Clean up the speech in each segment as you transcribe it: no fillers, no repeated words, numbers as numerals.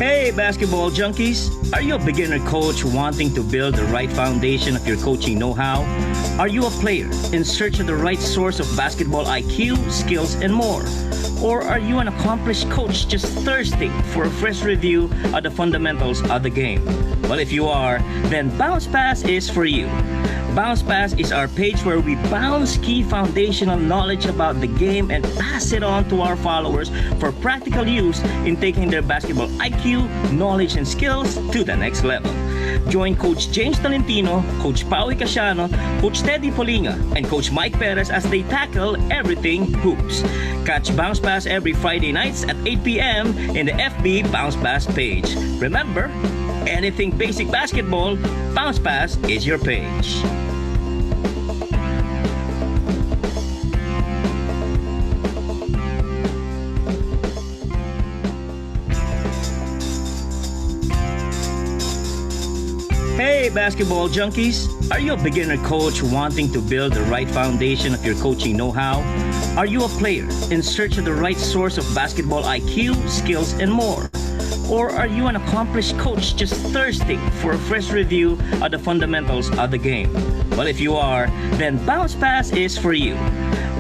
Hey basketball junkies! Are you a beginner coach wanting to build the right foundation of your coaching know-how? Are you a player in search of the right source of basketball IQ, skills, and more? Or are you an accomplished coach just thirsty for a fresh review of the fundamentals of the game? Well, if you are, then Bouncepass is for you. Bouncepass is our page where we bounce key foundational knowledge about the game and pass it on to our followers for practical use in taking their basketball IQ, knowledge, and skills to the next level. Join Coach James Tolentino, Coach Pauwi Casiano, Coach Teddy Polinga, and Coach Mike Perez as they tackle everything hoops. Catch Bouncepass every Friday nights at 8 p.m. in the FB Bouncepass page. Remember, anything basic basketball, Bouncepass is your page. Hey basketball junkies! Are you a beginner coach wanting to build the right foundation of your coaching know-how? Are you a player in search of the right source of basketball IQ, skills, and more? Or are you an accomplished coach just thirsty for a fresh review of the fundamentals of the game? Well, if you are, then Bouncepass is for you.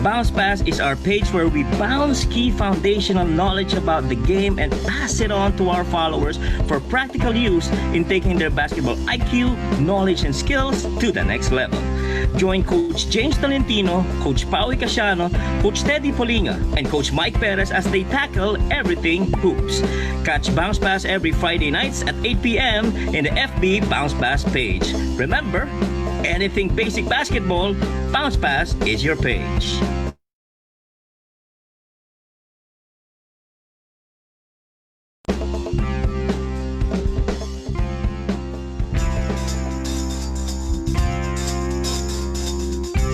Bouncepass is our page where we bounce key foundational knowledge about the game and pass it on to our followers for practical use in taking their basketball IQ, knowledge, and skills to the next level. Join Coach James Tolentino, Coach Pauwi Casiano, Coach Teddy Polinga, and Coach Mike Perez as they tackle everything hoops. Catch Bouncepass every Friday nights at 8 p.m. in the FB Bouncepass page. Remember, anything basic basketball, Bouncepass is your page.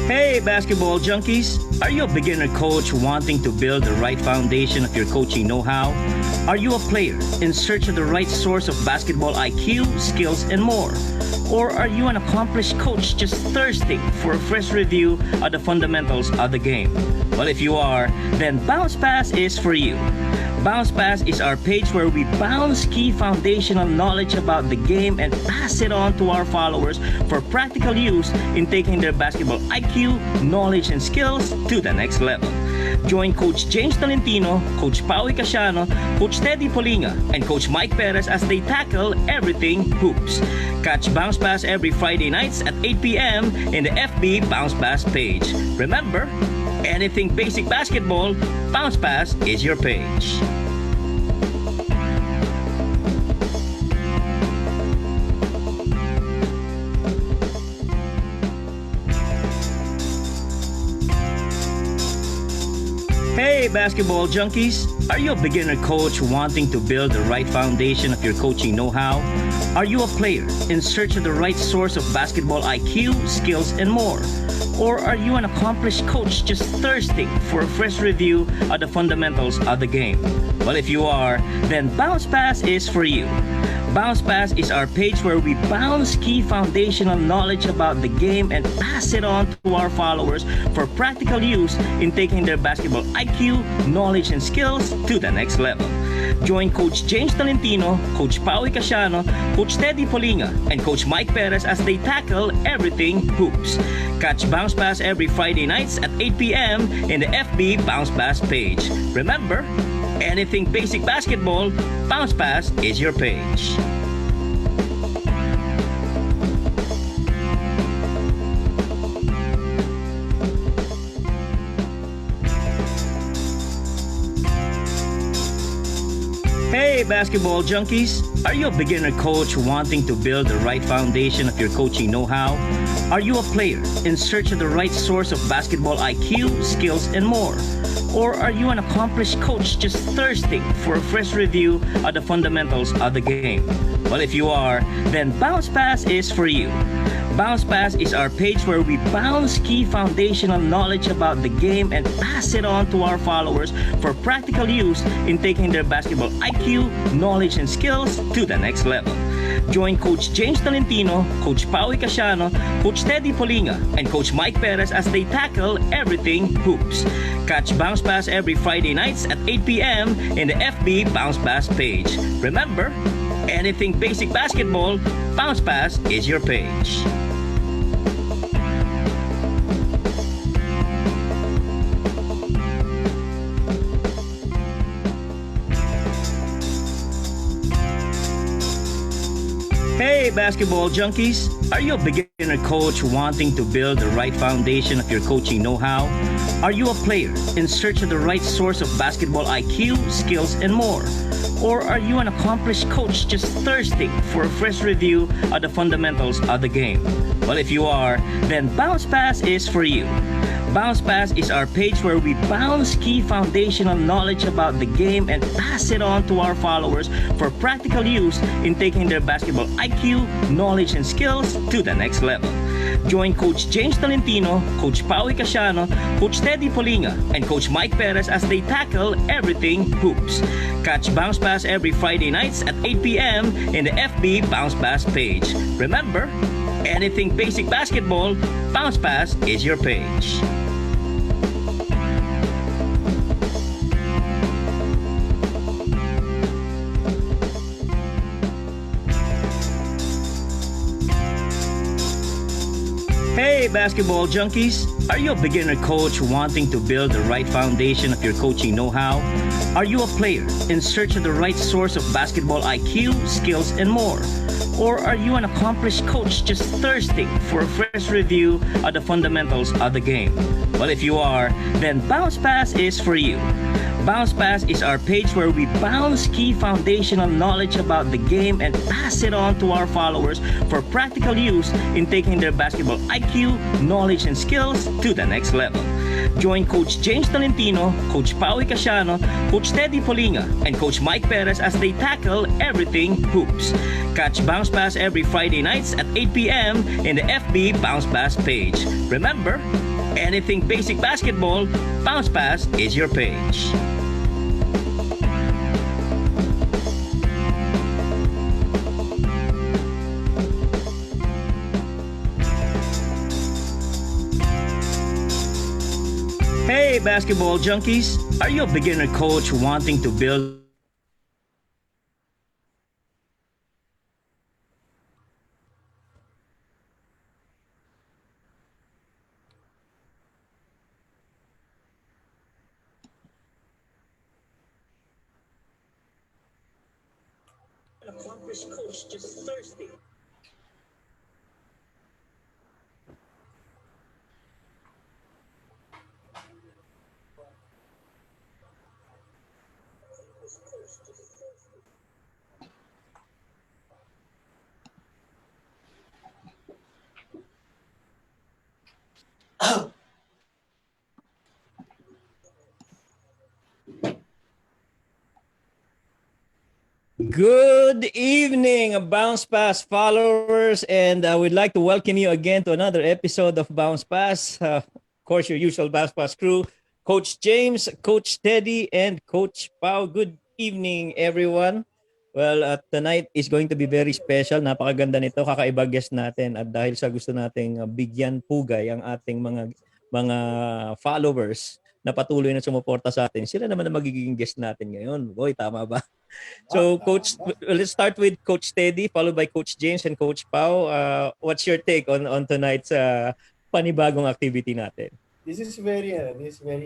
Hey basketball junkies! Are you a beginner coach wanting to build the right foundation of your coaching know-how? Are you a player in search of the right source of basketball IQ, skills, and more? Or are you an accomplished coach just thirsty for a fresh review of the fundamentals of the game? Well, if you are, then Bouncepass is for you. Bouncepass is our page where we bounce key foundational knowledge about the game and pass it on to our followers for practical use in taking their basketball IQ, knowledge, and skills to the next level. Join Coach James Tolentino, Coach Pauwi Casiano, Coach Teddy Polinga, and Coach Mike Perez as they tackle everything hoops. Catch Bouncepass every Friday nights at 8 p.m. in the FB Bouncepass page. Remember, anything basic basketball, Bouncepass is your page. Hey basketball junkies! Are you a beginner coach wanting to build the right foundation of your coaching know-how? Are you a player in search of the right source of basketball IQ, skills, and more? Or are you an accomplished coach just thirsty for a fresh review of the fundamentals of the game? Well, if you are, then Bouncepass is for you. Bouncepass is our page where we bounce key foundational knowledge about the game and pass it on to our followers for practical use in taking their basketball IQ, knowledge, and skills to the next level. Join Coach James Tolentino, Coach Pauwi Casiano, Coach Teddy Polinga, and Coach Mike Perez as they tackle everything hoops. Catch Bouncepass every Friday nights at 8 p.m. in the FB Bouncepass page. Remember, anything basic basketball, Bouncepass is your page. Hey basketball junkies! Are you a beginner coach wanting to build the right foundation of your coaching know-how? Are you a player in search of the right source of basketball IQ, skills, and more? Or are you an accomplished coach just thirsty for a fresh review of the fundamentals of the game? Well, if you are, then Bouncepass is for you. Bouncepass is our page where we bounce key foundational knowledge about the game and pass it on to our followers for practical use in taking their basketball IQ, knowledge, and skills to the next level. Join Coach James Tolentino, Coach Pauwi Casiano, Coach Teddy Polinga, and Coach Mike Perez as they tackle everything hoops. Catch Bouncepass every Friday nights at 8 p.m. in the FB Bouncepass page. Remember, anything basic basketball, Bouncepass is your page. Hey basketball junkies! Are you a beginner coach wanting to build the right foundation of your coaching know-how? Are you a player in search of the right source of basketball IQ, skills, and more? Or are you an accomplished coach just thirsty for a fresh review of the fundamentals of the game? Well, if you are, then Bouncepass is for you. Bouncepass is our page where we bounce key foundational knowledge about the game and pass it on to our followers for practical use in taking their basketball IQ, knowledge, and skills to the next level. Join Coach James Tolentino, Coach Pauwi Casiano, Coach Teddy Polinga, and Coach Mike Perez as they tackle everything hoops. Catch Bouncepass every Friday nights at 8 p.m. in the FB Bouncepass page. Remember, anything basic basketball, Bouncepass is your page. Hey basketball junkies! Are you a beginner coach wanting to build the right foundation of your coaching know-how? Are you a player in search of the right source of basketball IQ, skills, and more? Or are you an accomplished coach just thirsty for a fresh review of the fundamentals of the game? Well, if you are, then Bouncepass is for you. Bouncepass is our page where we bounce key foundational knowledge about the game and pass it on to our followers for practical use in taking their basketball IQ, knowledge, and skills to the next level. Join Coach James Tolentino, Coach Pauwi Casiano, Coach Teddy Polinga, and Coach Mike Perez as they tackle everything hoops. Catch Bouncepass every Friday nights at 8 p.m. in the FB Bouncepass page. Remember, anything basic basketball, Bouncepass is your page. Hey basketball junkies! Are you a beginner coach wanting to build an accomplished coach just thirsty? Good evening, Bouncepass followers, and we'd like to welcome you again to another episode of Bouncepass. Of course, your usual Bouncepass crew, Coach James, Coach Teddy, and Coach Pau. Good evening, everyone. Well, tonight is going to be very special. Napakaganda nito, kakaiba guest natin. At dahil sa gusto nating bigyan pugay ang ating mga followers na patuloy na sumuporta sa atin, sila naman ang magiging guest natin ngayon. Boy, tama ba? So, Coach, let's start with Coach Teddy, followed by Coach James and Coach Pau. What's your take on tonight's panibagong activity natin? This is very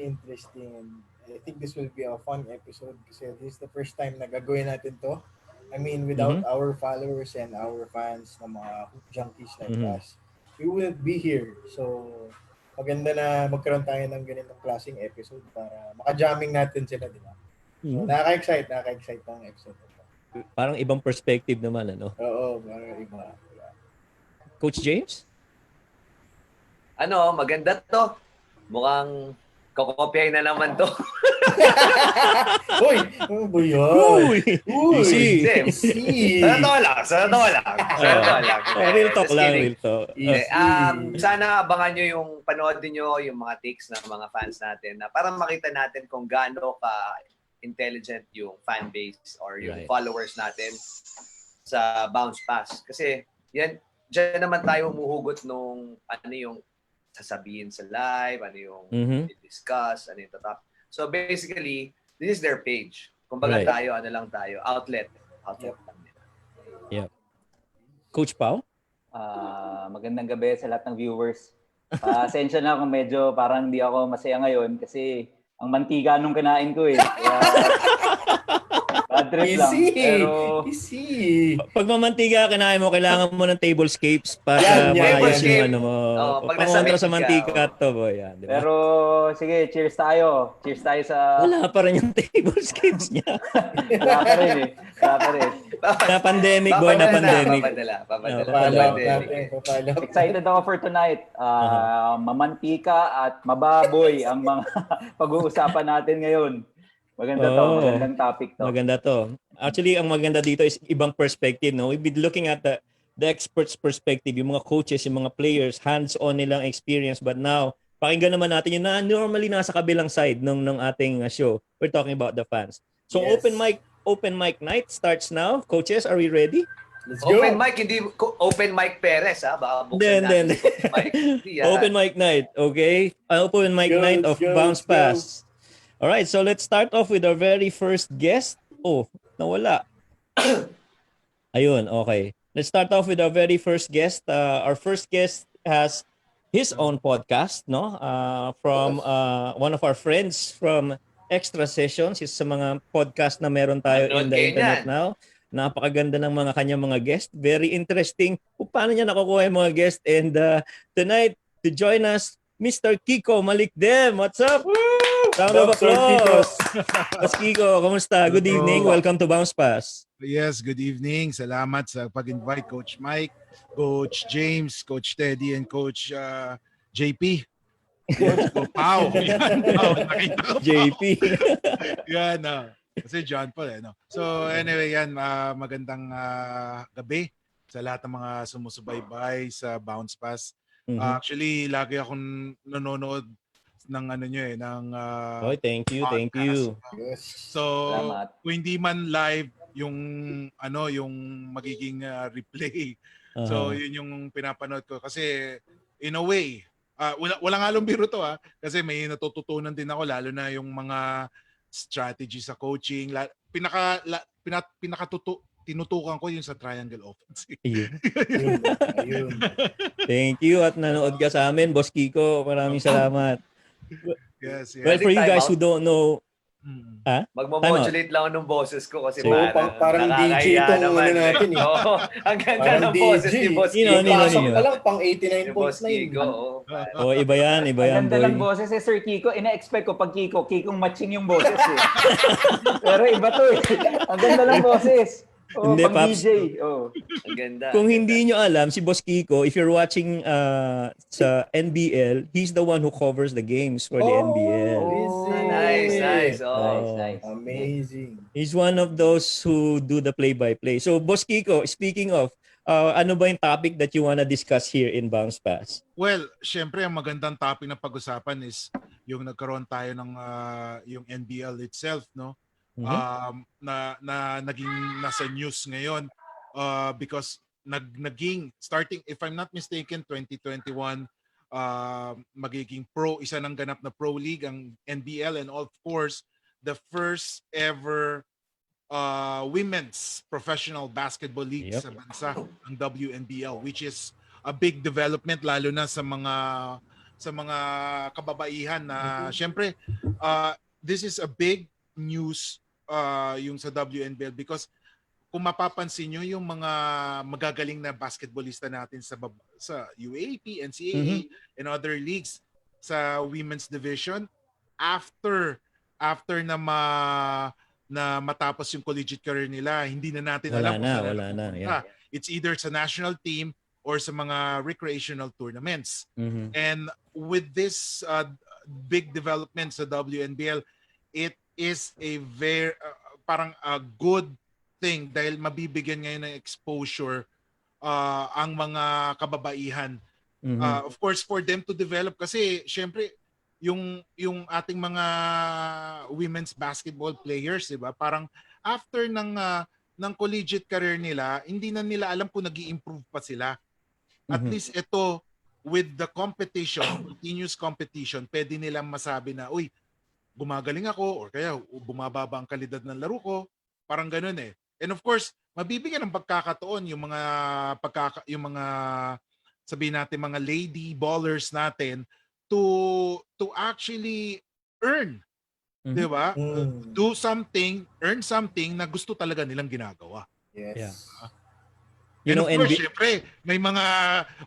interesting, and I think this will be a fun episode kasi this is the first time na gagawin natin to. I mean, without our followers and our fans na mga hoop junkies like us, we wouldn't be here. So, maganda na magkaroon tayo ng ganitong klaseng episode para maka-jamming natin sila, di ba? So, nakaka-excite ang episode. Parang ibang perspective naman, ano? Oo, parang iba. Yeah. Coach James? Maganda to. Mukhang kokopyahin na naman to. Uy! Ano ba yan? Uy! Sa totoo lang. Real talk lang, real talk. Sana abangan nyo yung panoodin nyo yung mga takes ng mga fans natin na para makita natin kung gaano ka intelligent yung fan base or yung followers natin. sa Bouncepass. Kasi diyan naman tayo humuhugot nung ano yung sasabihin sa live, ano yung i-discuss, ano yung tatap. So basically, this is their page. Kumbaga tayo, ano lang tayo, outlet lang nila. Yep. Coach Pao? Magandang gabi sa lahat ng viewers. Pasensya na kung medyo parang hindi ako masaya ngayon kasi ang mantika nung kinain ko eh. Kaya, bad trip lang. Pero pag mamantika kinain mo, kailangan mo ng tablescapes para maayos yung ano mo. Pag Pangontra sa mantika ka, to, boy. Yan, diba? Pero sige, cheers tayo. Cheers tayo sa... Wala pa rin yung tablescapes niya. Wala pa rin eh. Wala pa rin. Na pandemic, boy, na pandemic. Papadala. Excited ako for tonight. Mamantika at mababoy ang mga pag-uusapan natin ngayon. Maganda to, magandang topic to. Maganda to. Actually, ang maganda dito is ibang perspective, no? We've been looking at the experts' perspective, yung mga coaches, yung mga players, hands-on nilang experience. But now, pakinggan naman natin yung normally nasa kabilang side ng ating show. We're talking about the fans. So Yes. open mic night starts now. Coaches, are we ready? Let's go. Open mic, hindi open mic Perez, ha? Baka buksan Then. natin open mic. Open mic night, okay? Open mic night of Bouncepass. All right, so let's start off with our very first guest. Oh, nawala. Ayun, okay. Let's start off with our very first guest. Our first guest has his own podcast, no? From one of our friends from Extra Sessions. Is sa mga podcast na meron tayo in the internet now. Napakaganda ng mga kanyang mga guest. Very interesting kung paano niya nakukuha yung mga guest. And tonight, to join us, Mr. Kiko Malikdem. What's up? Round of applause. Mas Kiko, kamusta? Good evening. Welcome to Bouncepass. Yes, good evening. Salamat sa pag-invite, Coach Mike, Coach James, Coach Teddy, and Coach JP. Coach Pao. Yan, nakita ko JP. Yan, kasi John Paul, no? So anyway, yan, magandang gabi sa lahat ng mga sumusubaybay sa Bouncepass. Actually, lagi akong nanonood ng ano nyo ng thank you. Yes. So, Salamat. kung hindi man live yung yung magiging replay. So, yun yung pinapanood ko kasi in a way, wala nga lang biro to kasi may natututunan din ako lalo na yung mga strategy sa coaching. Tinutukan ko yung sa triangle offense. Ayun. Thank you at nanood ka sa amin, Boss Kiko. Maraming salamat. Yes. Well, for you guys who don't know, Magmo-modulate lang ng boses ko kasi parang DJ itong ano natin eh. Oo, ang ganda Parang ng boses DJ. ni Boss Nino. Kiko. Pasok pa lang pang Ni Boss 89.9. Kiko. iba yan, Ang ganda ng boy. boses eh, Sir Kiko. Ina-expect ko pag Kikong matching yung boses eh. Pero iba to eh. Ang ganda ng boses. Hindi, pang Paps. DJ. Ang ganda. Kung hindi nyo alam, si Boss Kiko, if you're watching sa NBL, he's the one who covers the games for the NBL. Nice. Nice. Amazing. He's one of those who do the play-by-play. So, Boss Kiko, speaking of, ano ba yung topic that you wanna discuss here in Bouncepass? Well, syempre ang magandang topic na pag-usapan is yung nagkaroon tayo ng yung NBL itself, no? Na naging nasa news ngayon because naging starting, if I'm not mistaken, 2021 magiging isa ng ganap na pro league ang NBL, and of course the first ever women's professional basketball league sa bansa, ang WNBL, which is a big development lalo na sa mga kababaihan na syempre this is a big news yung sa WNBL because kung mapapansin nyo yung mga magagaling na basketballista natin sa UAAP, NCAA, and other leagues sa women's division, after na matapos yung collegiate career nila, hindi na natin alam kung saan wala na. Yeah. It's either sa national team or sa mga recreational tournaments. And with this big development sa WNBL, it is a very parang a good thing dahil mabibigyan ngayon ng exposure ang mga kababaihan. Of course, for them to develop kasi syempre yung ating mga women's basketball players, 'di ba? Parang after ng ng collegiate career nila, hindi na nila alam kung nag-i-improve pa sila. At least ito, with the competition, continuous competition, pwede nilang masabi na, uy, gumagaling ako or kaya bumababa ang kalidad ng laro ko. Parang ganun eh. And of course, mabibigyan ng pagkakataon yung mga sabihin natin mga lady ballers natin to actually earn, 'di ba? Do something, earn something na gusto talaga nilang ginagawa. Yes. Yeah. And of course, syempre, may mga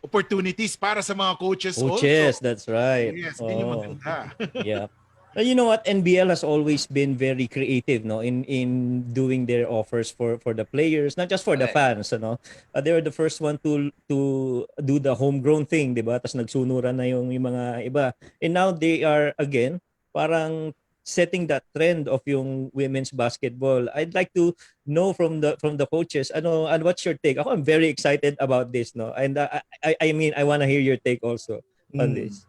opportunities para sa mga coaches also. That's right. Yes, yun yung maganda. Yeah. You know what, NBL has always been very creative, no, in doing their offers for the players, not just for the fans, no. They were the first one to do the homegrown thing, 'di ba? Tapos nagsunuran na yung mga iba. And now they are again parang setting that trend of yung women's basketball. I'd like to know from the coaches, and what's your take? I'm very excited about this, no. And I mean, I want to hear your take also on this.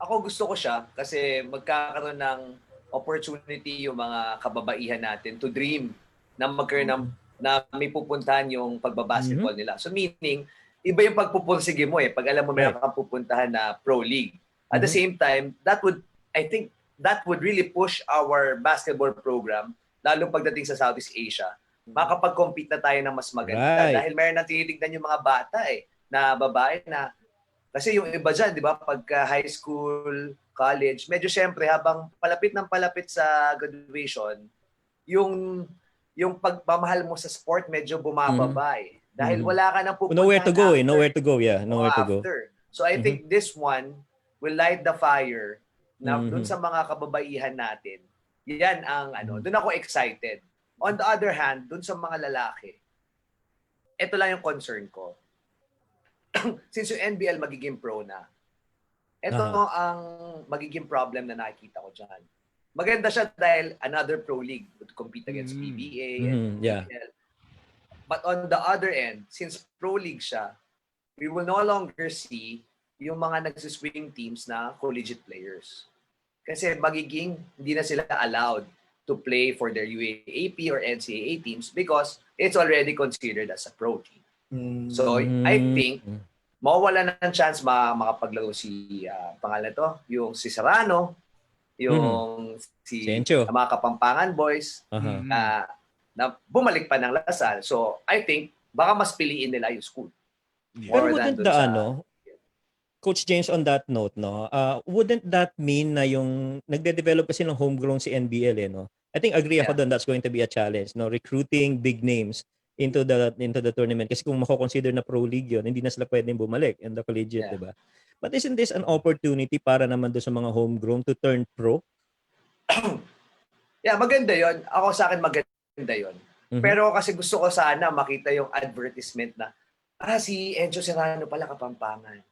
Ako gusto ko siya kasi magkakaroon ng opportunity yung mga kababaihan natin to dream na magkaroon na may pupuntahan yung pagbabasketball nila. So meaning, iba yung pagpupursige mo pag alam mo meron kang pupuntahan na pro league. At the same time, I think that would really push our basketball program, lalo pagdating sa Southeast Asia, makapag-compete na tayo ng mas maganda. Dahil meron nang tinitignan yung mga bata na babae na kasi yung iba dyan, di ba, pagka high school, college, medyo syempre habang palapit sa graduation, yung pagmamahal mo sa sport medyo bumababa Dahil wala ka nang pupuntahan Nowhere to go nowhere to go, nowhere to go. So I think this one will light the fire na dun sa mga kababaihan natin. Yan ang dun ako excited. On the other hand, dun sa mga lalaki, ito lang yung concern ko. Since yung NBL magiging pro na, ito ang magiging problem na nakikita ko dyan. Maganda siya dahil another pro league would compete against PBA and BPL. But on the other end, since pro league siya, we will no longer see yung mga nagsiswing teams na collegiate players. Kasi magiging hindi na sila allowed to play for their UAAP or NCAA teams because it's already considered as a pro team. So I think mawala na ng chance makapaglaro si pangalan to, yung si Serrano, yung si mga Kapampangan boys na bumalik pa ng Lasal. So I think baka mas piliin nila yung school. Pero wouldn't Coach James, on that note, no, wouldn't that mean na yung nagde-develop kasi ng homegrown si NBL, no? I think agree ako doon, that's going to be a challenge, no, recruiting big names into the tournament kasi kung mako-consider na pro league yun, hindi na sila pwedeng bumalik in the collegiate, di ba? But isn't this an opportunity para naman doon sa mga homegrown to turn pro? Maganda yon. Ako sa akin maganda yon. Pero kasi gusto ko sana makita yung advertisement na si Enzo Serrano pala Kapampangan.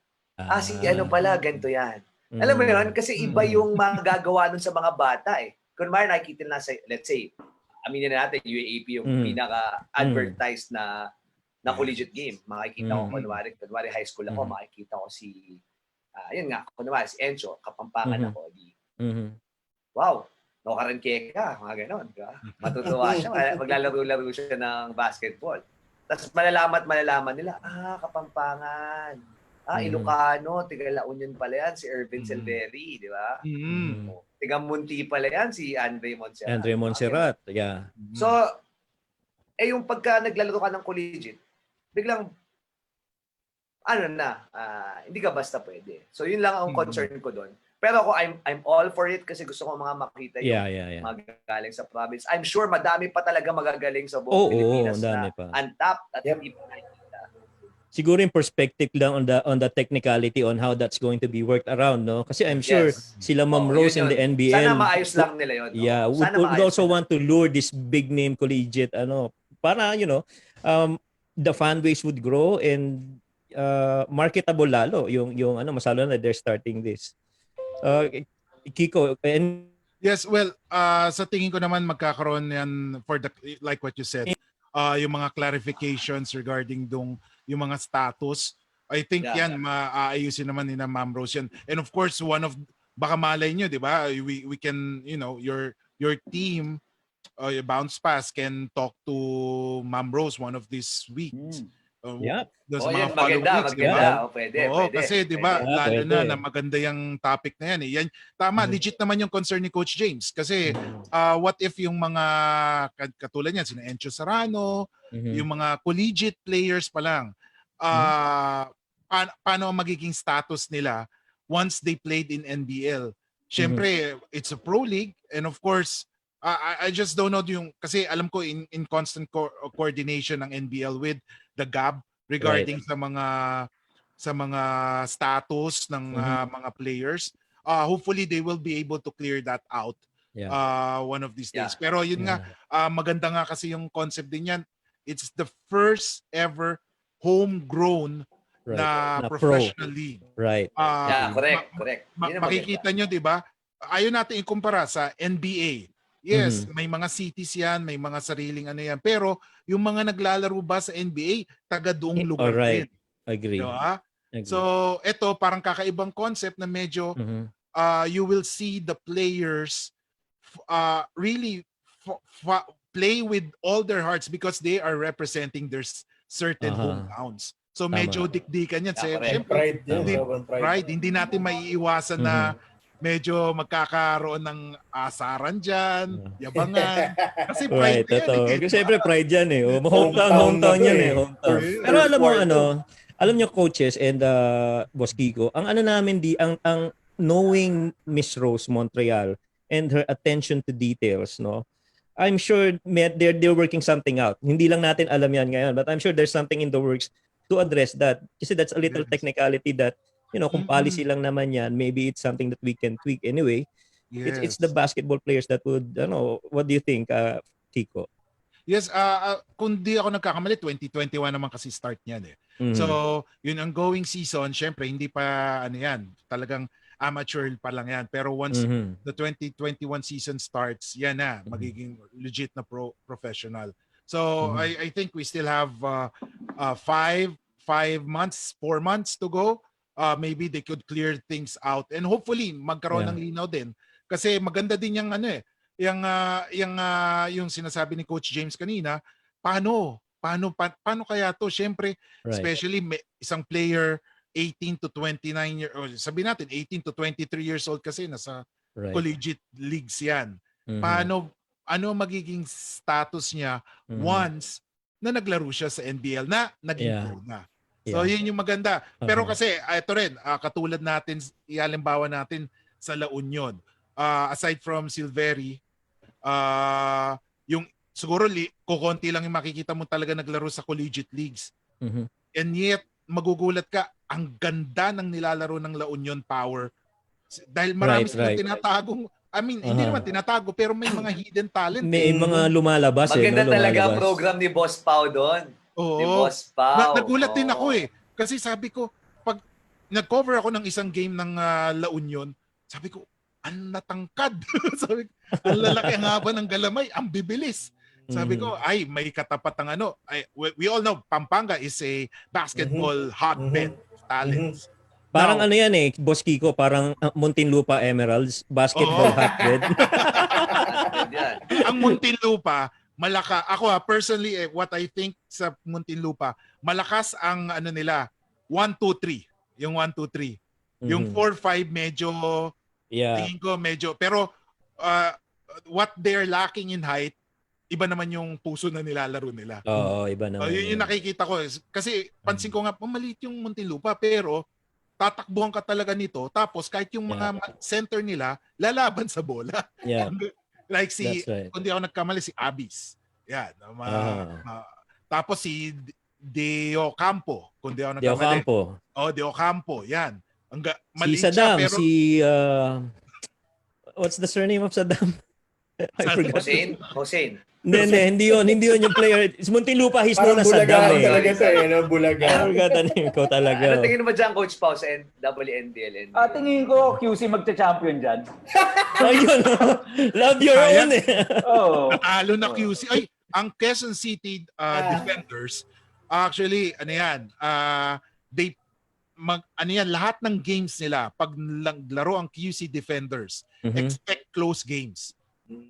Si pala ganito yan. Alam mo yon, kasi iba yung magagawa nun sa mga bata Kung nakikita na sa, let's say, aminin na natin, UAAP yung pinaka-advertised na collegiate game. Makikita ko, kunwari high school ako, makikita ko si, yun nga, kunwari si Enzo, Kapampangan ako. Wow, no Karankeka, mga ganon. Diba? Matutuwa siya, maglalaro-laro siya ng basketball. Tapos malalaman nila, Kapampangan. Ilocano, tiga La Union pala yan, si Ervin Silveri, di ba? Tiga Munti pala yan, si Andre Montserrat. Yeah. So, yung pagka naglalaro ka ng collegiate, biglang, hindi ka basta pwede. So, yun lang ang concern ko doon. Pero ako, I'm all for it kasi gusto ko mga makita yung magagaling sa province. I'm sure madami pa talaga magagaling sa buong Pilipinas na untapped at hindi pa nakikita. Siguro yung perspective lang on the technicality on how that's going to be worked around, no? Kasi I'm sure sila Ma'am Rose in the NBL. Sana maayos lang nila yun. No? Yeah, would also want to lure this big name collegiate para the fan base would grow and marketable lalo yung masalo na they're starting this. Kiko, and yes, well, sa tingin ko naman magkakaroon yan for the like what you said. Yung mga clarifications regarding yung mga status. I think yan maaayusin naman ni na Ma'am Rose yan. And of course, baka malay nyo, di ba? We can, your team Bouncepass can talk to Ma'am Rose one of these weeks. Yeah. Doon sa Oh, mga yan, following maganda, weeks, di maganda. ba? Oh, pwede, Oo, pwede. kasi 'di ba, Pwede. lalo pwede. na maganda yung topic na yan. Yan tama, legit naman yung concern ni Coach James kasi what if yung mga katulad niyan sina Encho Serrano, yung mga collegiate players pa lang paano ang magiging status nila once they played in NBL? Siyempre, it's a pro league and of course, I just don't know yung kasi alam ko in constant coordination ng NBL with the GAB regarding sa mga status ng mga players. Hopefully they will be able to clear that out one of these days. Pero yun nga maganda nga kasi yung concept din yan. It's the first ever homegrown na professional league. Right. Correct. Makikita nyo, di ba? Ayaw natin ikumpara sa NBA. Yes, may mga cities yan, may mga sariling ano yan. Pero yung mga naglalaro ba sa NBA, taga doong lugar din. Agree. Diba? So, ito parang kakaibang concept na medyo you will see the players really play with all their hearts because they are representing their certain hometowns. So medyo dikdikan yan. Pride yan. Pride. Hindi natin maiiwasan na medyo magkakaroon ng asaran dyan, yabangan. Kasi pride yan. Siyempre pride yan eh. Hometown yan eh. Hometown. Pero alam mo alam nyo coaches and Boss Kiko, ang namin ang knowing Miss Rose Montreal and her attention to details, no? I'm sure they're working something out. Hindi lang natin alam yan ngayon, but I'm sure there's something in the works to address that. Kasi that's a little technicality that, kung policy lang naman yan, maybe it's something that we can tweak anyway. It's the basketball players that would, what do you think, Kiko? Yes, kung di ako nagkakamali, 2021 naman kasi start niyan eh. So, yun ang going season, syempre hindi pa talagang amateur pa lang yan. Pero once the 2021 season starts, yan na, magiging legit na professional. So, I think we still have 4 months to go. Maybe they could clear things out and hopefully magkaroon ng linaw din. Kasi maganda din yung sinasabi ni Coach James kanina, paano kaya to? Syempre, especially isang player 18 to 29 years old, sabi natin 18 to 23 years old kasi nasa collegiate leagues yan. Ano magiging status niya once na naglaro siya sa NBL na naging pro na. So yun yung maganda. Pero kasi ito rin, katulad natin, ihalimbawa natin sa La Union. Aside from Silveri, yung siguro kukonti lang yung makikita mo talaga naglaro sa collegiate leagues. And yet, magugulat ka, ang ganda ng nilalaro ng La Union Power. Dahil marami silang tinatagong, hindi naman tinatago, pero may mga hidden talent. May mga lumalabas. Maganda talaga ang program ni Boss Pau doon. Oo. Ni Boss Pau. Nagulat din ako eh. Kasi sabi ko, pag nag-cover ako ng isang game ng La Union, sabi ko, ang natangkad. Sabi ko, ang lalaki, ang haba ng galamay, ang bibilis. Sabi ko, may katapat ng we all know Pampanga is a basketball hotbed talents. Parang yan eh, Boss Kiko, parang Muntinlupa Emeralds, basketball hotbed. Ang Muntinlupa, ako personally, what I think sa Muntinlupa, malakas ang nila, 1-2-3. Yung 1-2-3. Yung 4-5 medyo, tingin ko medyo, pero what they're lacking in height, iba naman yung puso na nilalaro nila. Oo, iba naman. Yun yung nakikita ko. Kasi pansin ko nga, maliit yung Muntinlupa, pero tatakbuhan ka talaga nito. Tapos kahit yung mga center nila, lalaban sa bola. Like kung di ako nagkamali, si Abis. Yan. Tapos si Deo Campo. Kung di ako nagkamali. Deo Campo. Yan. Si Saddam, siya, pero... what's the surname of Saddam? Hossein. Hindi yun yung player. Muntinlupa, he's known as Saddam eh. Talaga ito eh, Bulaga. Ko talaga. Ano tingin mo dyan, Coach Pau, sa WNBL? Tingin ko, QC magcha-champion dyan. Ayun, love your own eh. Natalo na QC. Ay, ang Quezon City Defenders, actually, lahat ng games nila, pag laro ang QC Defenders, expect close games.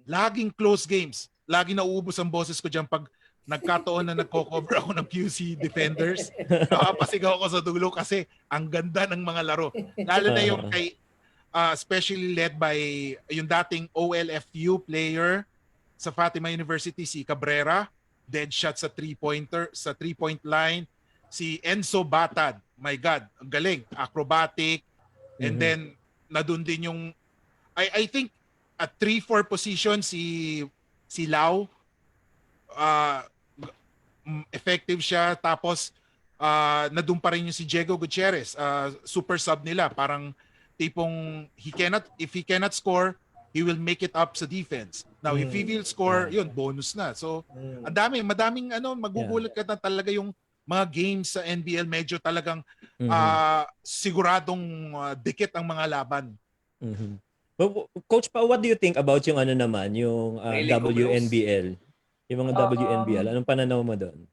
Laging close games. lagi nauubos ang boses ko diyan pag nagkataon na nagko-cover ako ng QC defenders. Napapasigaw ako sa dulo kasi ang ganda ng mga laro. Lalo na yung kay especially led by yung dating OLFU player sa Fatima University, si Cabrera, dead shot sa three-point line. Si Enzo Batad, my God, ang galing, acrobatic. And then nadun din yung I think at 3-4 position si Lau, effective siya. Tapos nadun pa rin yung si Diego Gutierrez, super sub nila, parang tipong if he cannot score, he will make it up sa defense. Now if he will score, yun, bonus na. So madaming magugulat ka na talaga yung mga games sa NBL, medyo talagang siguradong dikit ang mga laban. But, Coach Pa, what do you think about yung yung WNBL? Yung mga WNBL, anong pananaw mo doon?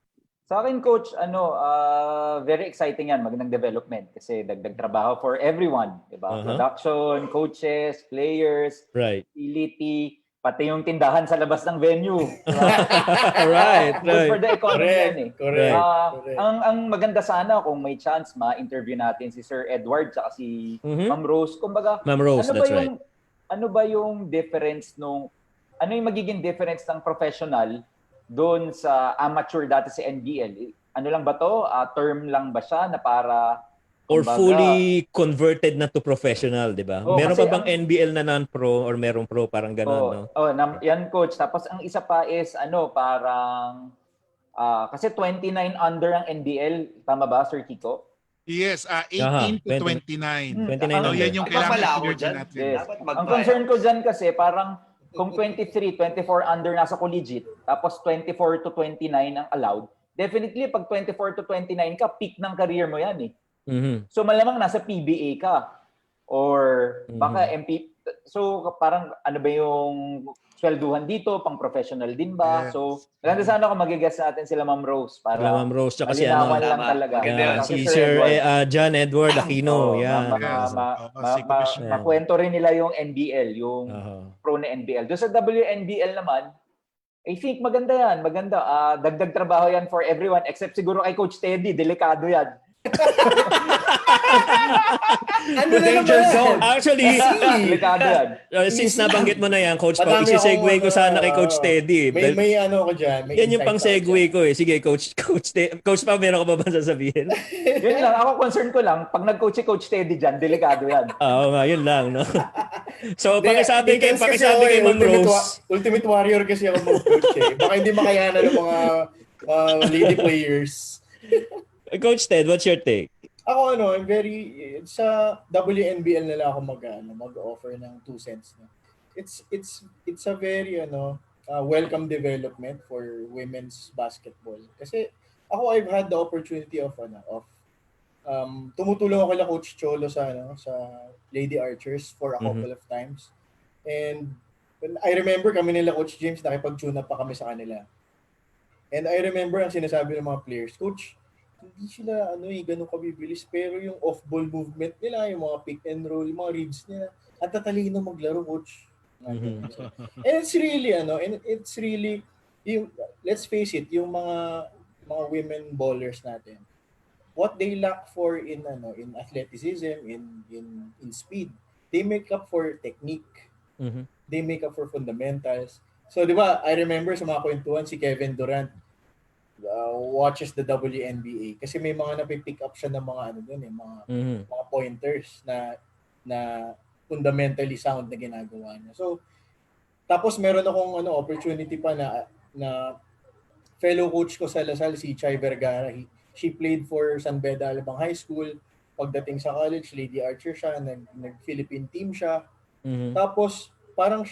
Sa akin, Coach, very exciting yan, magandang development kasi dagdag trabaho for everyone, diba? Production, coaches, players, facility, pati yung tindahan sa labas ng venue. Diba? Right. Good for the economy yan eh. Correct. Ang maganda sana kung may chance ma-interview natin si Sir Edward at si Ma'am Rose. Kumbaga, Ma'am Rose, that's right. Ano ba yung difference ano yung magiging difference ng professional doon sa amateur dati sa NBL? Ano lang ba to? Term lang ba siya na para or fully converted na to professional, di ba? Meron pa bang NBL na non-pro or merong pro, parang gano'n, no? Yan, Coach. Tapos ang isa pa is parang kasi 29 under ang NBL, tama ba, Sir Kiko? Yes, 18 to 29. 29 yan yung kailangan i-clear natin. Yes. Ang concern ko dyan kasi parang kung 23, 24 under nasa collegiate, tapos 24 to 29 ang allowed, definitely pag 24 to 29 ka, peak ng career mo yan eh. So malamang nasa PBA ka or baka MP. So parang ano ba yung swelduhan dito, pang professional din ba? Yes. So maganda sana kung magigas natin sila Ma'am Rose para Ma'am Rose tsaka si lang talaga. Si Sir John Edward Aquino, makwento rin nila yung NBL, yung pro na NBL. Doon sa WNBL naman, I think maganda yan, maganda. Dagdag trabaho yan for everyone except siguro kay Coach Teddy, delikado yan. Danger zone. Actually, since nabanggit mo na yan, Coach Pa, isi-segue ko sana kay Coach Teddy. May ano ko dyan. Yan yung pang segue ko eh. Sige, Coach Pa, meron ka ba ba sasabihin? Yun lang. Ako concern ko lang, pag nag-coach si Coach Teddy dyan, delikado yan. Oo nga, yun lang. No? So, pakisabi kay Ma'am Rose. Ultimate Warrior kasi ako mag-coach eh. Baka hindi makayanan ng mga lady players. Coach Ted, what's your take? Ako sa WNBL nila ako mag-offer ng 2 cents. It's a very welcome development for women's basketball. Kasi ako I've had the opportunity of tumutulong ako kay Coach Cholo sa Lady Archers for a couple of times. And I remember kami nila Coach James nakipag-tune up pa kami sa kanila. And I remember ang sinasabi ng mga players, Coach, hindi sila ganun kabibilis pero yung off-ball movement nila, yung mga pick and roll, yung mga reads nila, at tatalino maglaro, Coach. And it's really let's face it, yung mga women ballers natin, what they lack for in athleticism, in speed, they make up for technique. They make up for fundamentals. So, di ba, I remember sa mga kwentuhan si Kevin Durant watches the WNBA kasi may mga napipick up siya ng mga mga pointers na fundamentally sound na ginagawa niya. So tapos meron akong opportunity pa na fellow coach ko sa Lasal, si Chai Vergara. She played for San Beda Alabang High School. Pagdating sa college, Lady Archer siya, nag-Philippine team siya. Tapos parang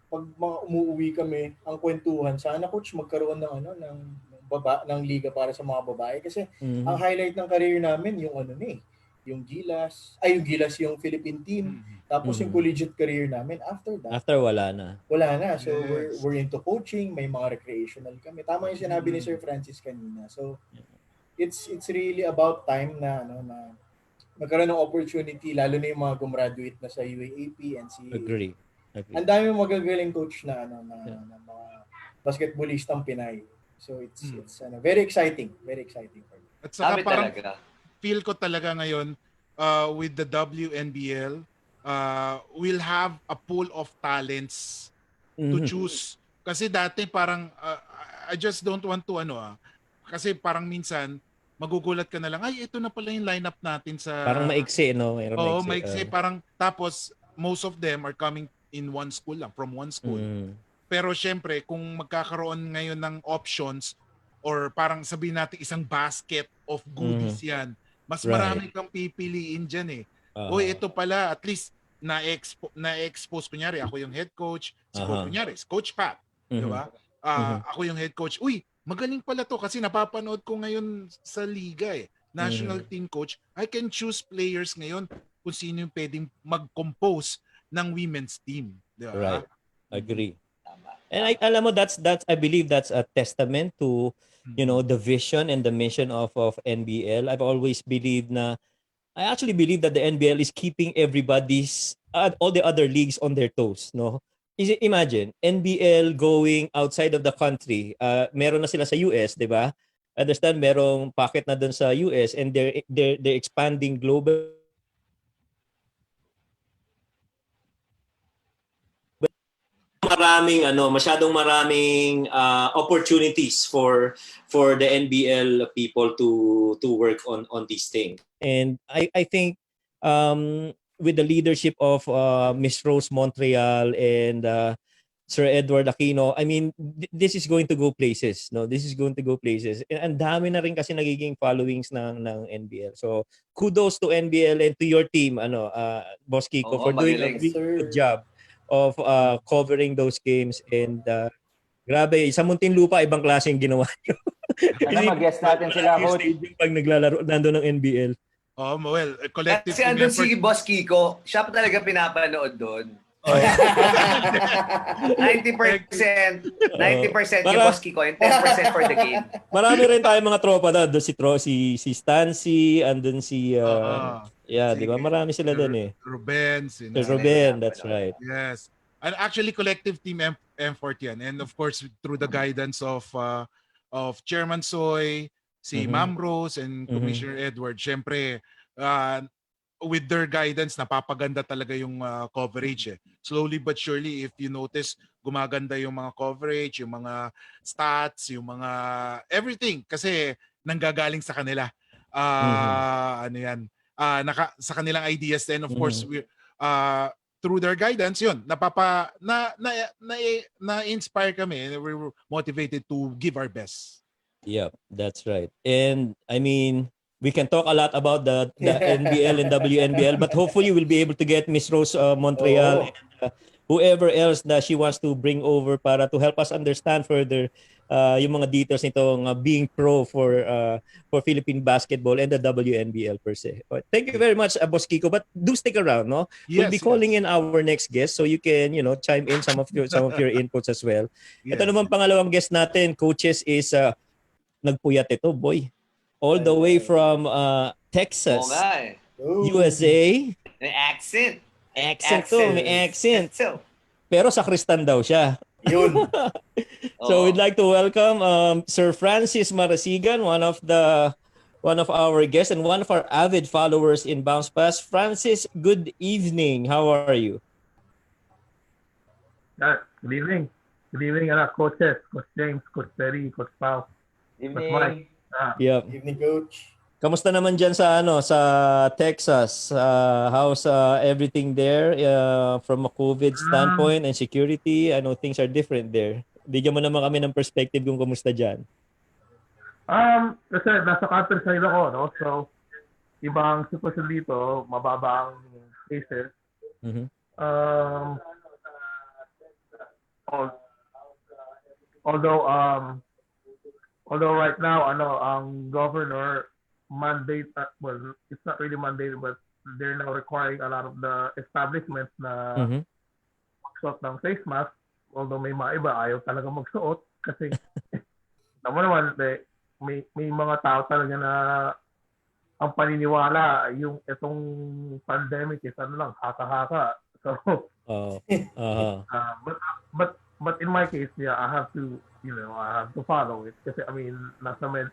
pag umuwi kami, ang kwentuhan, sana coach magkaroon ng liga para sa mga babae kasi ang highlight ng career namin yung Gilas, yung Philippine team, tapos yung collegiate career namin after Wala na. So we're into coaching, may mga recreational kami. Tama yung sinabi ni Sir Francis kanina. So it's really about time na magkaroon ng opportunity, lalo na yung mga gumraduate na sa UAAP, NCAA. Agree. Agree. Ang dami magagaling coach na Yeah. na mga basketballistang Pinay. So it's Mm. it's very exciting for me. At saka Dami parang talaga. feel ko talaga ngayon with the WNBL, we'll have a pool of talents to Mhm. choose. Kasi dati parang I just don't want to kasi parang minsan magugulat ka na lang, ay ito na pala yung lineup natin sa Parang maiksi, no? Mayroon Oo, maiksi. maiksi parang tapos most of them are coming in one school lang, from one school. Pero syempre, kung magkakaroon ngayon ng options or parang sabihin natin isang basket of goodies yan, mas Right. marami kang pipiliin dyan eh. Uh-huh. Uy, ito pala, at least na-expose, kunyari, ako yung head coach, kunyari, si Coach Pat, di Mhm. ba? Ako yung head coach, uy, magaling pala to kasi napapanood ko ngayon sa liga eh. National team coach, I can choose players ngayon kung sino yung pwedeng mag-compose ng women's team. Di ba? Right. Agree. And alam mo, that's I believe that's a testament to, the vision and the mission of NBL. I've always believed I actually believe that the NBL is keeping everybody's all the other leagues on their toes, no? Imagine NBL going outside of the country. Meron na sila sa US, 'di ba? Understand, merong pocket na doon sa US, and they're expanding global. Masyadong maraming opportunities for the NBL people to work on these things. And I think with the leadership of Miss Rose Montreal and Sir Edward Aquino, I mean, this is going to go places, no? This is going to go places. And ang dami na rin kasi nagiging followings ng NBL. So kudos to NBL and to your team, Boss Kiko, Oo, for doing a magaling. really good job of covering those games. And grabe, sa Muntinlupa, ibang klase yung ginawa nyo. Sana mag-guest natin sila, Yung Coach. stadium pag naglalaro, nandun ng NBL. Well, a collective Kasi team andun effort. si Boss Kiko, siya pa talaga pinapanood doon. Oh. 90% 90% yung Boss Kiko and 10% for the game. Marami rin tayong mga tropa doon. Doon si Stancy, andun si di ba? Marami sila doon eh. Ruben, Si Ruben, that's right. Yes. And actually collective team effort yan. And of course through the guidance of Chairman Soy, si Ma'am Rose and Commissioner Edward, syempre with their guidance napapaganda talaga yung coverage eh. Slowly but surely, if you notice, gumaganda yung mga coverage, yung mga stats, yung mga everything kasi nanggagaling sa kanila. Sa kanilang ideas, then of course we through their guidance yun na-inspire kami, and we're motivated to give our best. Yep, that's right. And I mean, we can talk a lot about the NBL and WNBL, but hopefully we'll be able to get Miss Rose Montreal and whoever else that she wants to bring over para to help us understand further yung mga details nitong being pro for Philippine basketball and the WNBL per se. But thank you very much, Boss Kiko. But do stick around, no? We'll be calling in our next guest so you can, chime in some of your inputs as well. Ito naman pangalawang guest natin, coaches, is nagpuyat ito, boy. All the way from Texas, Oo nga eh. USA. May accent. May accent. Pero sakristan daw siya. Yun. So we'd like to welcome Sir Francis Marasigan, one of our guests and one of our avid followers in Bouncepass. Francis, good evening. How are you? Good evening. Good evening, coaches, Coach James, Coach Terry, Coach Pao. Evening. Coach Mike. Yep. Evening, Coach. Kamusta naman dyan sa Texas? How's everything there from a COVID standpoint and security? I know things are different there. Bigyan mo naman kami ng perspective kung kamusta dyan. Kasi nasa countryside ako, no? So, ibang sitwasyon dito, mababa ang cases. Although right now, ang governor mandate, well, it's not really mandated, but they're now requiring a lot of the establishments na magsuot ng face mask. Although may mga iba ayaw talaga magsuot kasi naman may mga tao talaga na ang paniniwala yung itong pandemic is haka-haka. So Oh. Uh-huh. But in my case, yeah, I have to, I have to follow it kasi I mean, nasa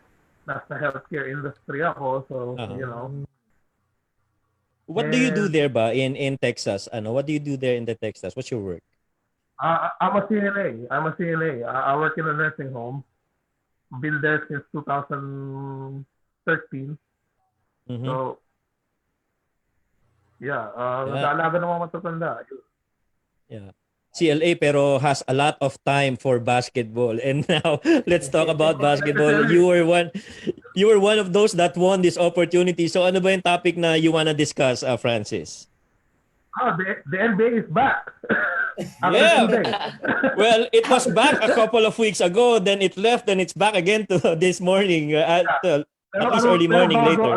healthcare industry ako, so Uh-huh. What do you do and there ba in Texas? What do you do there in the Texas? What's your work? I'm a CNA. I'm a CNA. I work in a nursing home. Been there since 2013. Mm-hmm. So yeah, Yeah. nag-aalaga ng mga matatanda. Yeah. CLA pero has a lot of time for basketball. And now let's talk about basketball. You were one of those that won this opportunity. So ano ba yung topic na you wanna discuss, Francis? The NBA is back. After Yeah. 2 days. Well, it was back a couple of weeks ago, then it left, then it's back again to this morning, at least early morning later.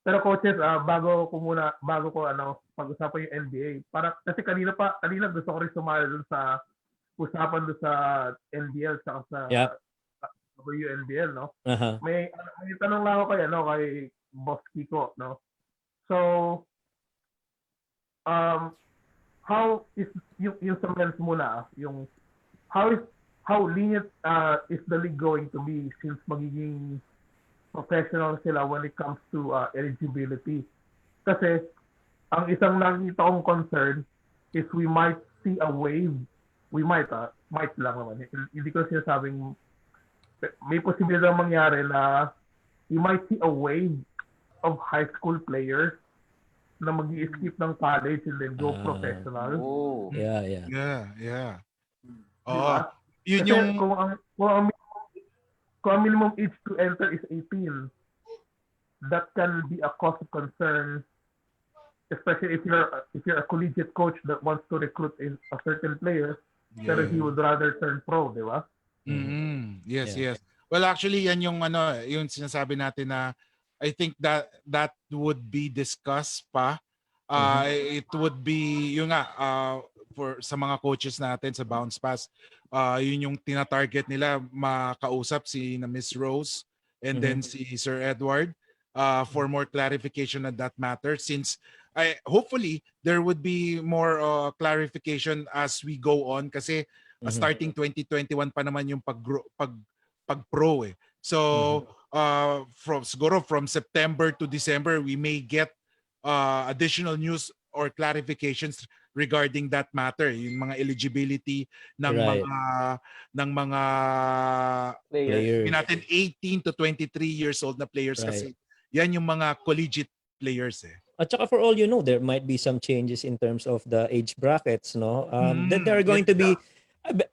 Pero coaches, bago ko pag-usapan yung NBA. Kasi kanina gusto ko rin sumali dun sa usapan dun sa NBL sa Yeah. WNBL, no? Uh-huh. May tanong lang ako kay Boss Kiko, no? So, how is yung sa men's muna, yung how lenient is the league going to be since magiging professional sila when it comes to eligibility? Kasi ang isang nakikita kong concern is we might see a wave. We might lang naman. Hindi ko sinasabing may posibilidad mangyari na we might see a wave of high school players na mag-i-skip ng college and then go professional. Oh. Yeah. Yeah. Diba? Yun Kasi yung kung ang minimum age to enter is 18, that can be a cause of concern, especially if you're a collegiate coach that wants to recruit a certain player, pero he would rather turn pro, di ba? Mm-hmm. Yes. Well, actually, yan yung yung sinasabi natin na I think that would be discussed pa. It would be yung nga for sa mga coaches natin sa Bouncepass, yun yung tina-target nila makausap si na Miss Rose and then si Sir Edward for more clarification on that matter, since hopefully there would be more clarification as we go on kasi starting 2021 pa naman yung pag-pro eh. So from September to December we may get additional news or clarifications regarding that matter, yung mga eligibility ng mga Players. natin 18 to 23 years old na players kasi yan yung mga collegiate players eh. At saka for all you know, there might be some changes in terms of the age brackets, no? That there are going to be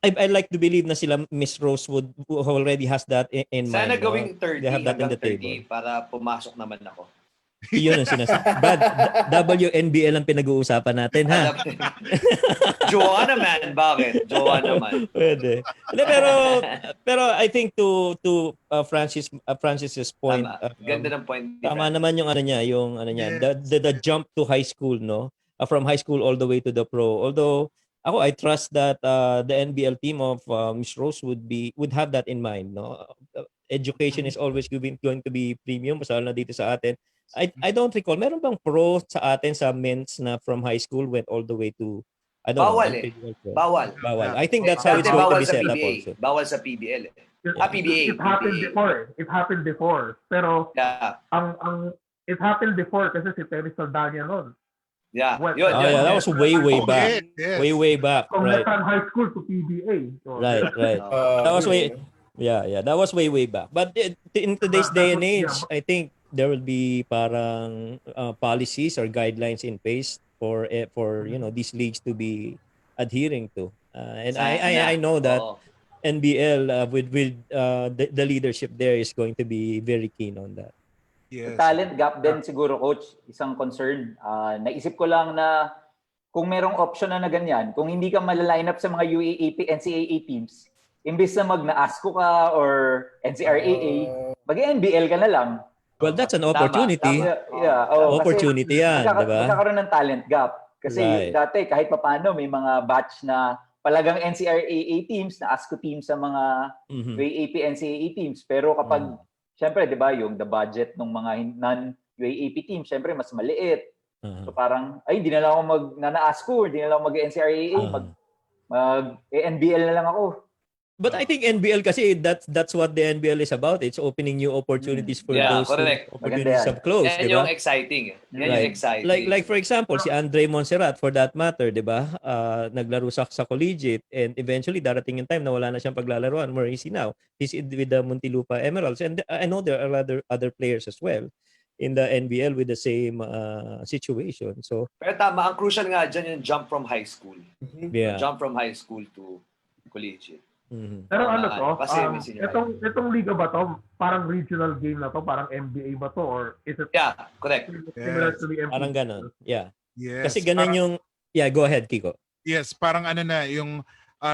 I like to believe na sila Miss Rose who already has that in mind. Sana gawing 30 They have that in the hanggang 30 table. para pumasok naman ako. Yun ang sinasabi. Brad, WNBL ang pinag-uusapan natin, ha? Joanna man, bakit? Joanna man. Pwede. Pero I think to Francis's point, Ganda ng point. tama naman yung the jump to high school, no? From high school all the way to the pro. Although I trust that the NBL team of Miss Rose would have that in mind, no? Education is always going to be premium, basta na dito sa atin. I don't recall, meron bang pro sa atin sa men's na from high school went all the way to Bawal. I think that's how it's going to be set up also. Bawal sa PBL eh. It PBA. happened before. Pero ang it happened before kasi si Terry Saldana noon. Yeah. That was way back. Yes. Way back. From Right. high school to PBA. So, Right. That was way that was way back. But in today's day and age, I think there will be parang policies or guidelines in place for these leagues to be adhering to. And I know that NBL with the leadership there is going to be very keen on that. Yes. Talent gap din siguro, coach, isang concern. Naisip ko lang na kung merong option na ganyan, kung hindi ka malaline up sa mga UAAP, NCAA teams, imbis na mag-na-ASCO ka or NCRAA, mag-NBL ka na lang. Well, that's an opportunity. Opportunity yan, di ba? Magkakaroon ng talent gap. Kasi dati, kahit papaano, may mga batch na palagang NCRAA teams, na ASCO teams sa mga UAAP, NCAA teams. Pero kapag, syempre, di ba, yung the budget ng mga non-UAAP teams, syempre, mas maliit. So parang, ay, di na lang ako nana-ASCO, di na lang ako mag-NCRAA, mag-NBL na lang ako. But I think NBL kasi that's what the NBL is about. It's opening new opportunities for Yeah, those who correct. opportunities Maganda yan. up close, Yan 'di yung ba? exciting. Yan yung Right. exciting. Like for example, si Andre Monserrat for that matter, 'di ba? Naglaro sa collegiate and eventually darating yung time na wala na siyang paglalaruan. Where is he now? He's with the Muntinlupa Emeralds, and I know there are other players as well in the NBL with the same situation. So, Pero tama, ang crucial nga dyan yung jump from high school. yeah. Jump from high school to collegiate. Mhm. Pero ano Ah, to, kasi may senior itong liga ba to, parang regional game na to, parang NBA ba to, or is it Yeah, correct. similar to the NBA? Parang ganun. Yeah. Yes. Kasi ganun yung go ahead, Kiko. Yes, parang ano na, yung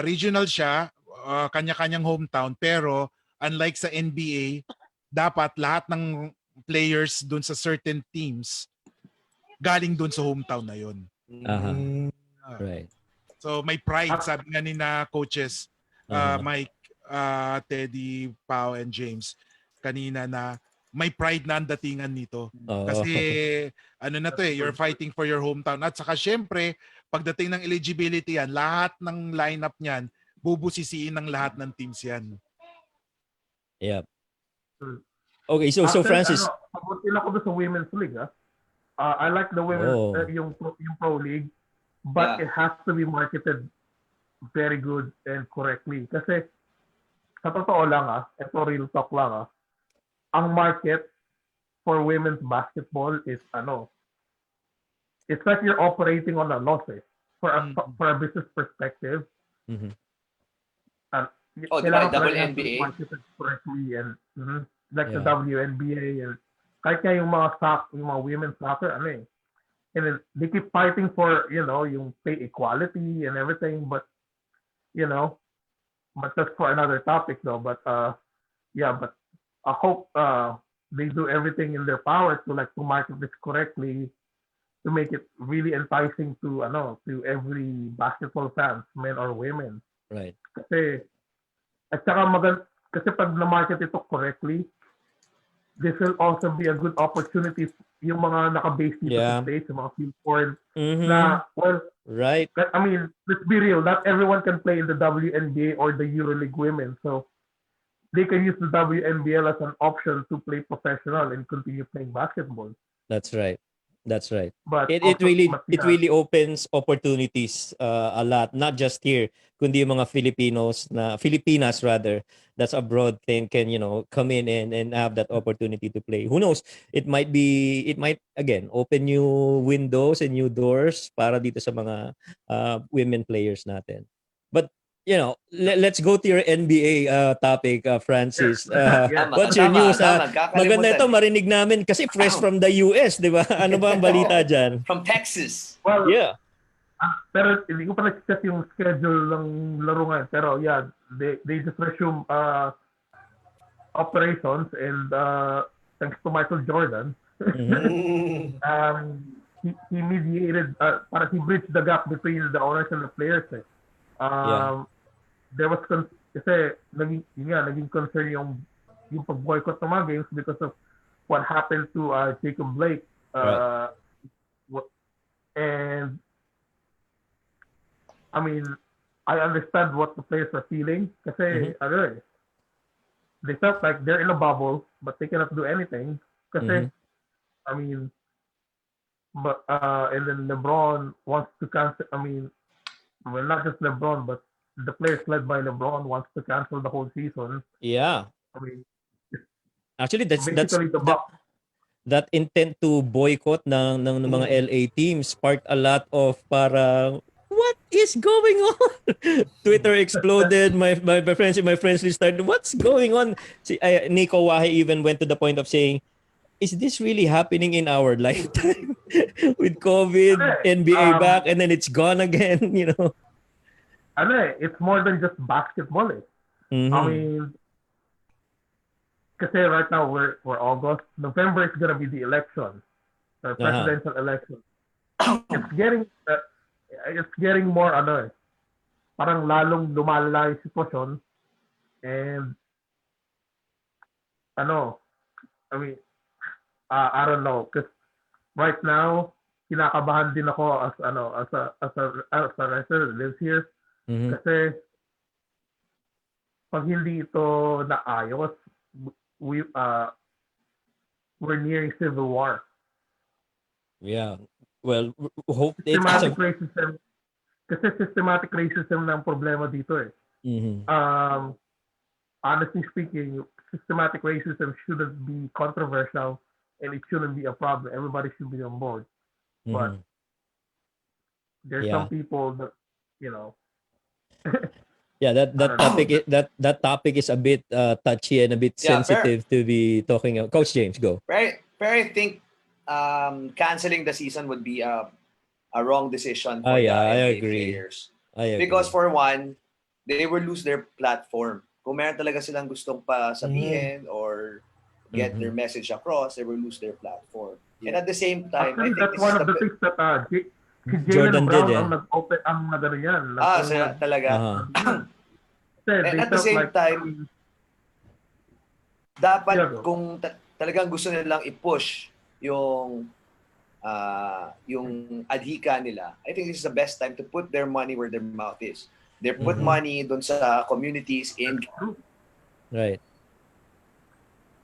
regional siya, kanya-kanyang hometown, pero unlike sa NBA, dapat lahat ng players dun sa certain teams galing dun sa hometown na yun. Aha. Ah. Right. So may pride, sabi nga ni na coaches, Mike, Teddy, Pao, and James kanina na may pride na ang datingan nito. Oo. Kasi ano na to you're fighting for your hometown. At saka syempre, pagdating ng eligibility yan, lahat ng lineup niyan, bubusisiin ng lahat ng teams yan. Yep. Okay, so Francis, Pabutin ako doon sa women's league. I like the women's, yung pro league, but it has to be marketed very good and correctly. Kasi sa totoo lang ito real talk lang ang market for women's basketball is it's like you're operating on a loss for a business perspective. Mhm. Diba, WNBA? Marketed correctly and like the WNBA and kahit nga yung mga women's soccer and then they keep fighting for yung pay equality and everything, but but that's for another topic though. But but I hope they do everything in their power to market this correctly, to make it really enticing to every basketball fans, men or women. right. Kasi at saka kasi pag na-market ito correctly, this will also be a good opportunity yung mga naka-base dito sa States, yung mga field foreign na, well, right. I mean, let's be real, not everyone can play in the WNBA or the EuroLeague women, so they can use the WNBL as an option to play professional and continue playing basketball. That's right. That's right. But It also, really opens opportunities a lot, not just here, kundi yung mga Filipinas rather, that's abroad can come in and have that opportunity to play. Who knows? It might again open new windows and new doors para dito sa mga women players natin. But let's go to your NBA topic, Francis. What's your news? Maganda ito, marinig namin kasi fresh from the US, di ba? Ano ba ang balita dyan? From Texas. Well, yeah. Pero hindi ko pa nag-set yung schedule ng laro ngayon. Pero yeah, they just resume operations and thanks to Michael Jordan, he mediated, parang he bridged the gap between the owners and the players. There was kasi naging concern yung pag-boycott ng mga games because of what happened to Jacob Blake. And I mean, I understand what the players are feeling kasi they felt like they're in a bubble but they cannot do anything kasi I mean, but and then LeBron wants to cancel. I mean, well, not just LeBron, but the players led by LeBron wants to cancel the whole season. Yeah. I mean, actually that intent to boycott ng mga LA teams sparked a lot of parang what is going on? Twitter exploded. My friends in my friends list started, what's going on? Nico Wahe even went to the point of saying, is this really happening in our lifetime? With COVID, NBA back, and then it's gone again, it's more than just basketball. I mean, kasi right now we're August. November is gonna be the election, the presidential election. It's getting more parang lalong lumalala yung sitwasyon, and I mean, I don't know, because right now kinakabahan din ako as a wrestler that lives here kasi pag hindi ito naayos, we're nearing civil war. Yeah. Well, hope Systematic racism. Kasi systematic racism na ang problema dito eh. Honestly speaking, systematic racism shouldn't be controversial and it shouldn't be a problem. Everybody should be on board. But there's some people that, you know. Yeah, that topic is a bit touchy and a bit sensitive to be talking about. Coach James, go. Right. But I think canceling the season would be a wrong decision for the NBA players. I agree. Because for one, they will lose their platform. Kung meron talaga silang gustong pa sabihin or get their message across, they will lose their platform. And at the same time, actually, I think that's one of the things that Jordan Brown did, ang nag-open ang nagano yan. talaga. And at the same time, dapat kung talagang gusto nilang i-push yung adhika nila, I think this is the best time to put their money where their mouth is. They put money dun sa communities in. Right.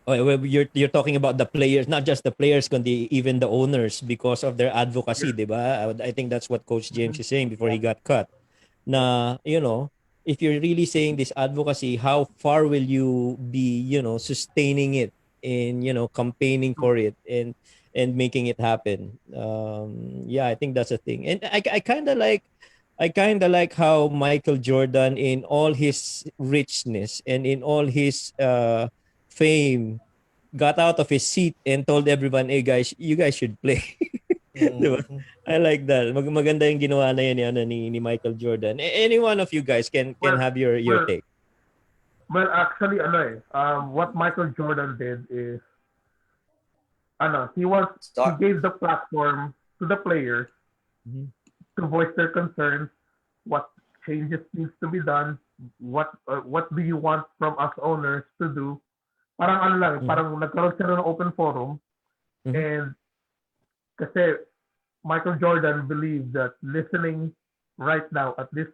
Oh, well, you're talking about the players, not just the players, kundi even the owners because of their advocacy, diba? I think that's what Coach James is saying before he got cut. Na, if you're really saying this advocacy, how far will you be, sustaining it and, campaigning for it and making it happen? Yeah, I think that's a thing. And I kind of like how Michael Jordan, in all his richness and in all his fame, got out of his seat and told everyone, "Hey guys, you guys should play." Diba? I like that. Maganda yung ginawa na yan ni Michael Jordan. Any one of you guys can have your take. Well, actually, what Michael Jordan did is, he gave the platform to the players to voice their concerns, what changes needs to be done, what do you want from us owners to do. Parang parang nagkaroon siya ng open forum, and kasi Michael Jordan believed that listening right now at this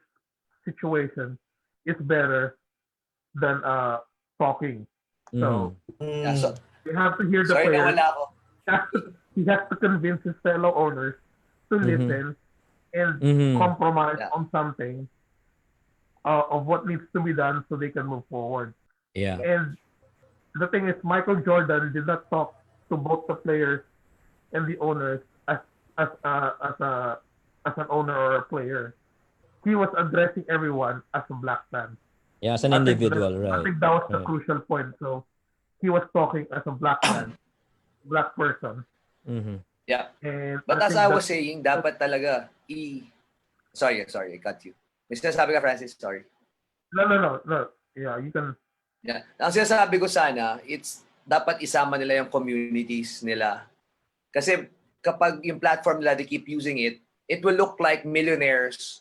situation is better than talking. So you have to hear the players. He has to convince his fellow owners to listen and compromise on something of what needs to be done so they can move forward. Yeah. And the thing is, Michael Jordan did not talk to both the players and the owners as an owner or a player. He was addressing everyone as a black man. Yeah, as an individual, right? I think that was the crucial point. So he was talking as a black man, black person. Yeah. And but as I was saying, dapat talaga Sorry, I cut you. May sinasabi ka, Francis? Sorry. No. Yeah, you can. Yeah. Ang sinasabi ko sana, it's dapat isama nila yung communities nila. Kasi kapag yung platform nila, they keep using it, it will look like millionaires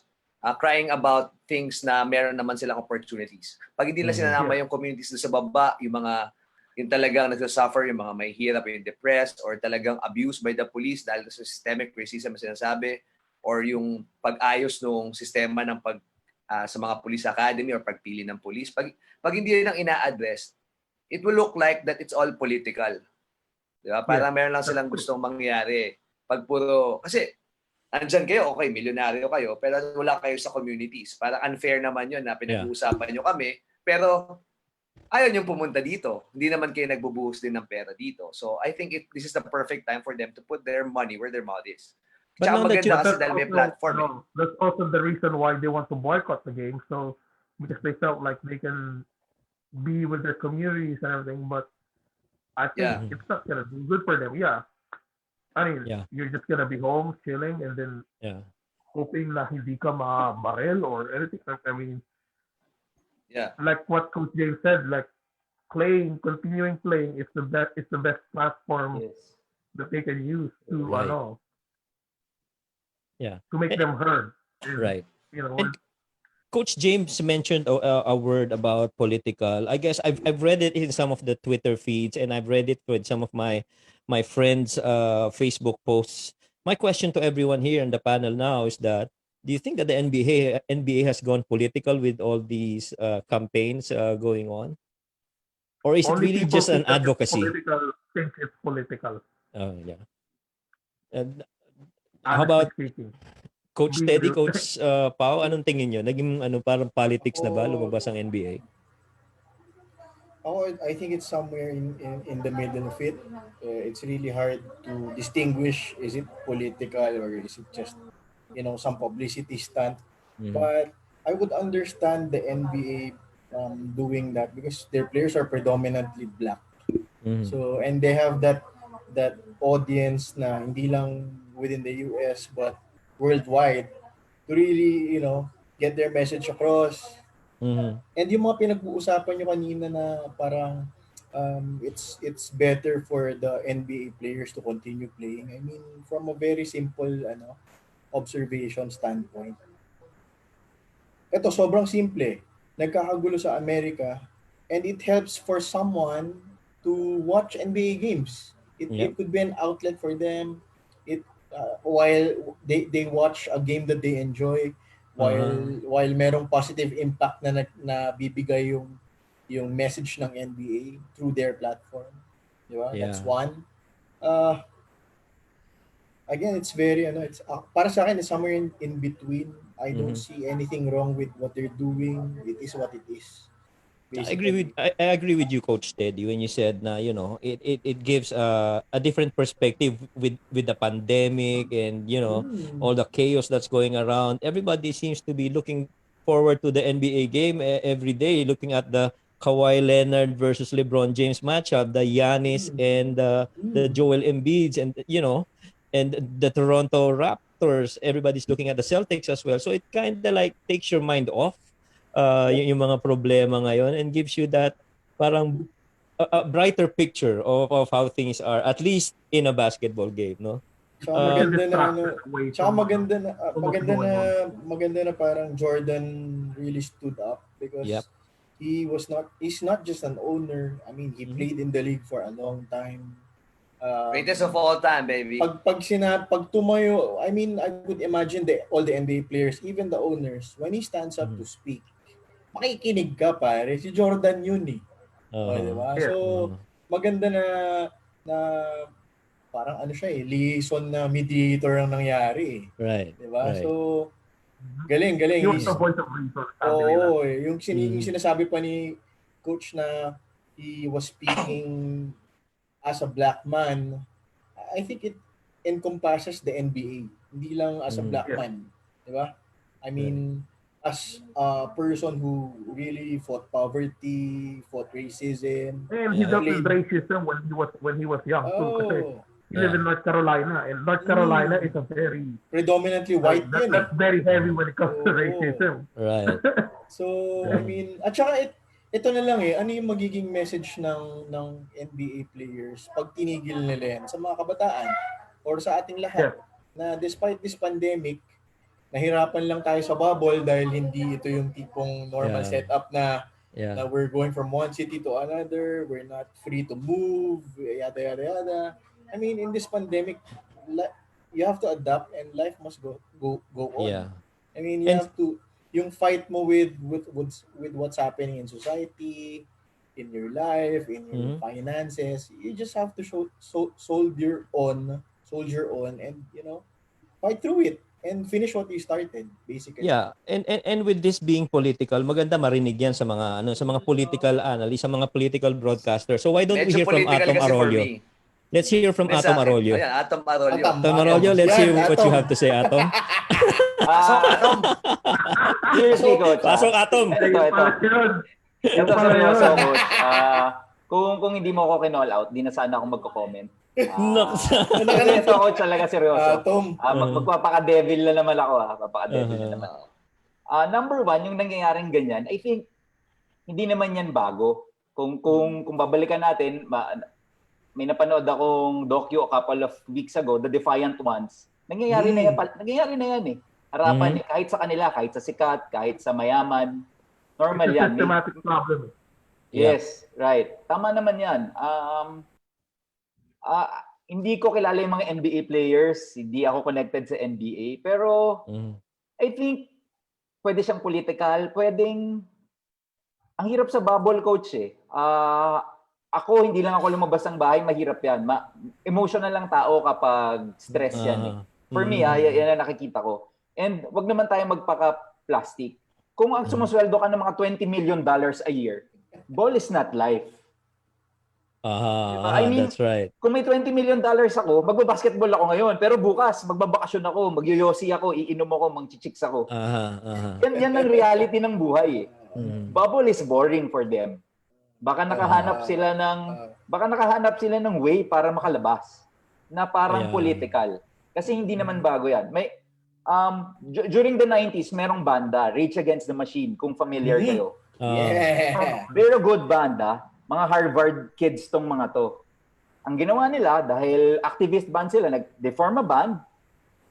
crying about things na meron naman silang opportunities. Pag hindi nila sinanama yung communities sa baba, yung talagang nagsasuffer, yung mga may hirap, yung depressed, or talagang abused by the police dahil sa systemic racism na sinasabi, or yung pag-ayos ng sistema ng sa mga police academy or pagpili ng police. Pag hindi rin ang ina-address, it will look like that it's all political. Diba? Parang meron lang silang gustong mangyari. Kasi andyan kayo, okay, milyonaryo kayo, pero wala kayo sa communities. Parang unfair naman yun na pinag-uusapan nyo kami, pero ayaw nyo pumunta dito. Hindi naman kayo nagbubuhos din ng pera dito. So I think this is the perfect time for them to put their money where their mouth is. But now that platform. That's also the reason why they want to boycott the game. So because they felt like they can be with their communities and everything, but I think it's not gonna be good for them. Yeah. I mean, you're just gonna be home chilling and then hoping na hindi ka ma-barrel or anything. I mean, like what Coach James said, like continuing playing is the best platform that they can use to to make them heard. Right. And Coach James mentioned a word about political. I guess I've read it in some of the Twitter feeds and I've read it with some of my friends' Facebook posts. My question to everyone here in the panel now is that, do you think that the NBA has gone political with all these campaigns going on? Or is it Only really people just an think that it's advocacy? political think it's political. Yeah. And how Honestly about speaking, Coach being Teddy, real. Coach Pao, anong tingin nyo? Naging parang politics na ba Ako, lumabas ang NBA? I think it's somewhere in the middle of it. It's really hard to distinguish, is it political or is it just, some publicity stunt. Mhm. But I would understand the NBA doing that because their players are predominantly black. Mhm. So, and they have that audience na hindi lang within the US but worldwide to really, get their message across. Mhm. And yung mga pinag-uusapan nyo kanina na parang it's better for the NBA players to continue playing. I mean, from a very simple observation standpoint. Ito, sobrang simple. Nagkakagulo sa Amerika and it helps for someone to watch NBA games. It Yep. could be an outlet for them. It while they watch a game that they enjoy, while merong positive impact na bibigay yung message ng NBA through their platform. Di ba? That's Yeah. one. Uh, Again, it's very it's para sa akin it's somewhere in between. I don't Mhm. see anything wrong with what they're doing. It is what it is, I agree with basically. I agree with you, Coach Teddy, when you said na it gives a different perspective with the pandemic and Mm. all the chaos that's going around. Everybody seems to be looking forward to the NBA game every day, looking at the Kawhi Leonard versus LeBron James matchup, the Giannis Mm. and the Mm. Joel Embiids, and and the Toronto Raptors. Everybody's looking at the Celtics as well. So it kind of like takes your mind off Yep. yung mga problema ngayon, and gives you that parang a brighter picture of how things are, at least in a basketball game, no? Tsaka You get Um, maganda na distracted away tsaka from what's going on. maganda na parang Jordan really stood up yep. because he's not just an owner. I mean, he Mhm. played in the league for a long time. Greatest of all time, baby. Pag tumayo, I mean, I would imagine all the NBA players, even the owners, when he stands up Mhm. to speak, makikinig ka pare. Si Jordan yun eh. O, di Uh-huh. ba? So, Yeah. maganda na parang ano siya eh, liaison na mediator ang nangyari eh. Right. Di ba? Right. So, galing. He was the He's, voice of reason, sabi nila. oo, yung Mhm. sinasabi pa ni coach na he was speaking as a black man. I think it encompasses the NBA. Hindi lang as a Mhm. black Yeah. man. Di ba? I Right. mean, as a person who really fought poverty, fought racism, And he Yeah. dealt with played, racism when he was young too. Kasi oh, he lived in Yeah. North Carolina, and North Carolina mm, is a very predominantly white yun eh. that's very heavy when it comes to Oo. racism. Right. So, I Mhm. mean, at saka ito na lang eh, ano yung magiging message ng NBA players pag tinigil nila yan sa mga kabataan or sa ating lahat Yes. na despite this pandemic, nahirapan lang tayo sa bubble dahil hindi ito yung tipong normal Yeah. setup na Yeah. we're going from one city to another, we're not free to move, yada yada yada. I mean, in this pandemic, you have to adapt and life must go on. Yeah. I mean, you And have to yung fight mo with what's happening in society, in your life, in your mhm. finances. You just have to soldier on, and fight through it and finish what you started, basically. Yeah, and with this being political, maganda marinig 'yan sa mga sa mga political analysts, sa mga political broadcasters. So why don't we Medyo hear from political Atom kasi for Arroyo? me. Let's hear from Hindi sa Atom akin. Arroyo. Ayan, Atom Arroyo. Atom Arroyo, let's Yan, hear what you Atom. have to say, Atom. Pasok, Ah, Atom! seriously, coach. Pasok, Atom. Ayun Ito. pala yun. Yun Ito pala seryoso, yun. coach. Kung hindi mo ako kinall out, di na sana ako magko-comment. Naks. Kasi ito, coach, talaga seryoso. Atom. Magpapaka-devil na naman ako, Papaka-devil na Uh-huh. naman. Number one, yung nangyayaring ganyan, I think, hindi naman yan bago. Kung babalikan natin, may napanood akong docu a couple of weeks ago, The Defiant Ones. Nangyayari na yan eh. Harapan, kahit sa kanila, kahit sa sikat, kahit sa mayaman. Normal It's a yan. systematic problem. Yes, right. Tama naman yan. hindi ko kilala yung mga NBA players, hindi ako connected sa NBA, pero I think pwede siyang political, pwedeng ang hirap sa bubble, coach eh. Ako, hindi lang ako lumabas ng bahay, mahirap yan. Emotional lang tao kapag stress yan eh. For me, yan ang nakikita ko. And wag naman tayo magpaka-plastic. Kung ang sumusweldo ka ng mga $20 million a year, ball is not life. Diba? I mean, That's right. kung may $20 million ako, magbabasketball ako ngayon. Pero bukas, magbabakasyon ako, magyoyosi ako, iinom ako, mangchichicks ako. Yan ang reality ng buhay eh. Bubble is boring for them. Baka nakahanap sila ng way para makalabas na parang political. Kasi hindi naman bago yan. May during the 90s, merong banda, Rage Against the Machine, kung familiar kayo. Very good banda. Mga Harvard kids tong mga to. Ang ginawa nila, dahil activist band sila, they form a band.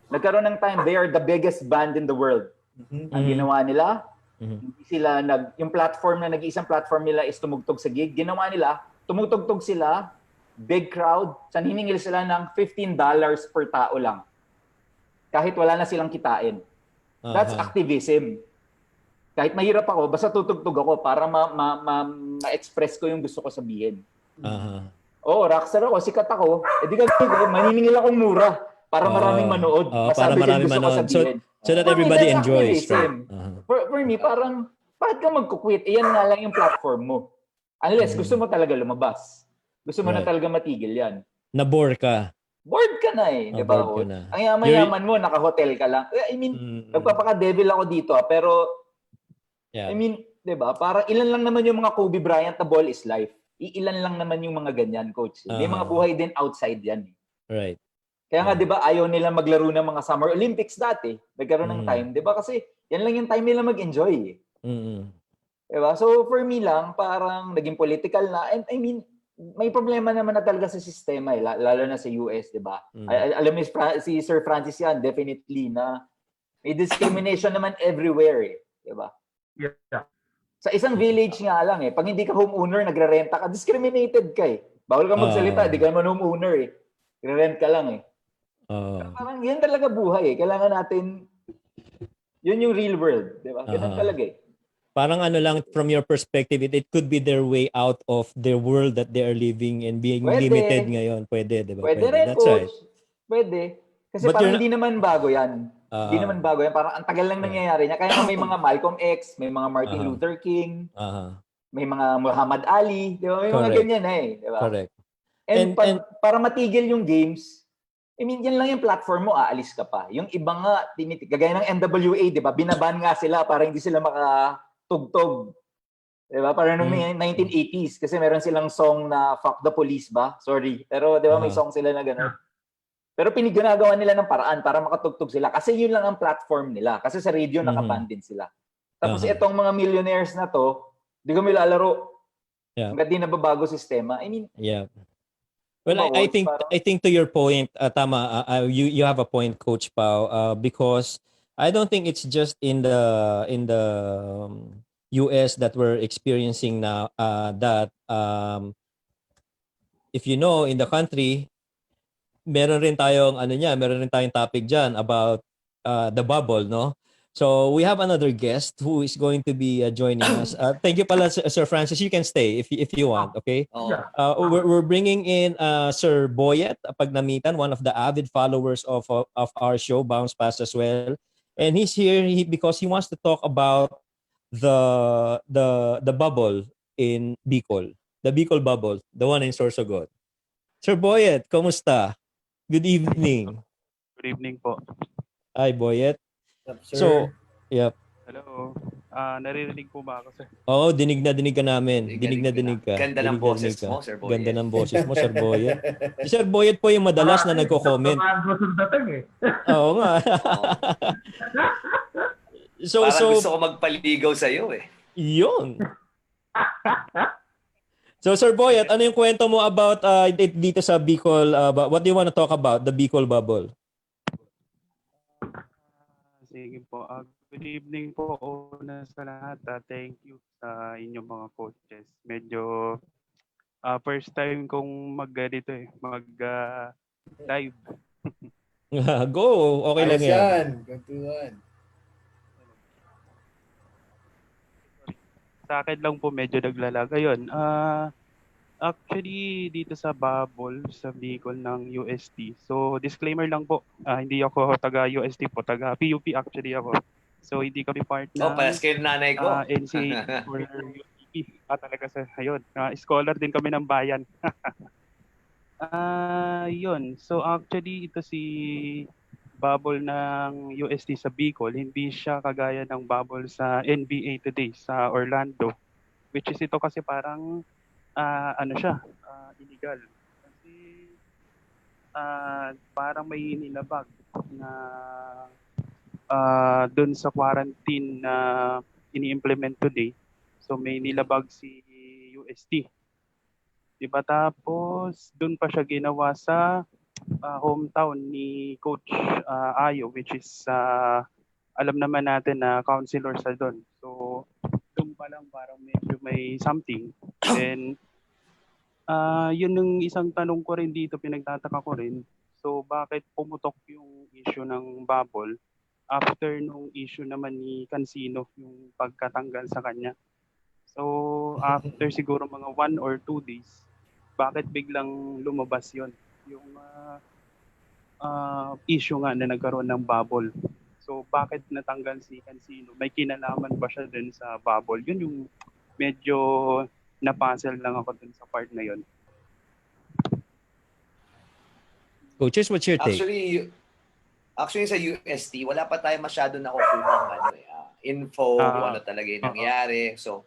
Nagkaroon ng time, they are the biggest band in the world. Ang ginawa nila, hindi sila yung platform na nag-iisang platform nila is tumugtog sa gig. Ginawa nila, tumugtog sila, big crowd, san hiningil sila ng $15 per tao lang. Kahit wala na silang kitain. That's activism. Kahit mahirap ako, basta tutugtog ako para ma-express ko yung gusto ko sabihin. Rockstar ako, sikat ako, di maniningil akong mura para maraming manood. Para maraming manood. So that everybody enjoys. Right? For me, parang, bakit ka magkukwit? Iyan nga lang yung platform mo. Unless gusto mo talaga lumabas. Gusto mo na talaga matigil yan. Na-bore ka. Bored ka na eh. Diba? Ang yaman-yaman mo, naka-hotel ka lang. I mean, nagpapaka-devil ako dito. Pero, I mean, diba? Parang ilan lang naman yung mga Kobe Bryant na ball is life. Ilan lang naman yung mga ganyan, coach. May mga buhay din outside yan. Right. Kaya nga, di ba, ayaw nila maglaro ng mga Summer Olympics dati. Nagkaroon ng time. Di ba? Kasi yan lang yung time nila mag-enjoy. Di ba? So, for me lang, parang naging political na. And I mean, may problema naman na talaga sa sistema. Lalo na sa US, di ba? Alam mo, si Sir Francis yan, definitely na may discrimination naman everywhere. Di ba? Yeah. Sa isang village nga lang pag hindi ka homeowner, nagre-renta ka, discriminated ka Bawal ka magsalita, di ka naman homeowner Nagre-rent ka lang Parang yan talaga buhay Kailangan natin, yun yung real world, di ba? Ganun talaga Parang ano lang, from your perspective, it could be their way out of their world that they are living and being limited ngayon. Pwede, di ba? Pwede rin, That's coach. right. Pwede. Kasi But parang hindi naman bago yan. Hindi naman bago yan. Parang ang tagal lang nangyayari niya. Kaya may mga Malcolm X, may mga Martin Luther King, may mga Muhammad Ali, di ba? May mga ganyan di ba? Correct. And para matigil yung games, I mean, yan lang yung platform mo, aalis ka pa. Yung iba nga, gagaya ng NWA, di ba? Binaban nga sila para hindi sila makatugtog. Di ba? Para nung 1980s, kasi meron silang song na Fuck the Police ba? Sorry. Pero di ba may song sila na gano'n? Pero ginagawa nila ng paraan para makatugtog sila. Kasi yun lang ang platform nila. Kasi sa radio nakaban din sila. Tapos itong mga millionaires na to, di kami lalaro. Hanggat di nababago sistema. I mean, well, I think to your point, tama, you have a point, Coach Pao, because I don't think it's just in the US that we're experiencing now that if you know, in the country, meron rin tayong topic dyan about the bubble, no? So we have another guest who is going to be joining us. Thank you pala, Sir Francis. You can stay if you want, okay? We're bringing in Sir Boyet Pagnamitan, one of the avid followers of our show, Bouncepass as well. And he's here because he wants to talk about the bubble in Bicol. The Bicol bubble, the one in Sorsogon. Sir Boyet, kumusta? Good evening. Good evening po. Hi, Boyet. So, yep. Hello. Naririnig po ba ako, sir? Oo, dinig na dinig ka namin. Dinig na dinig ka. Ganda ng boses mo, Sir Boyet. Ganda ng boses mo, Sir Boyet. Si Sir Boyet po yung madalas na nagko-comment. Oo nga. Parang gusto ko magpaligaw sa'yo Yun. So, Sir Boyet, ano yung kwento mo about dito sa Bicol? What do you want to talk about, the Bicol bubble? Sige po. Good evening po una sa lahat. Thank you sa inyong mga coaches. Medyo first time kong mag-ganito live. Go. Okay lang Ayos yan. yan. Kwentuhan. Sa akin lang po medyo naglalaga yun. Actually, dito sa Bubble, sa Bicol ng UST. So, disclaimer lang po, hindi ako taga UST po, taga PUP actually ako. So, hindi kami part Oh, ng palas kayo ng nanay ko. NCAA or UST. Talaga sa ayun. Scholar din kami ng bayan. Yun. So, actually, ito si bubble ng UST sa Bicol, hindi siya kagaya ng bubble sa NBA today sa Orlando. Which is ito kasi parang ano siya, illegal. Kasi parang may nilabag na doon sa quarantine na ini-implement today. So may nilabag si UST. Diba? Tapos doon pa siya ginawa sa hometown ni Coach Ayo, which is alam naman natin na counselor sa doon. So doon pa lang parang medyo may something. Then yun yung isang tanong ko rin dito, pinagtataka ko rin. So bakit pumutok yung issue ng bubble after nung issue naman ni Cancino, yung pagkatanggal sa kanya. So after siguro mga 1 or 2 days, bakit biglang lumabas yon yung issue nga na nagkaroon ng bubble. So bakit natanggal si Cancino? May kinalaman ba siya dun sa bubble? Yun yung medyo na-puzzle lang ako dun sa part na yun. Coaches, what's your take? Actually sa UST, wala pa tayo masyado nakukuha info kung ano talaga yung nangyari. So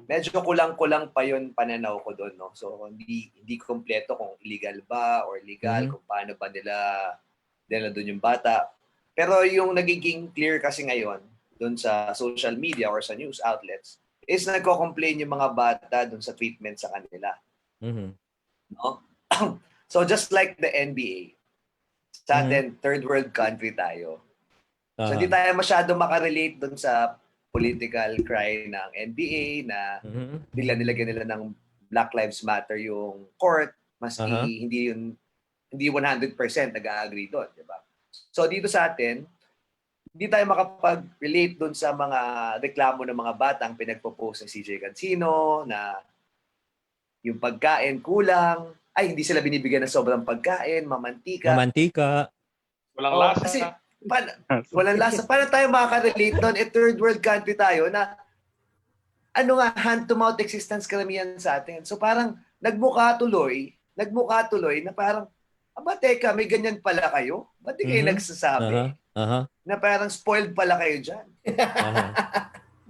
medyo kulang-kulang pa yun pananaw ko doon, no? So hindi kompleto kung illegal ba or legal, kung paano ba nila doon yung bata. Pero yung nagiging clear kasi ngayon doon sa social media or sa news outlets is nagko-complain yung mga bata doon sa treatment sa kanila. No? So just like the NBA, sa atin, third world country tayo. So hindi tayo masyado makarelate doon sa political cry ng NBA na bigla nilagyan nila ng Black Lives Matter yung court, maski hindi 100% nag-agree doon, di ba? So dito sa atin, hindi tayo makapag-relate doon sa mga reklamo ng mga batang pinagpo-post ng CJ Cancino na yung pagkain kulang, ay hindi sila binibigyan ng sobrang pagkain, mamantika. Walang lasa. Kasi walang lasa. Paano tayo makaka-relate doon? Third world country tayo na hand-to-mouth existence karamihan sa atin. So parang nagmukha tuloy na parang, teka, may ganyan pala kayo? Ba't di kayo nagsasabi? Na parang spoiled pala kayo dyan.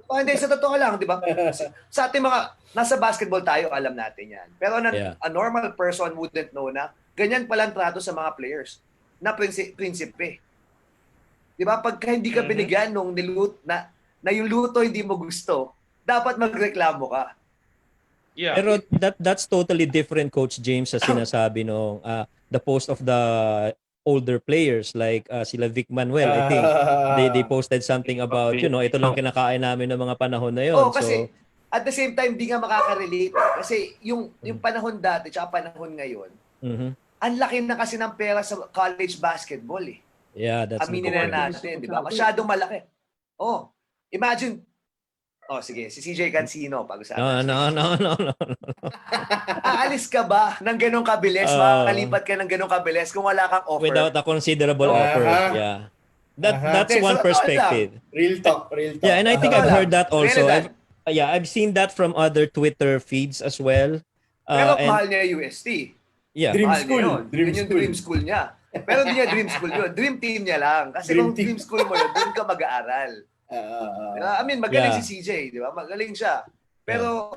Hindi, sa totoo lang, di ba? Sa ating mga, nasa basketball tayo, alam natin yan. Pero a normal person wouldn't know na ganyan palang trato sa mga players na prinsipe. Di ba? Pagka hindi ka binigyan nung na yung luto hindi mo gusto, dapat magreklamo ka. Yeah. Pero that's totally different, Coach James, sa sinasabi nung the post of the older players like sila Vic Manuel. I think they posted something about, ito lang kinakain namin ng mga panahon na yon. Kasi at the same time, di nga makaka-relate. Kasi yung panahon dati tsaka panahon ngayon, ang laki na kasi ng pera sa college basketball eh. Yeah, that's aminin na natin, di ba? Masyadong malaki. Imagine, sige, si CJ Cancino, pag-usapan. No. Aalis ka ba ng ganong kabilis? Makakalipat ka ng ganong kabilis kung wala kang offer? Without a considerable offer. Yeah. That's one perspective. Real talk. Yeah, and I think I've heard that also. I've seen that from other Twitter feeds as well. Pero mahal niya UST. Yeah. Dream mahal school. Yun yung dream school niya. Pero hindi niya dream school yun. Dream team niya lang. Kasi kung dream school mo yun, doon ka mag-aaral. Magaling si CJ, di ba? Magaling siya. Pero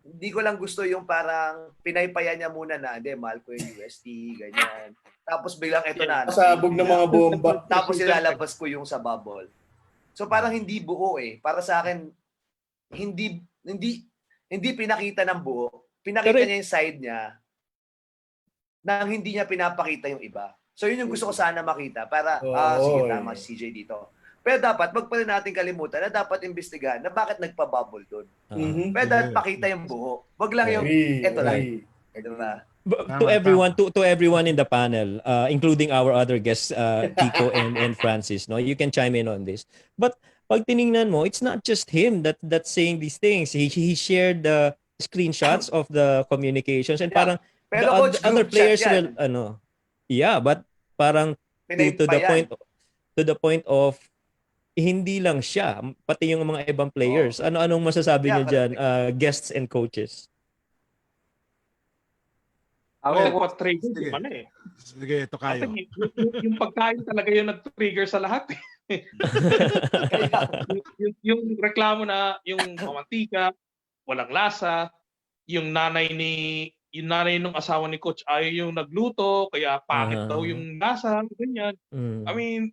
hindi ko lang gusto yung parang pinaypaya niya muna na, mahal ko yung UST, ganyan. Tapos biglang ito na. Sabog ng mga bomba. Tapos ilalabas ko yung sa bubble. So parang hindi buo eh. Para sa akin, hindi pinakita ng buo. Pinakita niya yung side niya nang hindi niya pinapakita yung iba. So yun yung gusto ko sana makita para, sige, tama si CJ dito. Pero dapat, wag pa rin natin kalimutan na dapat imbestigahan na bakit nagpa-bubble doon. Pero dapat pakita yung buo. Wag lang yung, eto lang. Diba? To everyone, to everyone in the panel, including our other guests, Kiko and Francis, no, you can chime in on this. But pag tiningnan mo, it's not just him that's saying these things. He shared the screenshots of the communications and Yeah. parang Pero the coach, other group chat players will yan. yeah, but parang to the Pinaypa yan. point of hindi lang siya, pati yung mga ibang players. Oo. Anong masasabi Yeah, niyo diyan, correct. guests and coaches? Ako, Well, nagpa-trigger sige. yung ano eh. Sige, ito I kayo. think yung pagkain talaga yung nag-trigger sa lahat. Kaya, yung reklamo na yung mamantika, walang lasa, yung nanay nung asawa ni coach ayaw yung nagluto, kaya pangit daw yung lasa, ganyan. I mean,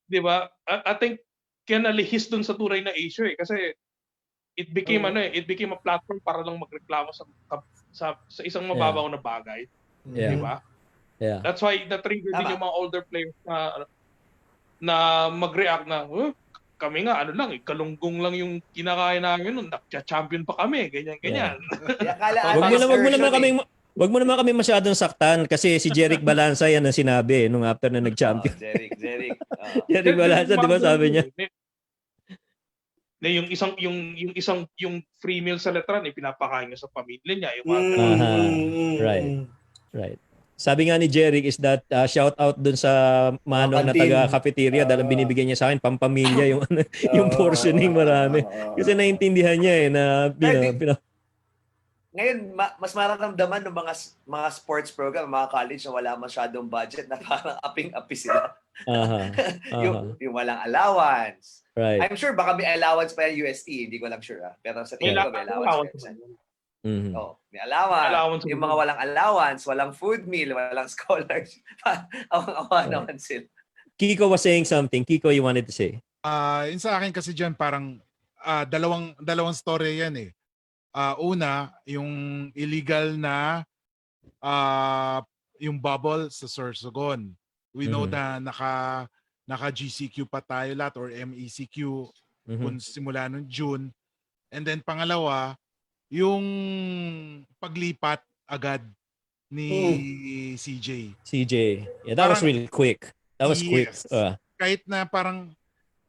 'di ba? I think kaya nalihis dun sa tunay na issue eh kasi it became it became a platform para lang magreklamo sa isang mababaw na bagay. Yeah. 'Di ba? Yeah. That's why na-trigger din Tama. yung mga older players na mag-react na, kami nga, kalunggong lang yung kinakain namin nun, nagcha-champion pa kami, ganyan. Wag mo naman kami masyadong saktan kasi si Jeric Balanza yan ang sinabi nung after na nag-champion. Jeric. Jeric Balanza, di ba sabi niya? Na yung free meal sa letran, pinapakain niya sa pamilya niya. Yung Right. Sabi nga ni Jeric is that shout out dun sa manong na taga cafeteria dahil binibigyan niya sa akin pampamilya yung yung portioning marami. Kasi naintindihan niya na Ngayon, mas mararamdaman ng mga sports program, mga college na wala masyadong budget na parang aping-api sila. Yung walang allowance. Right. I'm sure baka may allowance pa yung UST, hindi ko lang sure. Pero sa tingin ko may allowance. May allowance. Yung mga walang allowance, walang food meal, walang scholarship. Awa naman sila. Kiko was saying something. Kiko, you wanted to say? Yun sa akin kasi dyan parang dalawang story yan eh. Una, yung illegal na yung bubble sa Sorsogon. We know na naka GCQ pa tayo lahat or MECQ kung simula nung June. And then pangalawa, yung paglipat agad ni CJ. Yeah, that was really quick. That was quick. Kahit na parang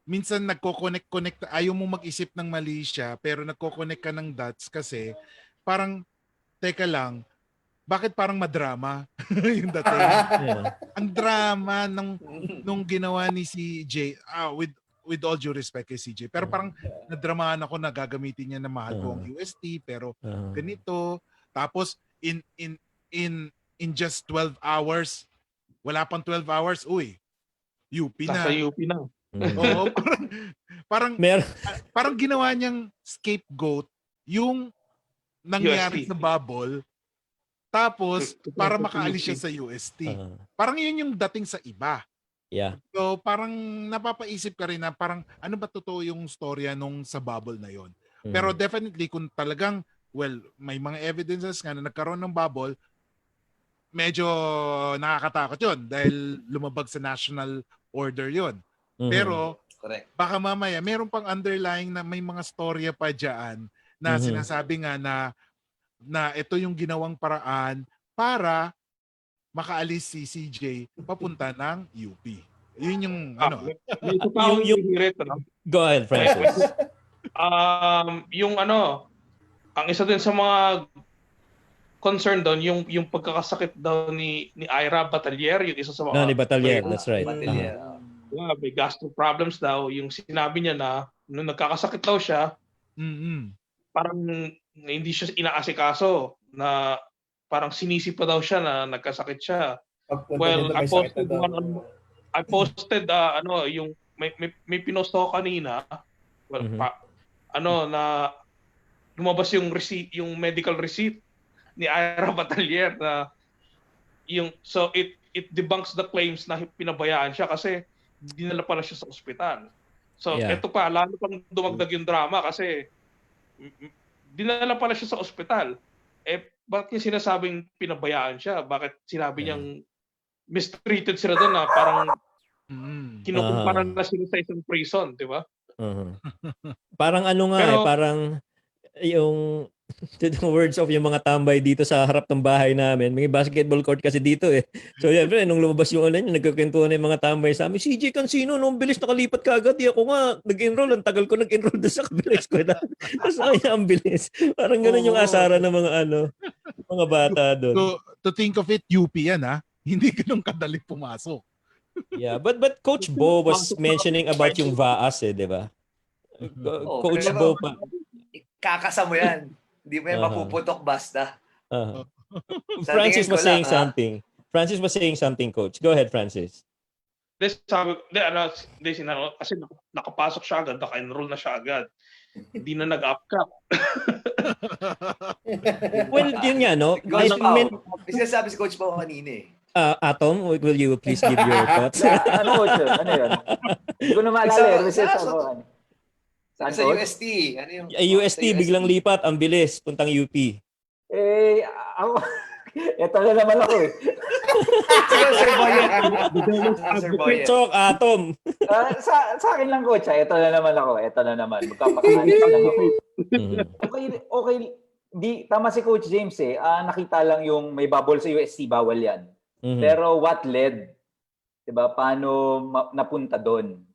minsan nagko-connect, ayaw mo mag-isip ng mali siya, pero nagko-connect ka ng dots kasi parang, teka lang, bakit parang madrama yung dating? Ang drama nung ginawa ni CJ, with all due respect kay CJ, pero parang nadramahan ako na gagamitin niya na mahal ko ang UST, pero ganito. Tapos, in just 12 hours, wala pang 12 hours, UP na. Nasa UP na. Oo, parang ginawa niyang scapegoat yung nangyari UST. sa bubble, tapos para makaalis siya sa UST. Parang yun yung dating sa iba. Yeah. So parang napapaisip ka rin na parang ano ba totoo yung storya nung sa bubble na yon. Pero definitely kung talagang may mga evidences nga na nagkaroon ng bubble, medyo nakakatakot yun dahil lumabag sa national order yon. Pero baka mamaya meron pang underlying na may mga storya pa dyan na sinasabi nga na ito yung ginawang paraan para makaalis si CJ papunta ng UP. Yun yung Go ahead, Francis. Ang isa din sa mga concern doon, yung pagkakasakit daw ni Ira Batalier, yung isa sa mga... ni Batalier, that's right. May gastro problems daw. Yung sinabi niya na nung nagkakasakit daw siya, parang hindi siya inaasikaso na parang sinisi pa daw siya na nagkasakit siya. Well, I posted yung may pinost ako kanina. Na lumabas yung receipt, yung medical receipt ni Ira Batalier na so it debunks the claims na pinabayaan siya kasi dinala pala siya sa ospital. So ito pa, lalo pang dumagdag yung drama kasi dinala pala siya sa ospital. Bakit yung sinasabing pinabayaan siya? Bakit sinabi niyang mistreated sila doon na parang kinukumpara na sila sa isang prison, di ba? Parang parang yung To the words of yung mga tambay dito sa harap ng bahay namin. May basketball court kasi dito eh. So yeah, nung lumabas yung nagkakwentuhan na yung mga tambay sa amin, CJ Cancino, nung bilis nakalipat ka agad. Di ako nga, nag-enroll. Ang tagal ko nag-enroll doon sa kabilang eskwela. Tapos kaya ang bilis. Parang ganun yung asaran ng mga mga bata doon. To think of it, UP yan ha. Hindi ganun kadali pumasok. Yeah, but Coach Bo was mentioning about yung VAAS eh, di ba? Coach Bo pa. Kakasa mo yan. Hindi mo yan mapuputok basta. Francis was saying something. Francis was saying something, Coach. Go ahead, Francis. Kasi nakapasok siya agad, naka-enroll na siya agad. Hindi na nag-upcap. Well, yun nga, no? Sinasabi si Coach Pao kanina eh. Atom, will you please give your thoughts? Ano, Coach? Ano yun? Hindi ko na maalala. Sa UST. Ano yung UST, biglang lipat. Ang bilis. Puntang UP. Ako, eto na naman ako eh. Sir Boyet. Chok, Atom. Sa akin lang, Coach. Ito na naman ako. Ito na naman. Magkapakahalit lang ako. Okay. Tama si Coach James eh. Nakita lang yung may bubble sa UST, bawal yan. Pero what led? Diba? Paano napunta doon?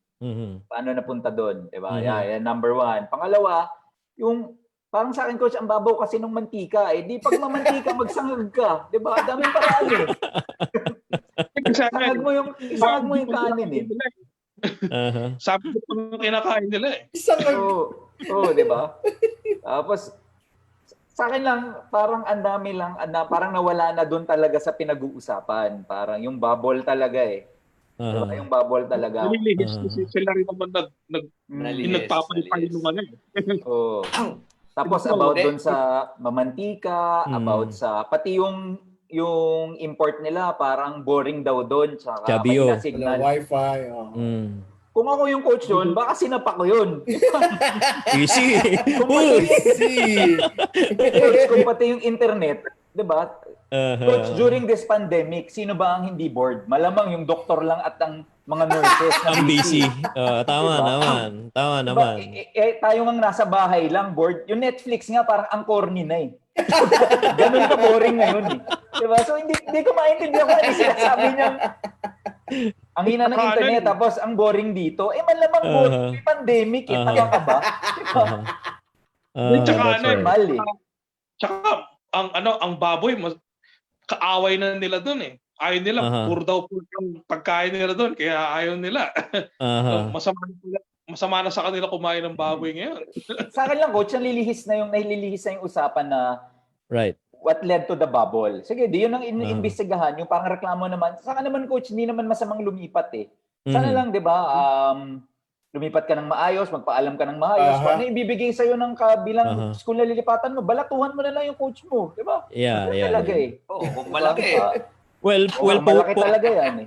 Paano napunta doon? Diba? Yeah, number one. Pangalawa, yung parang sa akin, Coach, ang babaw kasi nung mantika eh. Di pag mamantika, magsangag ka. Diba? Daming paraan eh. Isangag mo yung kanin eh. Sabi ko pa kinakain nila eh. Oo, diba? Tapos, sa akin lang, parang ang dami lang, parang nawala na doon talaga sa pinag-uusapan. Parang yung bubble talaga eh. Diba? Yung bubble talaga. Nalilihis kasi sila rin naman nagpapalipay naman eh. Oo. Tapos about doon sa mamantika, about sa pati yung import nila parang boring daw doon tsaka may signal. Wi-Fi. Kung ako yung coach doon, baka sinapa ko yun. Easy. Kung pati yung internet, 'di ba? Coach, during this pandemic, sino ba ang hindi bored? Malamang yung doktor lang at ang mga nurses na ang busy. Tama diba? naman. Tayo nga nasa bahay lang, bored. Yung Netflix nga parang ang corny na eh. Ganun ka boring ngayon eh. Diba? So hindi ko maintindihan kung ano sinasabi niya. Ang hina ng internet, tapos ang boring dito. Malamang boring. May pandemic eh. Tama ka ba? Tsaka normal eh. Tsaka ang baboy, kaaway na nila doon eh. Ayaw nila, puro daw yung pagkain nila doon, kaya ayaw nila. So, masama na sa kanila kumain ng baboy ngayon. Sa akin lang, Coach, nahililihis na yung usapan na right. What led to the bubble. Sige, di yun ang inimbestigahan. Yung parang reklamo naman. Saka naman, Coach, hindi naman masamang lumipat eh. Sana lang, di ba, lumipat ka ng maayos, magpaalam ka ng maayos. Kung ano ibibigay sa'yo ng kabilang school na lilipatan mo, balatuhan mo na lang yung coach mo. Di ba? Yeah. Talaga eh. Kung malaki eh. Malaki talaga yan eh.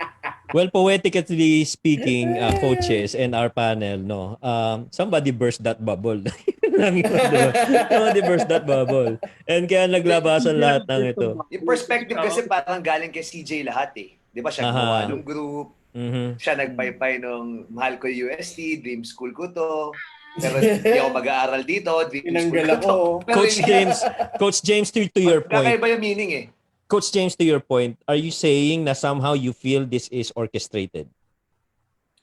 Well, poetically speaking, coaches and our panel, no, somebody burst that bubble. Somebody burst that bubble. And kaya naglabasan lahat ng ito. Yung perspective kasi parang galing kay CJ lahat eh. Di ba siya gumawa ng group, siya nagpaypay nung mahal ko UST, dream school ko to. Pero hindi ako mag-aaral dito, dream school ko to. Coach James, to your point. Kakaiba yung meaning eh. Coach James, to your point, are you saying na somehow you feel this is orchestrated?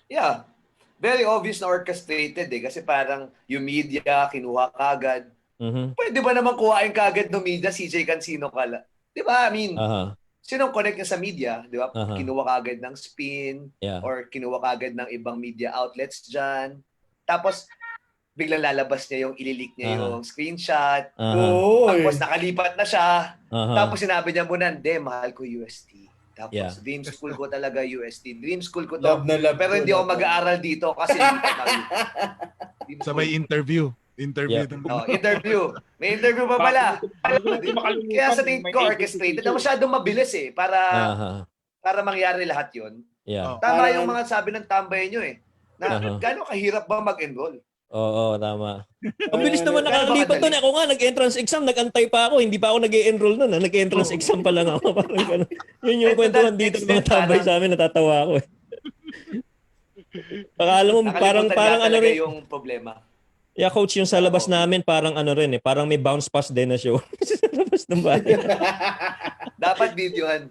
Yeah. Very obvious na orchestrated eh. Kasi parang yung media, kinuha kagad. Pwede ba naman kuhain kagad ng media, CJ Cancino kala? Di ba? I mean, sinong connect niya sa media? Di ba? Kinuha kagad ng spin or kinuha kagad ng ibang media outlets dyan. Tapos, biglang lalabas niya yung ililik niya yung screenshot. Tapos nakalipat na siya. Tapos sinabi niya muna, mahal ko UST. Tapos dream school ko talaga UST. Dream school ko to. Pero hindi ako mag-aaral dito kasi sabay interview. Interview. May interview pa pala. Kaya sa tingin ko orchestrated na masyadong mabilis eh para mangyari lahat yun. Tama yung mga sabi ng tambay nyo eh. Na gaano kahirap ba mag-enroll? Oo, tama. Ang bilis naman nakakalipat doon. Ako nga, nag-entrance exam, nag-antay pa ako. Hindi pa ako nag-enroll noon. Nag-entrance exam pa lang ako. Parang gano'n. Yun yung kwentuhan dito ng mga tambay sa amin. Natatawa ako eh. Akala mo, parang ano rin. Yung problema. Yeah, coach, yung sa labas namin parang ano rin parang may Bouncepass din na show sa labas ng bahay. Dapat videohan.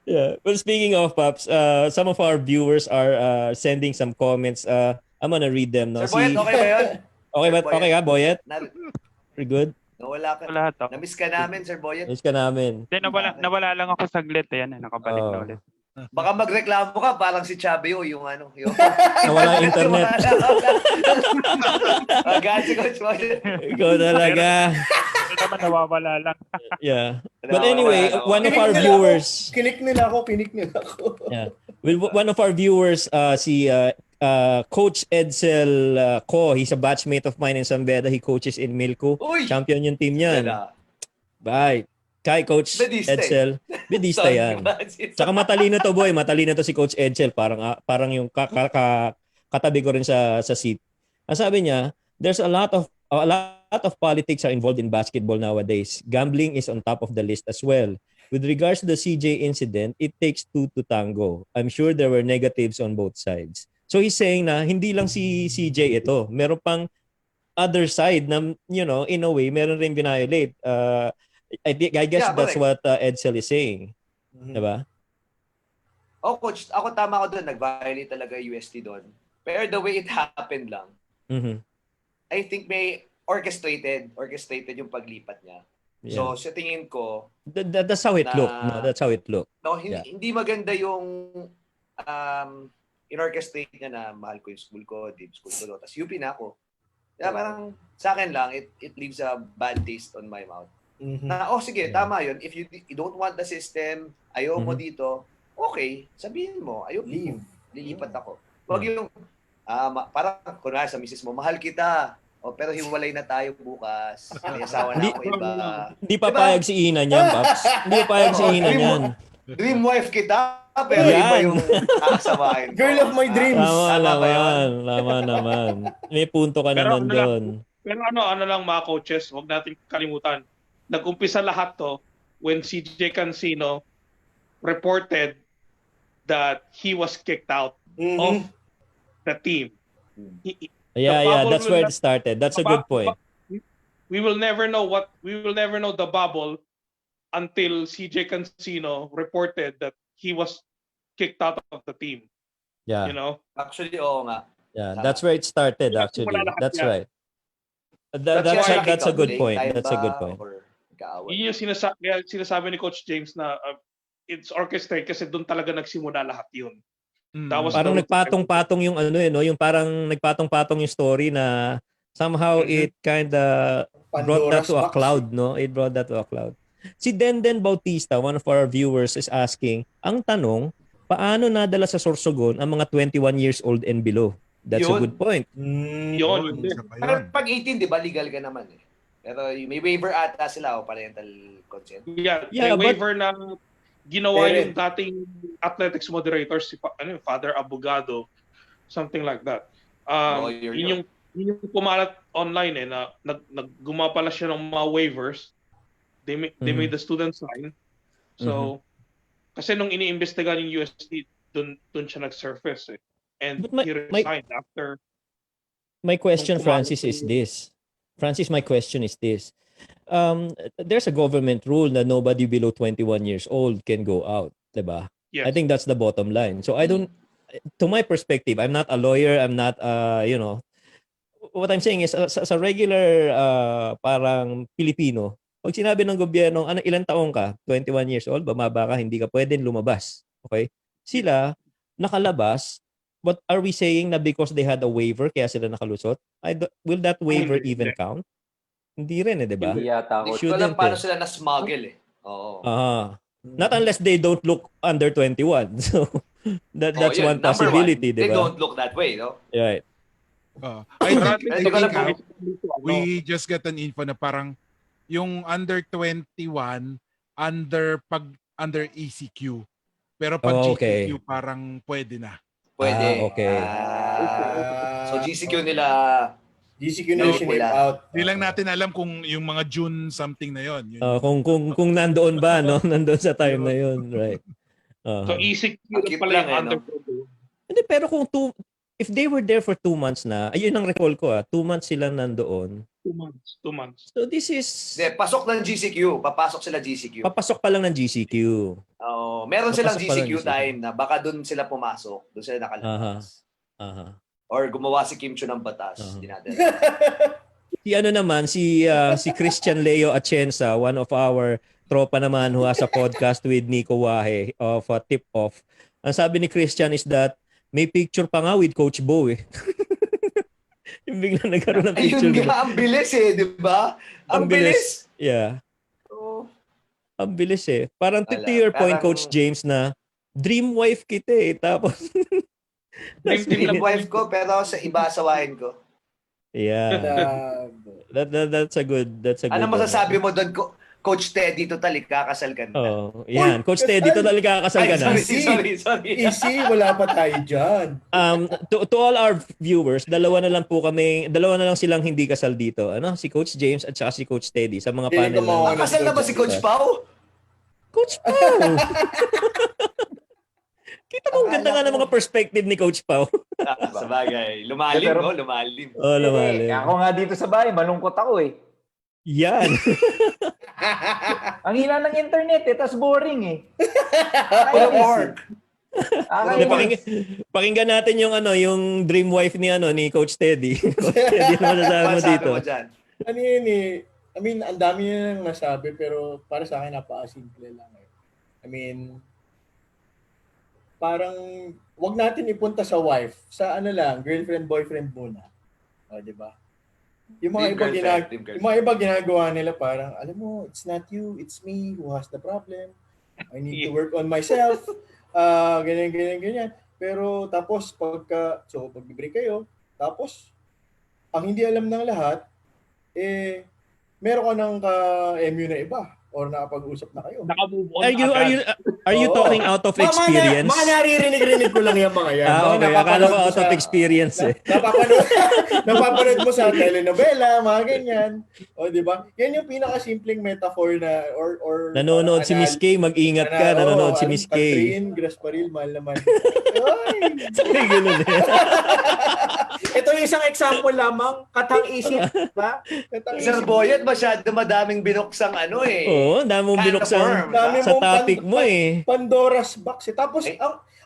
Yeah. Well, speaking of Pops, some of our viewers are sending some comments. I'm gonna read them. No? Sir Boyet, okay ba yun? Okay ba? Sir Boyet. Okay ka, Boyet? Na- Pretty good? Nawala ka. Lahat ako. Namiss ka namin, Sir Boyet. Miss ka namin. Then nawala lang ako saglit. Ayan, nakabalik na ulit. Baka magreklamo ka parang si Chabio yung yung Nawala ang internet. Agad si Coach Boyet. Ikaw talaga. Ito naman nawawala lang. Yeah. But anyway, one of our viewers. Kinik nila ako. Yeah. Well, one of our viewers, si Coach Edsel Ko, he's a batchmate of mine in Sambeda. He coaches in Milko. Uy! Champion yung team niyan. Wala. Bye. Kay Coach Bedista Edsel. Bedista yan. Tsaka matalino to, boy. Matalino to si Coach Edsel. Parang yung katabi ko rin sa seat. Ang sabi niya, there's a lot of politics are involved in basketball nowadays. Gambling is on top of the list as well. With regards to the CJ incident, it takes two to tango. I'm sure there were negatives on both sides. So he's saying na hindi lang si CJ ito. Meron pang other side na, in a way, meron rin violate. I guess that's what Edsel is saying. Diba? Oh, Coach, ako tama ko doon. Nag-violate talaga UST doon. Pero the way it happened lang, I think may orchestrated yung paglipat niya. Yeah. So, sa tingin ko, that's how it looked. No, that's how it looked. No, hindi maganda yung in-orchestrate niya na mahal ko yung school ko, deep school ko. Tapos UP na ako. Kaya parang sa akin lang, it leaves a bad taste on my mouth. Na, sige, tama yun. If you don't want the system, ayaw mo dito, okay, sabihin mo, ayaw leave. Lilipat ako. Huwag yung, parang, kunwari sa misis mo, mahal kita. Pero hiwalay na tayo bukas. May asawa na ako iba. Hindi papayag si Ina niyan, Paps. Hindi papayag si Ina niyan. Dream wife kita, pero iba yung kakasamahin. Girl of my dreams. Tama naman. May punto ka naman doon. Pero ano lang mga coaches, huwag natin kalimutan. Nag-umpisa lahat to when CJ Cancino reported that he was kicked out of the team. Yeah, that's where it started. That's a good point. We will never know the bubble until CJ Cancino reported that he was kicked out of the team. Yeah. Actually, oo nga. Yeah, that's where it started actually. That's right. That's a good point. That's a good point. Yun yung sinasabi ni Coach James na it's orchestrated kasi doon talaga nagsimula lahat yun. Parang nagpatong-patong yung yung parang nagpatong-patong yung story na somehow it kinda brought that to a cloud, no? It brought that to a cloud. Si Denden Bautista, one of our viewers, is asking, ang tanong, paano nadala sa Sorsogon ang mga 21 years old and below? That's a good point. Yun. Pero pag 18, di ba, legal ka naman eh. Pero may waiver ata sila o parental consent. Yeah, may waiver na ginawa yung dating athletics moderator, si Father Abogado, something like that. Yun yung pumalat online na naggumawa pala siya ng mga waivers. They made the students sign. So, kasi nung iniimbestigahan yung UST, dun siya nag-surface eh. And he resigned after. My question, Francis, is this. My question is this. There's a government rule that nobody below 21 years old can go out, diba? Yes. I think that's the bottom line. So to my perspective, I'm not a lawyer, I'm not, what I'm saying is, sa regular parang Pilipino, pag sinabi ng gobyerno, ilang taong ka? 21 years old, bumaba ka, hindi ka pwedeng lumabas. Okay? Sila, nakalabas, but are we saying na because they had a waiver, kaya sila nakalusot? Will that waiver even count? Hindi rin di ba? Hindi yata ako. Hindi ko alam paano sila na-smuggle eh. Oo. Not unless they don't look under 21. So, that's one possibility, di ba? They don't look that way, no? Right. I think we just get an info na parang yung under 21 under ECQ. Pero pag GCQ parang pwede na. Pwede. Okay. So GCQ nila out. Hindi lang natin alam kung yung mga June something na yon. Kung nandoon ba, no? Nandoon sa time na yon, right? So ECQ pala yung under 21. Hindi, pero if they were there for 2 months na, ayun ang recall ko 2 months sila nandoon. 2 months. 2 months. So this is Hindi, pasok ng GCQ. Papasok sila GCQ. papasok pa lang ng GCQ. Oo, meron silang Papasok pa lang GCQ GCQ. time na baka doon sila pumasok. Doon sila nakalabas. Aha. Or gumawa si Kim Chu ng batas. Dinadala. Si ano naman, si Christian Leo Atienza, one of our tropa naman who has a podcast with Nico Wahe of Tip Off. Ang sabi ni Christian is that may picture pa nga with Coach Bo eh. Yung biglang nagkaroon ng picture. Ayun nga, ang bilis di ba? Ang bilis. Yeah. Oh. Ang bilis eh. Parang to Wala, your point, parang- Coach James, na dream wife kita eh. Tapos, Dream wife ko, pero sa iba asawahin ko. yeah. That's a good Ano masasabi mo doon, Coach Teddy, total, kakasal ka na. Oh, yan. Coach Teddy, total kakasal ka na. Sorry. Easy, wala pa tayo dyan. To all our viewers, dalawa na lang silang hindi kasal dito. Ano? Si Coach James at saka si Coach Teddy sa mga panel. Kasal na ba si Coach Pao? Coach Pao! Kita mo, ganda nga ng mga perspective ni Coach Pao. Sa bagay. Lumalim, Pero- no? Lumalim. Oh, lumalim. Ako nga dito sa bahay, malungkot ako eh. Yan. Ang hina ng internet eh, tas boring eh. Pakinggan natin yung dream wife ni Coach Teddy. Coach Teddy, ano masasabi mo dito? Mo dyan? Ano yun eh, I mean, ang dami nyo nang nasabi, pero para sa akin, napaka-simple lang eh. I mean, parang, wag natin ipunta sa wife, sa girlfriend, boyfriend muna. O, di ba? Yung mga iba ginagawa nila parang, alam mo, it's not you, it's me who has the problem. I need to work on myself. Ganyan. Pero tapos pag-break kayo, tapos ang hindi alam ng lahat, meron ka ng ka-MU na iba or nakapag-usap na kayo. Naka-move on Are you talking out of experience? Mga naririnig ko lang yung mga yan. Okay. Akala ko out of experience eh. Napapanood mo sa telenovela, mga ganyan. O, di ba? Yan yung pinaka-simpleng metaphor na or Nanonood si Miss K, mag-ingat ka. Nanonood si Miss K. Catherine, Grasparil, mahal naman. Sabi ganun eh. Ito yung isang example lamang, katang isip, ba? Sir Boyet, masyado madaming binuksang Oo, dami mong binuksan sa topic mo eh. Pandora's box eh. Tapos,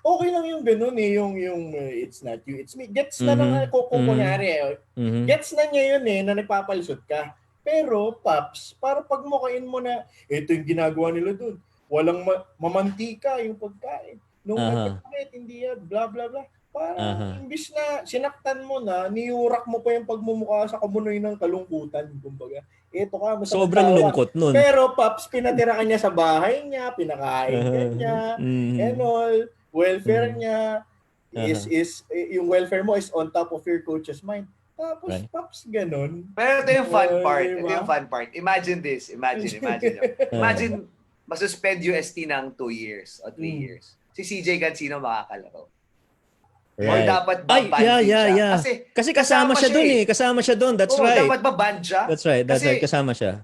okay lang yung ganun eh, yung it's not you, it's me. Gets na lang kung kunyari Gets na niya yun eh, na nagpapalisod ka. Pero, Paps, para pagmukain mo na, ito yung ginagawa nila dun. Walang mamantika yung pagkain. Nung nagpapakit, hindi yan, blah, blah, blah. Parang imbis na sinaktan mo na, niyurak mo pa yung pagmumukha sa kamunoy ng kalungkutan. Kumbaga, eto ka, sobrang lungkot nun. Pero Paps, pinatira ka niya sa bahay niya, pinakain ka niya, and all, welfare niya, is yung welfare mo is on top of your coach's mind. Tapos, Paps, ganun. Pero ito yung fun part. Diba? Ito yung fun part. Imagine this. Imagine, masuspend UST ng 2 years o 3 years. Si CJ Gansino makakalaro. Or dapat ba ban siya? Kasi kasama siya doon eh. Kasama siya doon. That's right. Dapat ba ban siya? That's right. Kasama siya.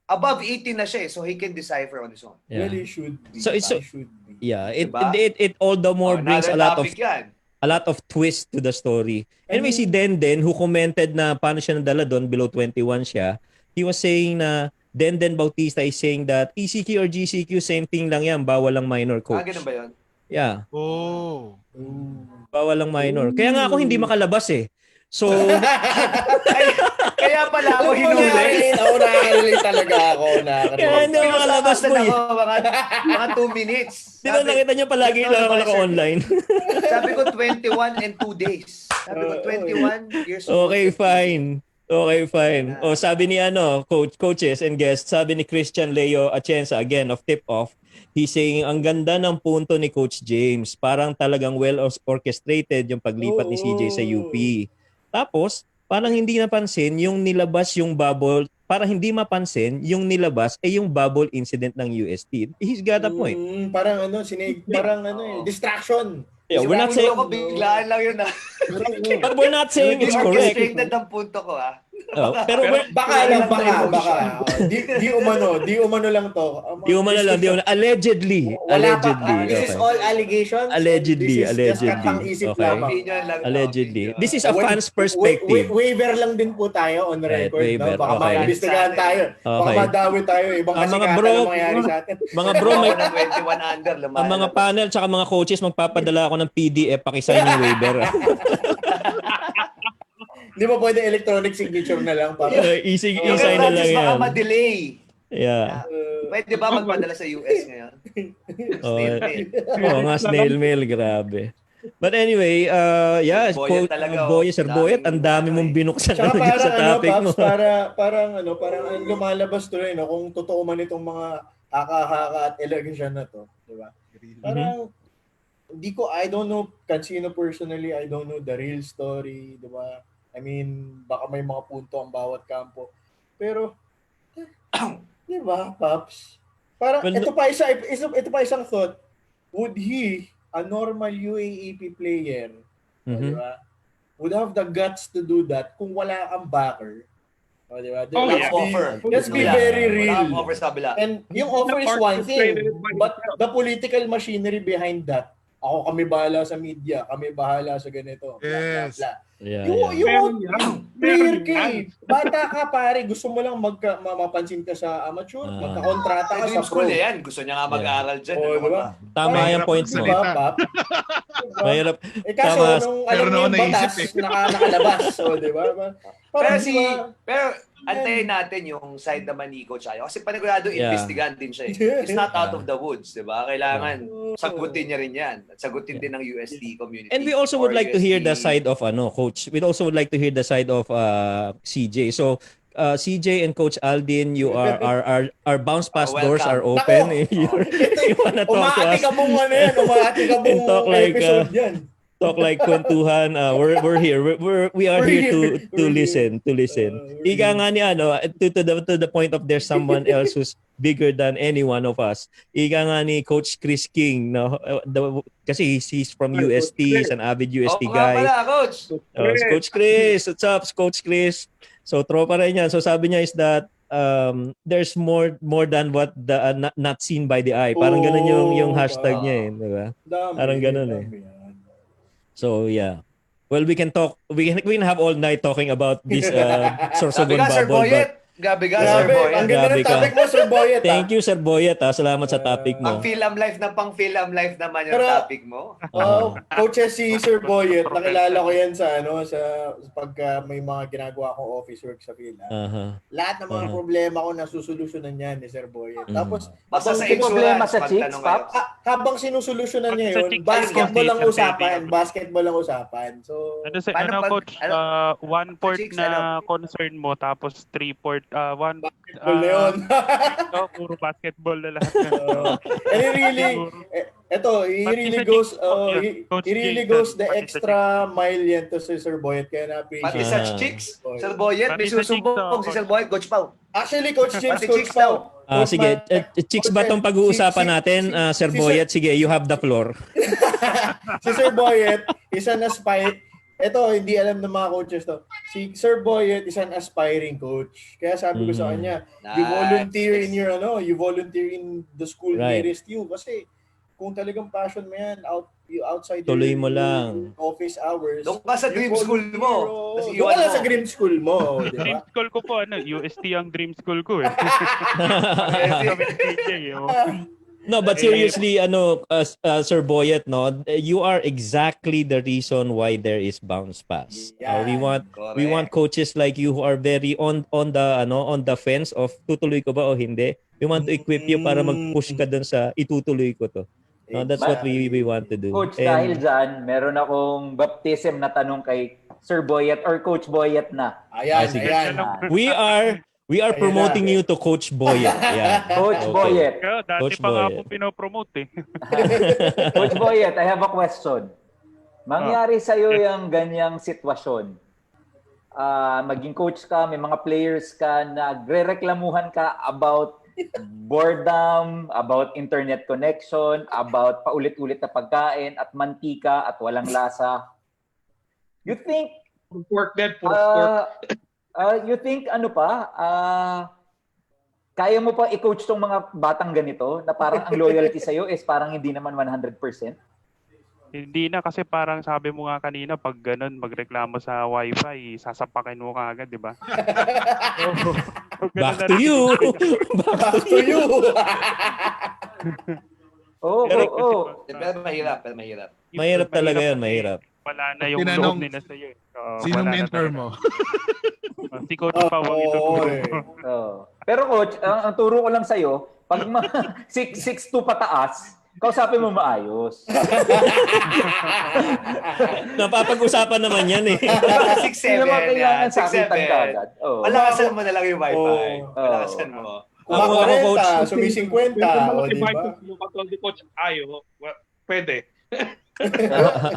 Above 18 na siya so he can decipher on his own. Yeah. Really should be. So should be. Yeah, Diba? it all the more brings a lot of twist to the story. Anyway, si Denden who commented na paano siya nadala doon, below 21 siya. He was saying na Denden Bautista is saying that ECQ or GCQ same thing lang yan, bawal lang minor coach. Ganun ba 'yon? Yeah. Oh. Bawal lang minor. Kaya nga ako hindi makalabas eh. So kaya pala ako hinuli. Ako nakaka-relate talaga ako. Kaya hindi ako makalabas mo eh. Mga 2 minutes. Di ba nakita niyo palagi lang ako naka-online? Sabi ko 21 and 2 days. Sabi ko 21 years old. Okay, fine. O sabi ni coaches and guests, sabi ni Christian Leo Atienza again of Tip Off, he's saying ang ganda ng punto ni Coach James. Parang talagang well orchestrated yung paglipat ni CJ sa UP. Tapos, parang hindi napansin yung nilabas yung bubble, parang hindi mapansin yung nilabas yung bubble incident ng UST. He's got a point. Parang distraction. Yeah, we're not saying biglaan lang yun but we're not saying it's correct. Orchestrated ang punto ko Pero baka. Di umano lang to. di umano lang, allegedly. Wala pa. Allegedly. This is all allegations. Allegedly, This is just katang-isip okay. lamang. Opinion lang. Allegedly. This is a fan's perspective. Waiver lang din po tayo on Right, record. waiver. No? Baka Okay. maimbestigahan tayo. Baka Okay. madawi tayo. Ibang Mga kasikatan bro, ang mangyayari sa atin. Mga bro, may, Ako na 21 under. ang mga panel tsaka mga coaches, magpapadala ako ng PDF, pakisign yung waiver. Di ba pwede electronic signature na lang? Para Easy na lang yan. Baka ma-delay. Yeah. Pwede ba magpadala sa US ngayon? Snail mail. Oo nga, snail mail, grabe. But anyway, yeah, Boyet talaga, Sir Boyet, ang dami mong binuksan Tsaka sa topic mo. Paps, parang ang lumalabas tuloy, no? Kung totoo man itong mga haka-haka at election na to, di ba? Parang, I don't know, Cancino personally, I don't know the real story, di ba? I mean, baka may mga punto ang bawat kampo. Pero, di ba, Paps? Parang, ito pa isang thought, would he, a normal UAAP player, di ba, would have the guts to do that kung wala kang backer? O, di ba? Let's be very real. Offer sa kabila. And yung offer is one thing, but the political machinery behind that, kami bahala sa media, kami bahala sa ganito, blah, blah, blah. Yeah, You player ka eh. Bata ka pare, gusto mo lang mapansin ka sa amateur, magkakontrata ka sa pro. School yan. Gusto niya nga mag-aaral dyan. Diba? Tama yung point mo. Diba, Pap? Mahirap. Kaso, nung alam mo yung batas, nakalabas. So, diba? Pero antayin natin yung side naman ni Coach Ayo. Kasi panigurado, investigahan din siya. It's not out of the woods, di ba? Kailangan sagutin niya rin yan. At sagutin din ng USD community. And we also would like to hear the side of Coach. We also would like to hear the side of CJ. So, CJ and Coach Aldin, you our Bouncepass doors are open. You wanna talk to us? Umaati ka mong episode yan. Talk like kwentuhan. We're here. We are here to listen. Ika nga ni to the point of there's someone else who's bigger than any one of us. Ika nga ni Coach Chris King, no? Kasi he's from UST, he's an avid UST guy. Coach. Coach Chris, what's up, Coach Chris? So tropa rin yan. So sabi niya is that there's more than what the not seen by the eye. Parang ganun yung hashtag niya, di ba? Parang ganun eh. So yeah. Well, we can talk. We can have all night talking about this Sorsogon Bubble. Gabi ka, Sir Boyet. Ang ganda ng topic mo, Sir Boyet. Thank you, Sir Boyet. Salamat sa topic mo. Pang-film life naman yung topic mo. Coaches si Sir Boyet, nakilala ko yan sa pagka may mga ginagawa akong office work sa Phila. Lahat ng mga problema ko nasusolusyonan niya ni Sir Boyet. Tapos, basta sa problema sa chicks, Paps? habang sinusolusyonan niya yun, basketball lang usapan. So, Coach, 1/4 na concern mo, tapos 3/4 basketball na yun. Puro basketball na lahat. And he really goes the extra mile yan to si Sir Boyet. Kaya na-appreciate. Pati sa chicks, Sir Boyet, may susumbong si Sir Boyet, Coach Pao. Actually, Coach James, Coach Pao. Sige, chicks ba itong pag-uusapan natin, Sir Boyet? Sige, you have the floor. Si Sir Boyet, isa na spy. Ito, hindi alam ng mga coaches to. Si Sir Boyet is an aspiring coach. Kaya sabi ko sa kanya, you volunteer in the school nearest you. Kasi kung talagang passion mo yan, outside tuloy mo lang office hours. Doon ka sa dream school mo. Doon ka lang sa dream school mo. Diba? Dream school ko po, UST ang dream school ko eh. No, but seriously, Sir Boyet, no, you are exactly the reason why there is Bouncepass. We want coaches like you who are very on the fence of tutuloy ko ba o hindi. We want to equip you para mag-push ka dun sa itutuloy ko to. No, that's what we want to do. Coach, dahil dyan, meron akong baptism na tanong kay Sir Boyet or Coach Boyet na. Ayan. We are promoting you to Coach Boyet. Yeah. Coach Boyet. Dati Coach pa nga Boyet. po pinopromote eh. Coach Boyet, I have a question. Mangyari sa'yo yung ganyang sitwasyon. Maging coach ka, may mga players ka, nagre-reklamuhan ka about boredom, about internet connection, about paulit-ulit na pagkain at mantika at walang lasa. You think Pork dead, pork. You think kaya mo pa i-coach tong mga batang ganito na parang ang loyalty sa'yo is parang hindi naman 100%? Hindi na kasi parang sabi mo nga kanina, pag ganun, magreklamo sa wifi, sasapakin mo ka agad, di ba? Back to you. Back to you. Oo. Pero mahirap. Mahirap talaga yan, mahirap. Wala na yung Tinanong, loob nila sa'yo. Sinong wala na mentor talaga. mo? Si Coach Pao ang ituturo mo. Pero coach, ang turo ko lang sa'yo, pag 6'2 pataas, kausapin mo maayos. Napapag-usapan naman yan eh. 6'7", Hindi naman kailangan sakitan ka agad. Malakasan mo na lang yung wifi. Malakasan mo. Ako, coach. Sumi-50. Pero O, malaki di ba? ba yung katulad ni Coach Ayo? Well, pwede.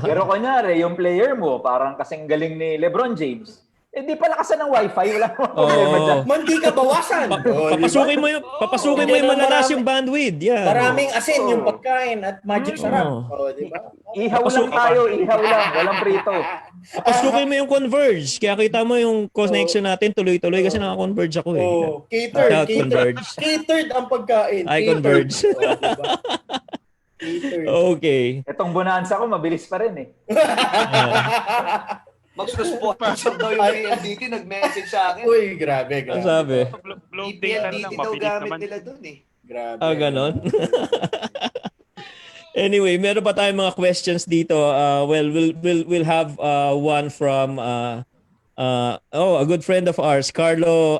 Pero kunyari, yung player mo, parang kasing galing ni LeBron James. Di palakasan ng wifi, wala namang problema dyan. Mantika bawasan. Papasukin mo yung malalas yung bandwidth. Yan. Maraming asin yung pagkain at magic sarap. Di ba? Ihaw lang tayo, walang prito. Papasukin mo yung converge. Kaya kita mo yung connection natin tuloy-tuloy kasi naka-converge ako eh. Catered. Converge. Catered ang pagkain. I converge. Diba? Catered. Okay. Itong bonanza ko, mabilis pa rin eh. Mag-sponsor daw yung PLDT, nag-message sa akin. Uy, grabe. Ang sabi? Bloating na lang, PLDT daw mabilis gamit naman. nila dun eh. Grabe. Ganon. Anyway, meron pa tayong mga questions dito. We'll have one from a good friend of ours, Carlo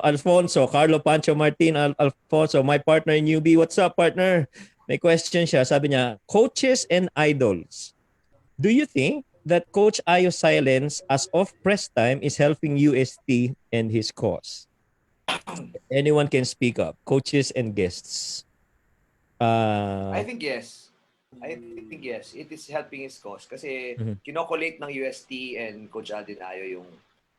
Pancho Martin Alfonso, my partner in UB. What's up, partner? May question siya. Sabi niya, coaches and idols. Do you think that Coach Ayo's silence as of press time is helping UST and his cause? Anyone can speak up. Coaches and guests. I think yes. It is helping his cause kasi kinokolate ng UST and Coach Aldin Ayo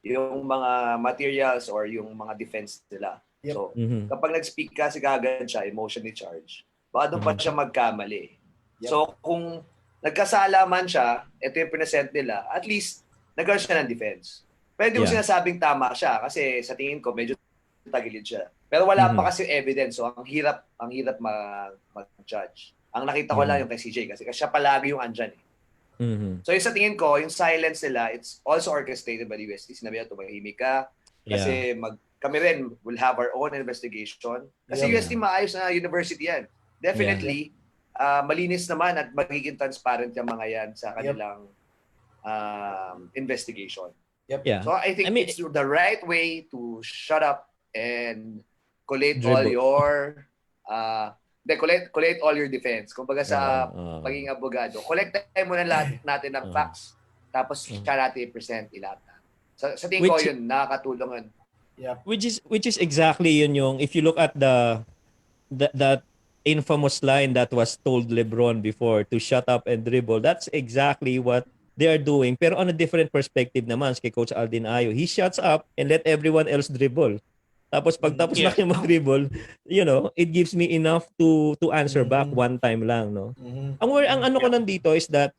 yung mga materials or yung mga defense nila. Yep. So, kapag nag-speak kasi kagad siya, emotionally charged, baka doon pa siya magkamali. Yep. So, kung nagkasala man siya, ito yung present nila, at least nagkaroon siya ng defense. Pwede mo sinasabing tama siya kasi sa tingin ko medyo tagilid siya. Pero wala pa kasi evidence, so ang hirap mag-judge. Ang nakita ko lang yung kay CJ kasi siya palagi yung andyan eh. So yung sa tingin ko, yung silence nila, it's also orchestrated by the UST. Sinabi na tumahimik ka kasi kami rin will have our own investigation. Kasi UST maayos na university yan. Definitely, malinis naman at magiging transparent yung mga yan sa kanilang investigation. Yep. So I think it's the right way to shut up and collate all your collate all your defense. Kumbaga sa pagiging abogado, collect tayo muna lahat natin ng facts tapos siya natin i-present lahat. Sa tingin ko yun, nakakatulong yun. Yep. Which is exactly yun yung, if you look at that infamous line that was told LeBron before to shut up and dribble, that's exactly what they are doing. Pero on a different perspective naman kay Coach Aldin Ayo, he shuts up and let everyone else dribble. Tapos pagtapos na kayo mag-dribble, it gives me enough to answer back one time lang, no? Ang ano ko nandito is that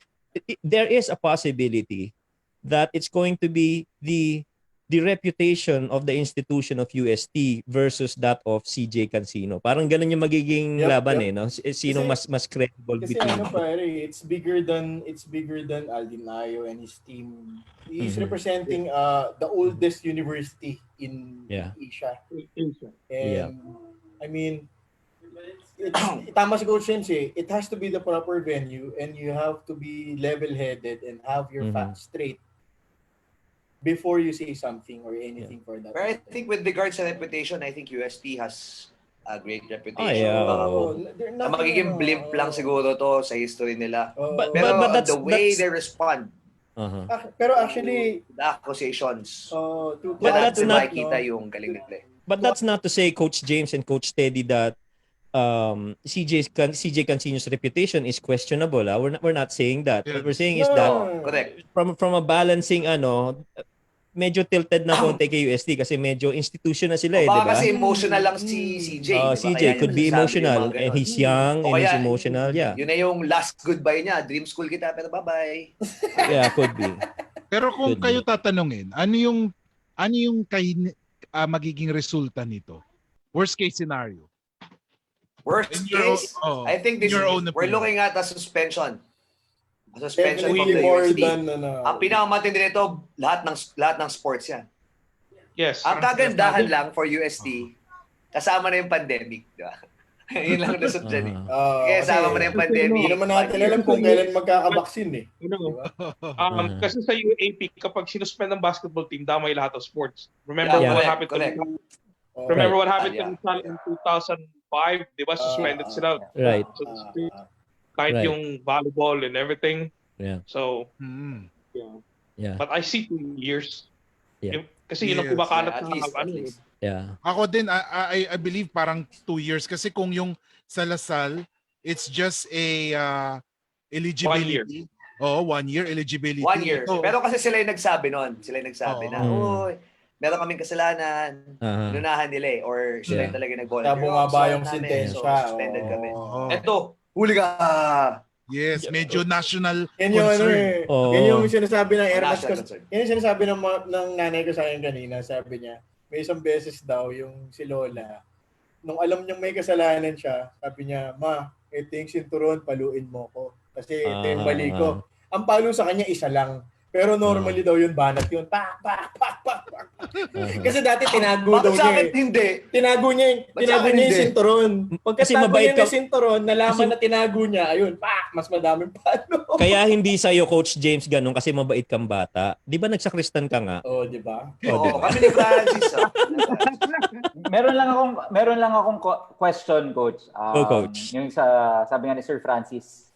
there is a possibility that it's going to be the reputation of the institution of UST versus that of CJ Cancino. Parang ganun yung magiging laban eh, no? Sinong mas credible kasi between pare, it's bigger than Aldin Ayo and his team. He's representing the oldest university in Asia. And I mean, tama si Coach James eh, it has to be the proper venue and you have to be level-headed and have your facts straight before you say something or anything for that. But I think with regards to reputation, I think UST has a great reputation. Magiging blimp lang siguro to sa history nila. Pero but the way they respond, pero actually, the accusations, that's not makikita yung galing nila. But that's not to say Coach James and Coach Teddy that CJ Cancino's reputation is questionable. We're not saying that. What we're saying is that correct. From a balancing medyo tilted na konti kay UST kasi medyo institution na sila eh, di ba? Kasi emotional lang si CJ. CJ could be emotional and he's young and he's emotional. Yeah. Yun na yung last goodbye niya. Dream school kita pero bye-bye. Yeah, could be. Pero kung kayo tatanungin, ano yung magiging resulta nito? Worst case scenario. Worst In your case, own- I think in this your own we're opinion. looking at a suspension. A suspension from Definitely the more USD. than Ang pinakamatindi nito, lahat ng sports yan. Yes. Ang kagandahan Sinasabi. lang for USD, kasama na yung pandemic, di ba? Yun lang result dyan eh. Kaya kasi kasama mo na yung pandemic. hindi naman natin alam kung kailan magkakabaksin eh. Ano, Diba? kasi sa UAP, kapag sinuspend ng basketball team, damay lahat of sports. Remember Yeah, what correct, happened correct. Remember what happened Yeah. to Rizal in 2005? Di ba? Suspended sila. Right. So, kahit Right. yung volleyball and everything. Yeah. So, Mm. Yeah. but I see 2 years. Yeah. Kasi yun ang Yes. kumakalat At na least. Yeah. Ako din, I believe parang 2 years. Kasi kung yung sa Lasal, it's just a eligibility. 1 year eligibility. 1 year. Ito, Pero kasi sila yung nagsabi nun. Sila yung nagsabi na, Oo. uy, meron kaming kasalanan. Inunahan nila eh. Or sila yung talaga nag-volunteer. Kaya bumaba yung namin, sentensya. So, suspended kami. Oo. Eto, huli ka! Yes, medyo national Yan yung ano concern. eh. Oo. Yan yung sinasabi ng Airbus. National concern. Yan yung sinasabi ng nanay ko sa akin kanina. Sabi niya, may isang beses daw yung si Lola, nung alam niyang may kasalanan siya, sabi niya, ma, ito yung sinturon, paluin mo ko. Kasi ito yung mali ko. Ang palo sa kanya, isa lang. Pero normally daw yun, banat yun. Pak, pak, pak, pak, pak. Kasi dati tinago daw Bakit sa niya akin eh. hindi? Tinago niya yung Ba't sa akin yung hindi? sinturon. Kasi Pagkatago mabait niya ka- yung sinturon, nalaman Kasi- na tinago niya, ayun, pak, mas madaming palo. Kaya hindi sa'yo, Coach James, ganun kasi mabait kang bata. Di ba nagsakristan ka nga? Oh, di ba? Oo, kami ni Francis. Meron lang akong question, Coach. Coach. Yung sabi nga ni Sir Francis,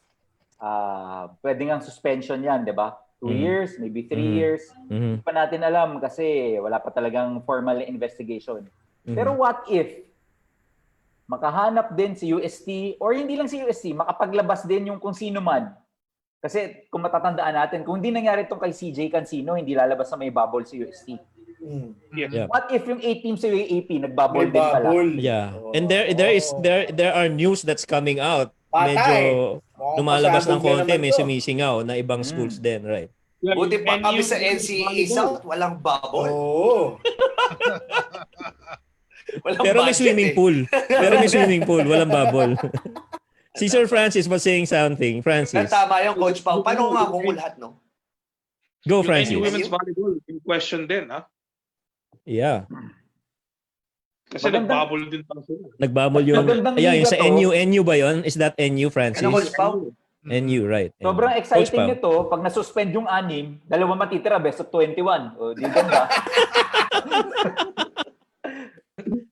pwede ngang suspension yan, di ba? 2 years, maybe 3 years. Hindi pa natin alam kasi wala pa talagang formal investigation. Pero what if makahanap din si UST or hindi lang si UST, makapaglabas din yung kung sino man. Kasi kung matatandaan natin, kung hindi nangyari itong kay CJ Cancino, hindi lalabas na may bubble si UST. Yeah. What if yung 8 teams sa UAP May nagbubble din pala? bubble. Yeah. And there are news that's coming out. Patay. Medyo lumalabas ng Pasabog na konti, naman may to. sumisingaw na ibang schools din, right? Buti pa kami sa NCAA South, walang bubble. Oo. Walang Pero may budget swimming eh. pool. Pero may swimming pool, walang bubble. Si Sir Francis was saying something. Pero Francis. tama yung Coach Pao. Paano nga kung lahat, no? Go, Yung Francis. NU women's volleyball, yung question din, ha? Yeah. Kasi Magandang- nag-bubble din pa sila. Nagbubble yung... Magandang Ayan, yung liga sa to. NU ba yon? Is that NU, Francis? Ano, Coach Pao? NU, right. NU. Sobrang Coach exciting Pao. nito, pag nasuspend yung 6, dalawa matitira, best of 21. O, di ganda.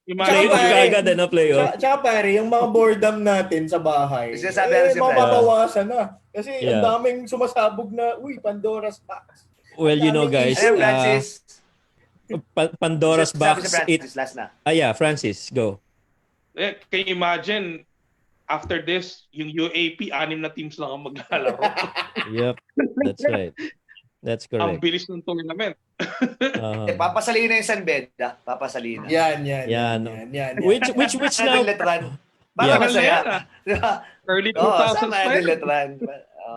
Playoff Tsaka, ka agad, ano, playoff? Tsaka pare, yung mga boredom natin sa bahay, Sinasabi natin si Fred. mababawasan na. Kasi ang Yeah. daming sumasabog na, uy, Pandora's box. Well, you know, guys, Ayun, Francis. Pandora's Sabi box, si Francis, last na. yeah, Francis, go. Can you imagine, after this, yung UAP, 6 na teams lang ang maglalaro. Yep, that's right. That's Ang correct. bilis ng tournament. Papasalina yung San Beda. Papasalina. Yan. Yan. Yan. Which now, Letran. Yeah. Parang masaya. Early Oo, 2000s sama pa natin yun. Letran.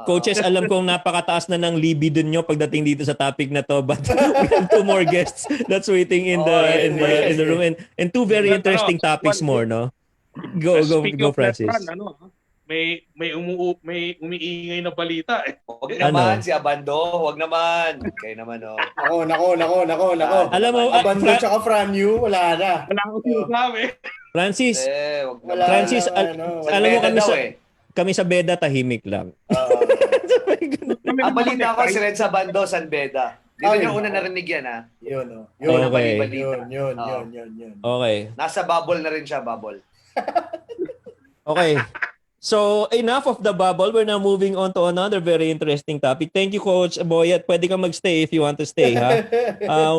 coaches, alam kong napakataas na ng libido nyo pagdating dito sa topic na to, but we have 2 more guests that's waiting in the room and 2 very interesting topics more, no? Go Francis. May umiingay na balita eh. Huwag naman si Abando, huwag naman. Kayo naman Nako. Alam mo, Abando tsaka Franyu, wala na. Wala akong sinasabi. Francis, Wala Francis, na, alam mo Beda kami sa Beda tahimik lang. Ang balita ko si Red Sabando, San Beda. Di ba yung una narinig yan, ha? Yun. Okay. Yun. Okay. Nasa bubble na rin siya, bubble. Okay. So, enough of the bubble. We're now moving on to another very interesting topic. Thank you, Coach Boyet. Pwede kang magstay if you want to stay, ha?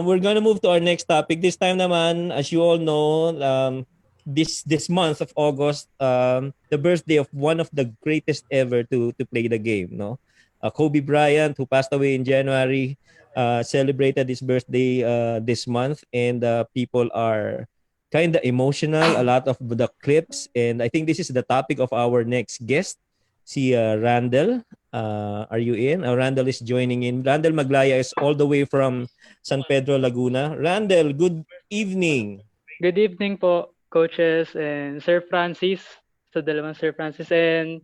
We're gonna move to our next topic. This time naman, as you all know, this month of August, the birthday of one of the greatest ever to play the game, no? Kobe Bryant, who passed away in January, celebrated his birthday this month, and people are kind of emotional, a lot of the clips, and I think this is the topic of our next guest, si Randall. Are you in? Randall is joining in. Randall Maglaya is all the way from San Pedro, Laguna. Randall, good evening. Good evening po, coaches and Sir Francis, sa dalawang Sir Francis and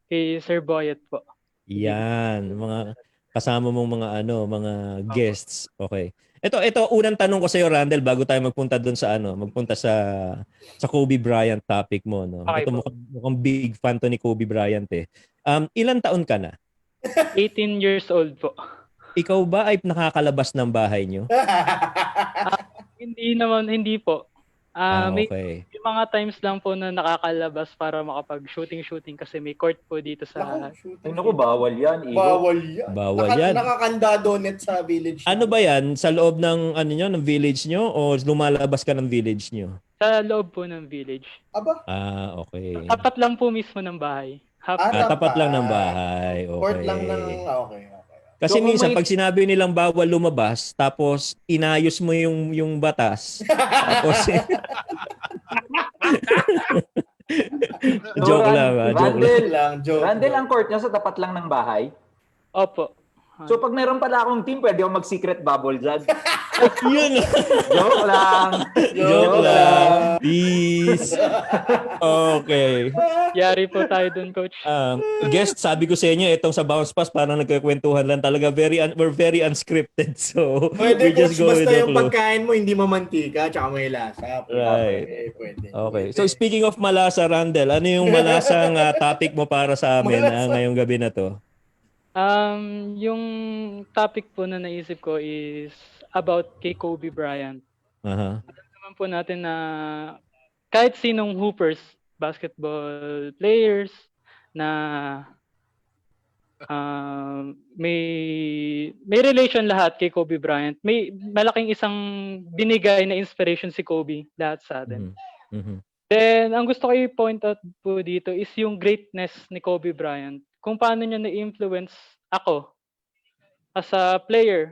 kay Sir Boyet po. Yan, mga kasama mong mga guests. Okay. Ito unang tanong ko sa iyo, Randall, bago tayo magpunta sa Kobe Bryant topic mo, no. Okay Ito po. mukhang big fan to ni Kobe Bryant eh. Ilan taon ka na? 18 years old po. Ikaw ba ay nakakalabas ng bahay nyo? Hindi po. May Okay. yung mga times lang po na nakakalabas para makapag-shooting kasi may court po dito sa... Ay, naku, bawal yan. Igo. Bawal yan. Bawal yan. Nakakandado net sa village. Ano ba yan? Sa loob ng ng village nyo o lumalabas ka ng village nyo? Sa loob po ng village. Aba? Okay. Tapat lang po mismo ng bahay. Tapat lang ng bahay. Okay. Court lang ng... Okay. Kasi So, minsan may- pag sinabi nilang bawal lumabas, tapos inayos mo yung batas. Tapos joke lang, joke lang. Randall, Randall, ang court niya sa tapat lang ng bahay. Opo. So pag meron pala akong team, pwede ako mag-secret bubble dyan. Yun. Joke lang. Joke lang. Peace. Okay. Yari po tayo dun, coach. Guest, sabi ko sa inyo, itong sa Bouncepass, parang nagkakwentuhan lang talaga. We're very unscripted. So, Pwede, we just coach, go with basta the yung flow. pagkain mo, hindi mamantika, tsaka may lasa. Right. Pwede. Okay. So, speaking of malasa, Randall, ano yung malasang topic mo para sa amin ngayong gabi na to? Yung topic po na naisip ko is about kay Kobe Bryant. Aha. Alam naman po natin na kahit sinong hoopers, basketball players na may relation lahat kay Kobe Bryant. May malaking isang binigay na inspiration si Kobe lahat sa atin. Mhm. Then, ang gusto ko i-point out po dito is yung greatness ni Kobe Bryant. Kung paano niya na-influence ako as a player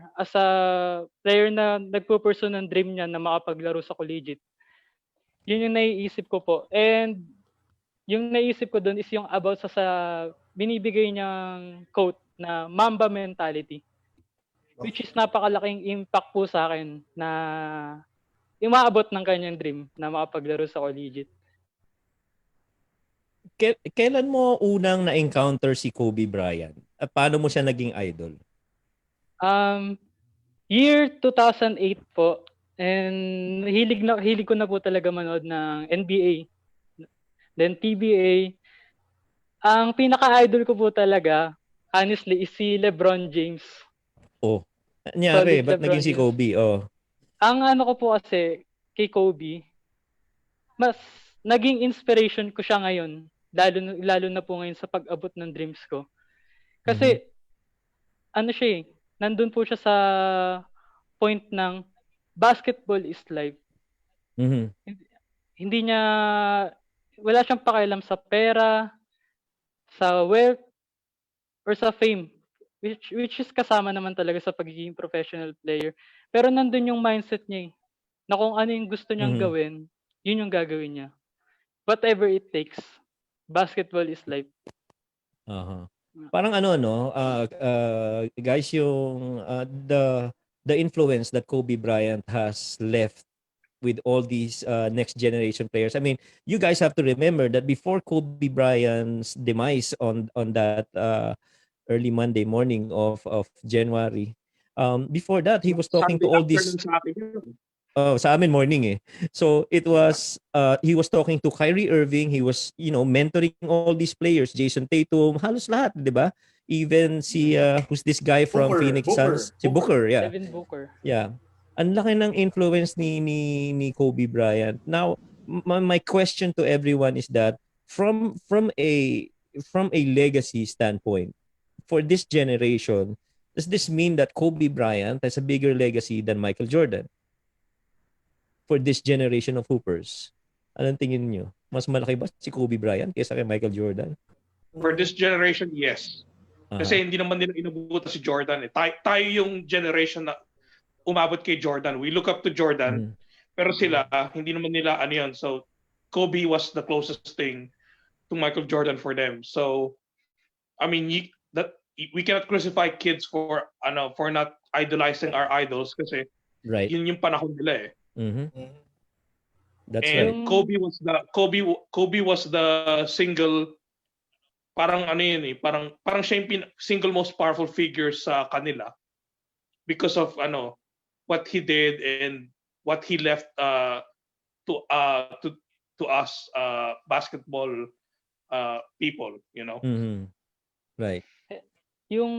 na nagpo-pursue ng dream niya na makapaglaro sa collegiate. Yun yung naiisip ko po. And yung naisip ko doon is yung about sa binibigay niyang quote na Mamba mentality. Which is napakalaking impact po sa akin na umaabot ng kanyang dream na makapaglaro sa collegiate. Kailan mo unang na-encounter si Kobe Bryant? At paano mo siya naging idol? Year 2008 po. And hilig ko na po talaga manood ng NBA. Then PBA. Ang pinaka-idol ko po talaga, honestly, is si LeBron James. Oh. Nangyari, Solid ba't LeBron naging si James. Kobe? Oh. Ang ano ko po kasi kay Kobe, mas naging inspiration ko siya ngayon. Lalo na po ngayon sa pag-abot ng dreams ko. Kasi, ano siya eh, nandun po siya sa point ng basketball is life. Mhm. Hindi niya, wala siyang pakialam sa pera, sa wealth, or sa fame. Which is kasama naman talaga sa pagiging professional player. Pero nandun yung mindset niya eh, na kung ano yung gusto niyang gawin, yun yung gagawin niya. Whatever it takes. Basketball is life. Parang guys, yung the influence that Kobe Bryant has left with all these next generation players. I mean, you guys have to remember that before Kobe Bryant's demise on that early Monday morning of January, before that he was talking to all these. Oh, sa amin morning eh. So it was he was talking to Kyrie Irving, he was mentoring all these players, Jason Tatum, halos lahat, 'di ba? Even si who's this guy from Phoenix Suns, si Booker, yeah. Devin Booker. Yeah. Ang laki ng influence ni Kobe Bryant. Now, my question to everyone is that from a legacy standpoint for this generation, does this mean that Kobe Bryant has a bigger legacy than Michael Jordan? For this generation of hoopers. Anong tingin niyo? Mas malaki ba si Kobe Bryant kaysa kay Michael Jordan? For this generation, yes. Kasi hindi naman nila inabutan si Jordan. Tayo yung generation na umabot kay Jordan. We look up to Jordan. Pero sila, hindi naman nila ano yun. So, Kobe was the closest thing to Michael Jordan for them. So, I mean, we cannot crucify kids for not idolizing our idols kasi right. Yun yung panahon nila eh. Mhm. Mhm. That's And right. Yung Kobe was the single, parang ano yun eh, parang siya yung single most powerful figure sa kanila because of what he did and what he left to uh to to us basketball people, you know. Mhm. Right. yung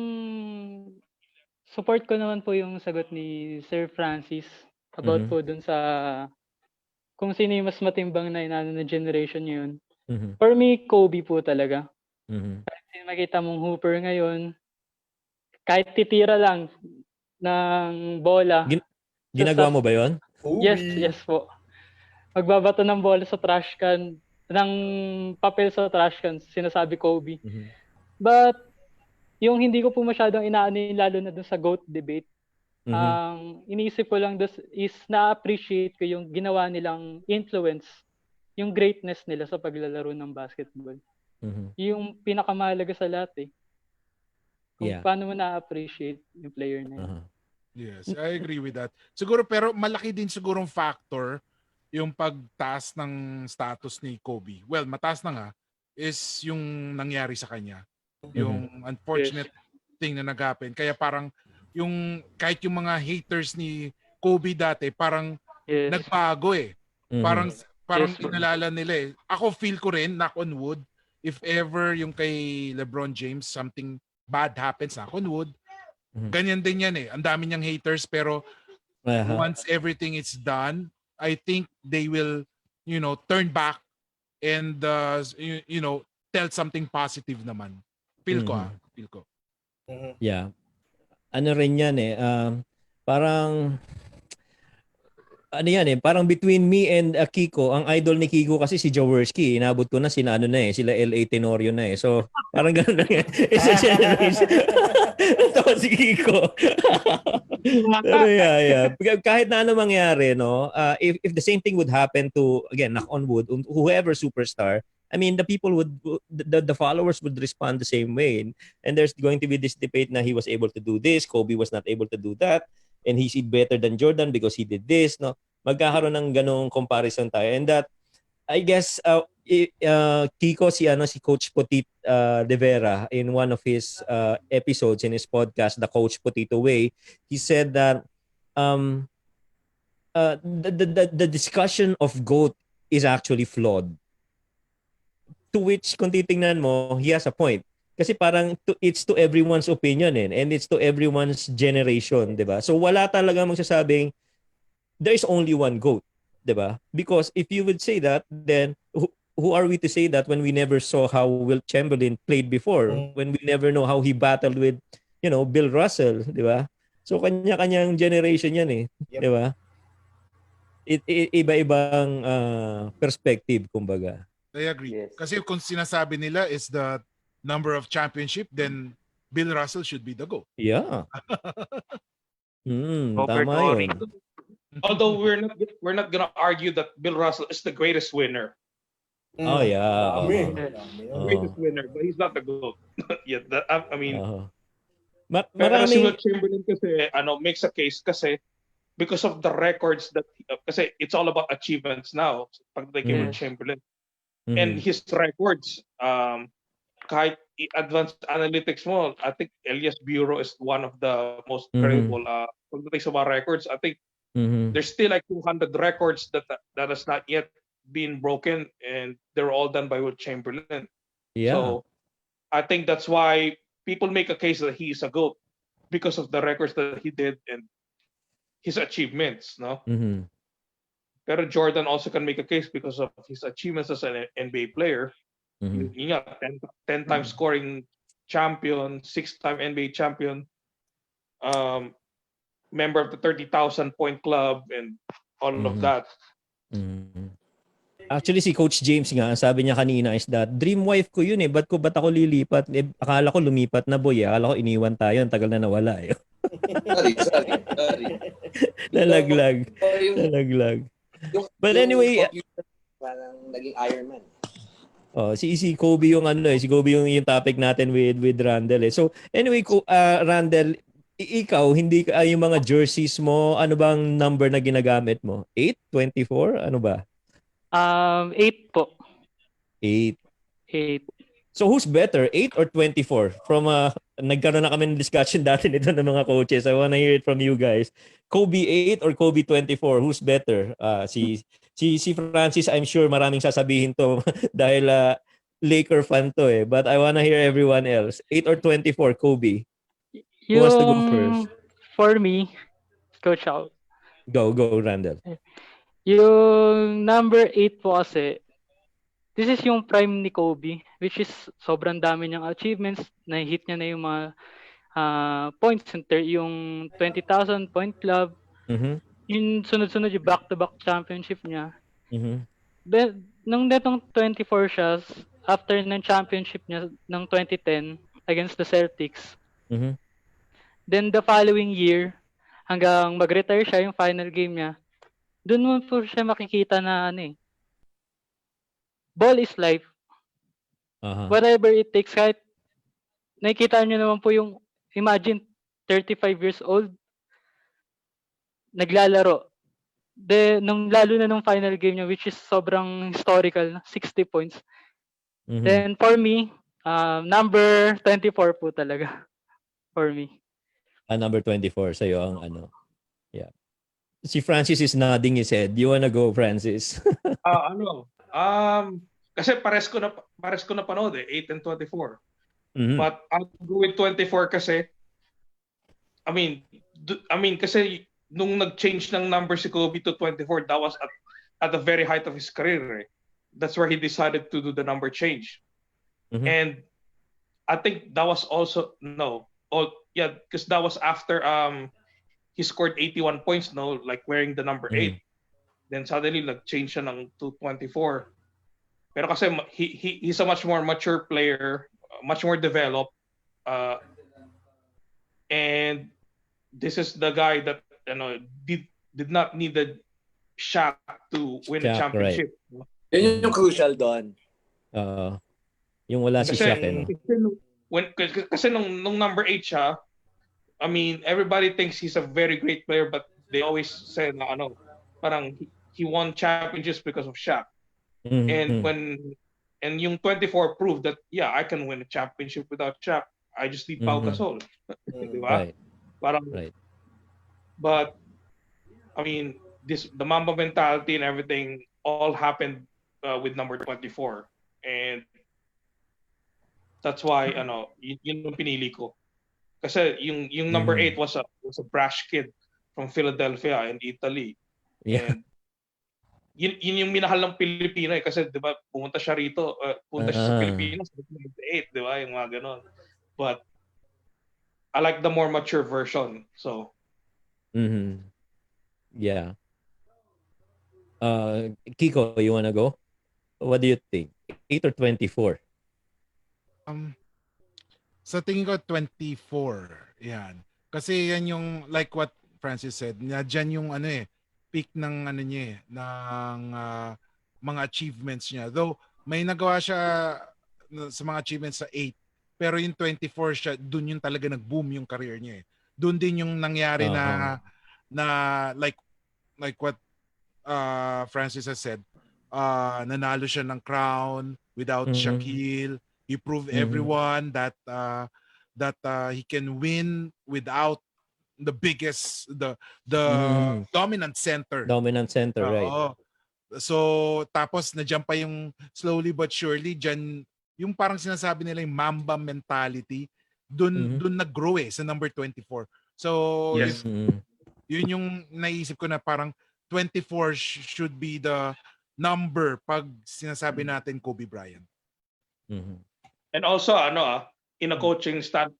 support ko naman po yung sagot ni Sir Francis about Mhm. po dun sa kung sino yung mas matimbang na inano na generation yun. Mhm. For me, Kobe po talaga. Mhm. Kasi makita mong hooper ngayon, kahit titira lang ng bola Gin- sa ginagawa mo ba 'yon? yes, Kobe. yes po. Magbabato ng bola sa trash can, ng papel sa trash can, sinasabi Kobe. Mhm. But yung hindi ko po masyadong inaano yun, lalo na dun sa GOAT debate, Mhm. ang iniisip ko lang is na-appreciate ko yung ginawa nilang influence, yung greatness nila sa paglalaro ng basketball. Mhm. Yung pinakamahalaga sa lahat eh. Kung Yeah. paano mo na-appreciate yung player na yun. Uh-huh. Yes, I agree with that. Siguro pero malaki din sigurong factor yung pagtaas ng status ni Kobe. Well, mataas na nga is yung nangyari sa kanya. Mhm. Yung unfortunate thing na nag-happen. Kaya parang yung kahit yung mga haters ni Kobe dati parang Yes. nagbago eh. Mhm. Parang Yes, bro. inalala nila eh. Ako feel ko rin, knock on wood, if ever yung kay LeBron James something bad happens, knock on wood, Mhm. ganyan din yan eh. Ang dami niyang haters pero Uh-huh. once everything is done, I think they will, turn back and tell something positive naman. Feel ko Mhm. feel ko. Mhm. Yeah. Ano rin 'yan eh, parang ano yan eh, parang between me and Kiko, ang idol ni Kiko kasi si Jaworski. Inabot ko na sila ano na eh, sila LA Tenorio na eh. So, parang gano'n lang yan. Isa generation. Tawa si Kiko. Pero yeah. Kahit na ano mangyari, no, if the same thing would happen to, again, knock on wood, whoever superstar, I mean, the people would, the followers would respond the same way. And there's going to be this debate na he was able to do this, Kobe was not able to do that, and he's better than Jordan because he did this, no? Magkakaroon ng ganong comparison tayo. And that, I guess, Kiko, si Coach Potit De Vera, in one of his episodes in his podcast, The Coach Potito Way, he said that the discussion of GOAT is actually flawed. To which, kung titingnan mo, he has a point. Kasi parang it's to everyone's opinion and it's to everyone's generation, 'di ba? So wala talaga magsasabing there is only one GOAT, 'di ba? Because if you would say that, then who are we to say that when we never saw how Wilt Chamberlain played before, when we never know how he battled with, Bill Russell, 'di ba? So kanya-kanyang generation 'yan eh, Yep. 'di ba? Iba-ibang perspective kumbaga. I agree. Yes. Kasi kung sinasabi nila is the number of championship, then Bill Russell should be the GOAT. Yeah. Robert Tama Horry. 'yun. Although we're not gonna argue that Bill Russell is the greatest winner, Oh yeah. Dami. Uh-huh. Dami. greatest winner, but he's not the GOAT. Yeah, I mean, Uh-huh. pero si Maraming Wilt Chamberlain kasi makes a case kasi because of the records that kasi it's all about achievements now pag kay Wilt Chamberlain and his records kahit advanced analytics mo, I think Elias Bureau is one of the most credible pagdating sa mga records. I think there's still like 200 records that has not yet been broken and they're all done by Wilt Chamberlain. yeah. So I think that's why people make a case that he's a GOAT because of the records that he did and his achievements, no? Mhm. Pero Jordan also can make a case because of his achievements as an NBA player. Mhm. Yun nga, 10 times scoring champion, 6-time NBA champion, member of the 30,000 point club and all of that. Mhm. Actually, si Coach James nga, ang sabi niya kanina is that, dream wife ko yun eh, ba't ako lilipat? Eh, akala ko lumipat na boy, akala ko iniwan tayo, ang tagal na nawala eh. Sorry. Nalaglag. Yung Nalaglag. But anyway, computer, parang naging Iron Man. si Kobe yung si Kobe yung topic natin with Randall eh. So anyway, Randall, Ikaw, hindi ka yung mga jerseys mo, ano bang number na ginagamit mo? 8, 24, ano ba? 8 po. 8. 8. So who's better, 8 or 24? From nagkaroon na kami ng discussion dati nito ng mga coaches. I wanna hear it from you guys. Kobe 8 or Kobe 24? Who's better? Si Francis, I'm sure maraming sasabihin to dahil Laker fan to eh. But I wanna hear everyone else. 8 or 24, Kobe? Who wants to go first? Yung for me, Coach Al, Go, Randall. yung number 8 po kasi, this is yung prime ni Kobe, which is sobrang dami niyang achievements, na-hit niya na yung mga points center, yung 20,000 point club, Mhm. yung sunod-sunod yung back-to-back championship niya. Mhm. Then, nung netong 24 siya, after ng championship niya ng 2010 against the Celtics, Mhm. then the following year, hanggang mag-retire siya yung final game niya, doon mo po siya makikita na ball is life. Aha. Whatever it takes, kahit nakikita niyo naman po yung, imagine, 35 years old, naglalaro. Lalo na nung final game niya, which is sobrang historical, 60 points. Mhm. Then for me, number 24 po talaga. For me. Number 24 sa'yo ang ano. Yeah. Si Francis is nodding his head. You wanna go, Francis? Ano? Kasi pares ko na panood 8 and 24. Mhm. But I'll go with 24 kasi I mean kasi nung nag-change ng number si Kobe to 24, that was at the very height of his career. Eh. That's where he decided to do the number change. Mhm. And I think that was also because that was after he scored 81 points like wearing the number 8. Then suddenly nag-change siya ng to 24. Pero kasi he's a much more mature player, much more developed, and this is the guy that did not need the Shaq to win a Shaq, right. championship. Yun yung crucial doon. Yung wala si Shaq eh. No? Kasi nung number 8 siya, I mean, everybody thinks he's a very great player, but they always say na parang he won championships because of Shaq. Mhm. And yung 24 proved that I can win a championship without Shaq. I just need Pau Gasol. Diba? Right. Parang, Right. but I mean, the Mamba mentality and everything all happened with number 24, and that's why yun yung pinili ko. Kasi yung number 8 was a brash kid from Philadelphia in Italy. Yeah. And yun yung minahal ng Pilipino kasi 'di ba pumunta siya rito, pumunta siya sa Pilipinas 8, 'di ba? Yung mga ganon. But I like the more mature version. So Yeah. Kiko, you wanna go? What do you think? 8 or 24? Sa tingin ko 24. Yan. Kasi yan yung like what Francis said, diyan yung peak ng niya ng mga achievements niya. Though may nagawa siya sa mga achievements sa 8, pero yung 24 siya, dun yung talaga nag-boom yung career niya eh. Dun din yung nangyari na like what Francis has said, nanalo siya ng crown without Shaquille. He proved everyone that he can win without the biggest the dominant center. Dominant center, right. So tapos nandiyan pa yung slowly but surely diyan yung parang sinasabi nila yung Mamba mentality dun nag-grow sa number 24. So yes. Yun yung naisip ko na parang 24 should be the number pag sinasabi natin Kobe Bryant. And also in a coaching stand,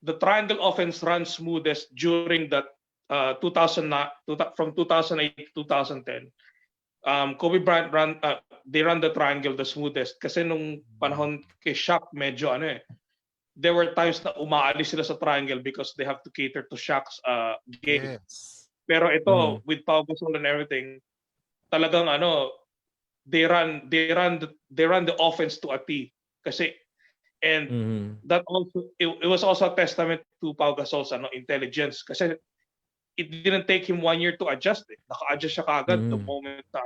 the triangle offense runs smoothest during that from 2008 to 2010. Kobe Bryant they run the triangle the smoothest kasi nung panahon kay Shaq medyo there were times na umaalis sila sa triangle because they have to cater to Shaq's game. Yes. Pero ito with Pau Gasol and everything, talagang they run the offense to a T kasi And that also it was also a testament to Pau Gasol's intelligence kasi it didn't take him 1 year to adjust. Naka-adjust siya kaagad the moment na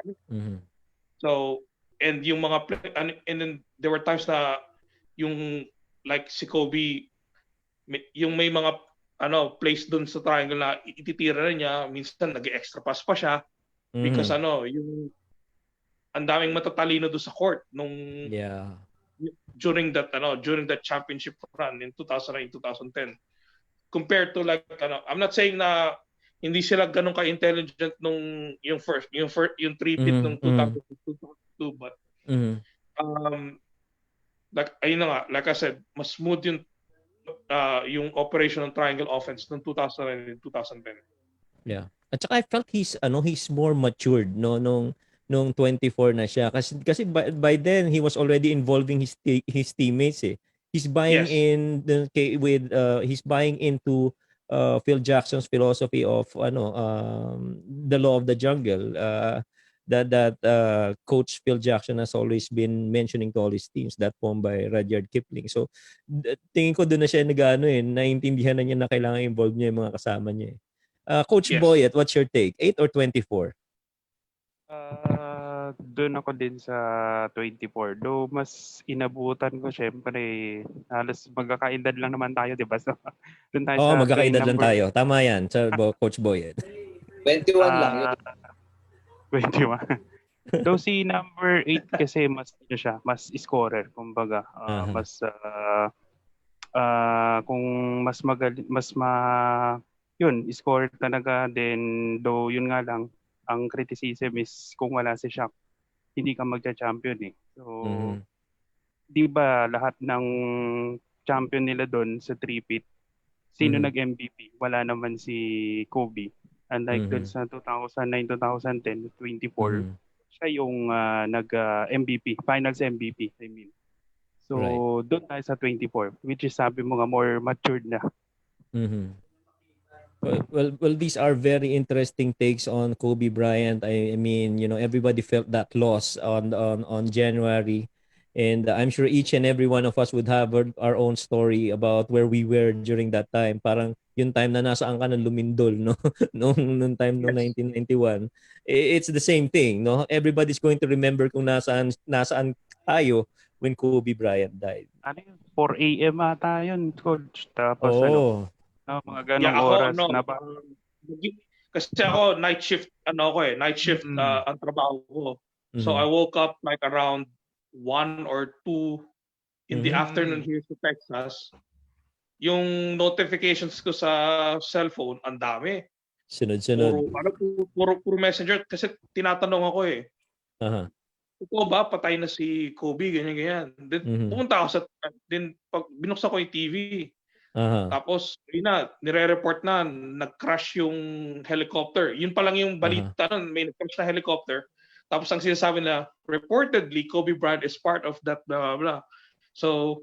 So, and yung mga and then there were times na yung like si Kobe yung may mga place doon sa triangle na ititira na niya, minsan nag-extra pass pa siya because yung ang daming matatalino doon sa court nung during that championship run in 2009-2010 compared to like I'm not saying na hindi sila ganun ka-intelligent nung yung three-peat nung 2002 but like ayun na nga, like I said, mas smooth yung operation ng triangle offense nung 2009 and 2010. Yeah. At saka I felt he's more matured nung 24 na siya kasi by then he was already involving his teammates eh. He's buying he's buying into Phil Jackson's philosophy of the law of the jungle that coach Phil Jackson has always been mentioning to all his teams, that poem by Rudyard Kipling. So tingin ko doon na siya naiintindihan na niya na kailangan involve niya yung mga kasama niya eh. Coach Boyet, what's your take? 8 or 24? Doon ako din sa 24. Though mas inabutan ko syempre halos magkakaedad lang naman tayo, 'di ba? So doon tayo sa magkakaedad lang tayo. Tama 'yan, Coach Boyet. 21 lang yun. 21. Though si number 8 kasi mas mas scorer kumbaga. Mas kung mas magaling, yun, scorer talaga din. Though yun nga lang, ang criticism is kung wala si Shaq, hindi ka magcha-champion eh. So, di ba lahat ng champion nila doon sa three-peat, sino nag-MVP? Wala naman si Kobe. Unlike doon sa 2009, 2010, 24, siya yung nag-MVP, finals MVP, I mean. So, doon tayo sa 24, which is sabi mo nga more matured na. Well, these are very interesting takes on Kobe Bryant. I mean, everybody felt that loss on January, and I'm sure each and every one of us would have our own story about where we were during that time. Parang yung time na nasaan ka ng lumindol, no? nung time no 1991. It's the same thing, no? Everybody's going to remember kung nasaan tayo when Kobe Bryant died. 4 a.m. ata yun, coach. Tapos mga ganong oras na ba? Kasi ako night shift ang trabaho ko. So I woke up like around 1 or 2 in the afternoon here sa Texas. Yung notifications ko sa cellphone ang dami. Sunod-sunod. Puro messenger kasi tinatanong ako eh. Totoo ba patay na si Kobe ganyan. Then pumunta ako pag binuksan ko yung TV. Tapos nire-report na nag-crash yung helicopter. Yun pa lang yung balita nun, may nag-crash na helicopter. Tapos ang sinasabi na reportedly Kobe Bryant is part of that blah blah blah. So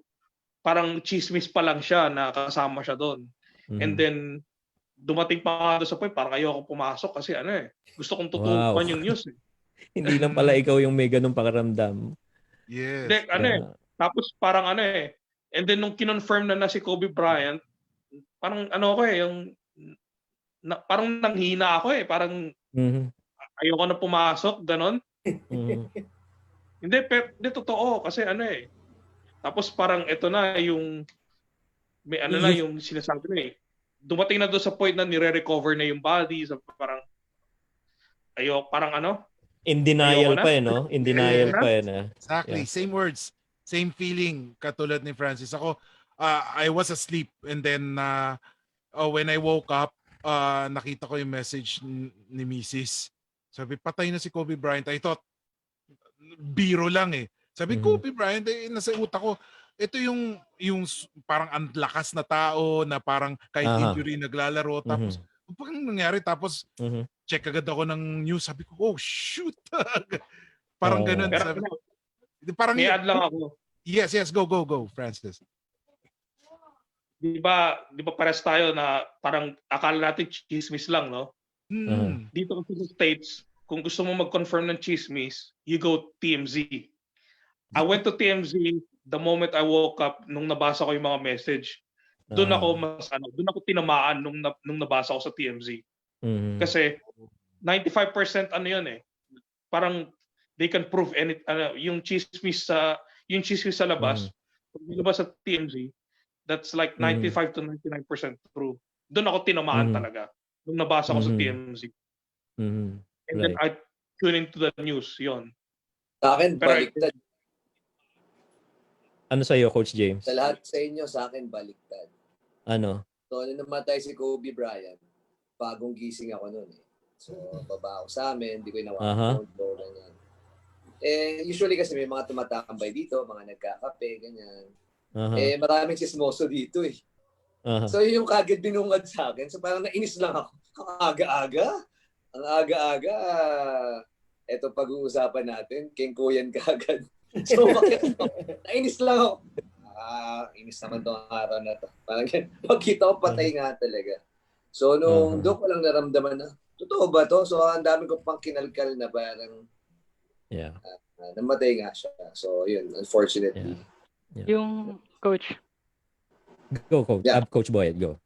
parang chismis pa lang siya na kasama siya doon. And then dumating pa nga doon sa point parang ayoko pumasok kasi gusto kong tutukan yung news eh. Hindi lang pala ikaw yung may ganung pakiramdam. Yes. Tapos parang and then nung kinonfirm na si Kobe Bryant, parang parang nanghina ako eh. Parang ayoko na pumasok, ganon. Hindi, totoo. Kasi Tapos parang ito na yung, may yung sinasabi na eh. Dumating na doon sa point na nire-recover na yung body. So parang, in denial pa no? In denial pa Exactly. Same words. Same feeling katulad ni Francis. Ako, I was asleep and then when I woke up, nakita ko yung message ni Mrs. Sabi, patay na si Kobe Bryant. I thought, biro lang eh. Sabi, Kobe Bryant, nasa utak ko, ito yung parang ang lakas na tao na parang kahit injury naglalaro. Tapos, pag nangyari, tapos check agad ako ng news. Sabi ko, oh shoot. Parang ganun. Parang may add lang ako. Yes, go, Francis. Di ba pares tayo na parang akala natin chismis lang, no? Dito kasi sa States, kung gusto mo mag-confirm ng chismis, you go TMZ. I went to TMZ the moment I woke up, nung nabasa ko yung mga message, doon ako tinamaan nung nabasa ko sa TMZ. Kasi 95% ano yun eh. Parang they can prove yung chismis sa labas. Pag nilabas sa TMZ, that's like 95 to 99% true. Doon ako tinamaan talaga nung nabasa ko sa TMZ. And then I tune into the news, yon. Sa akin, baliktad. Ano sa'yo, Coach James? Sa lahat sa inyo, sa akin, baliktad. Ano? So, namatay si Kobe Bryant, bagong gising ako noon eh. So, baba ako sa amin, hindi ko inawakan phone, ganyan. Usually kasi may mga tumatambay dito, mga nagkakape, ganyan. Maraming sismoso dito eh. So, yung kagad binungad sa akin, so parang nainis lang ako. Ang aga-aga, eto pag-uusapan natin, kengkoyan kagad. So, nainis lang ako. Inis naman itong araw na to. Parang pagkita ko, patay nga talaga. So, doon ko lang naramdaman na, totoo ba to? So, ang dami ko pang kinalkal na parang namatay nga siya. So, yun, unfortunately. Yeah. Yung coach. Go, Coach. Coach Boyet, go.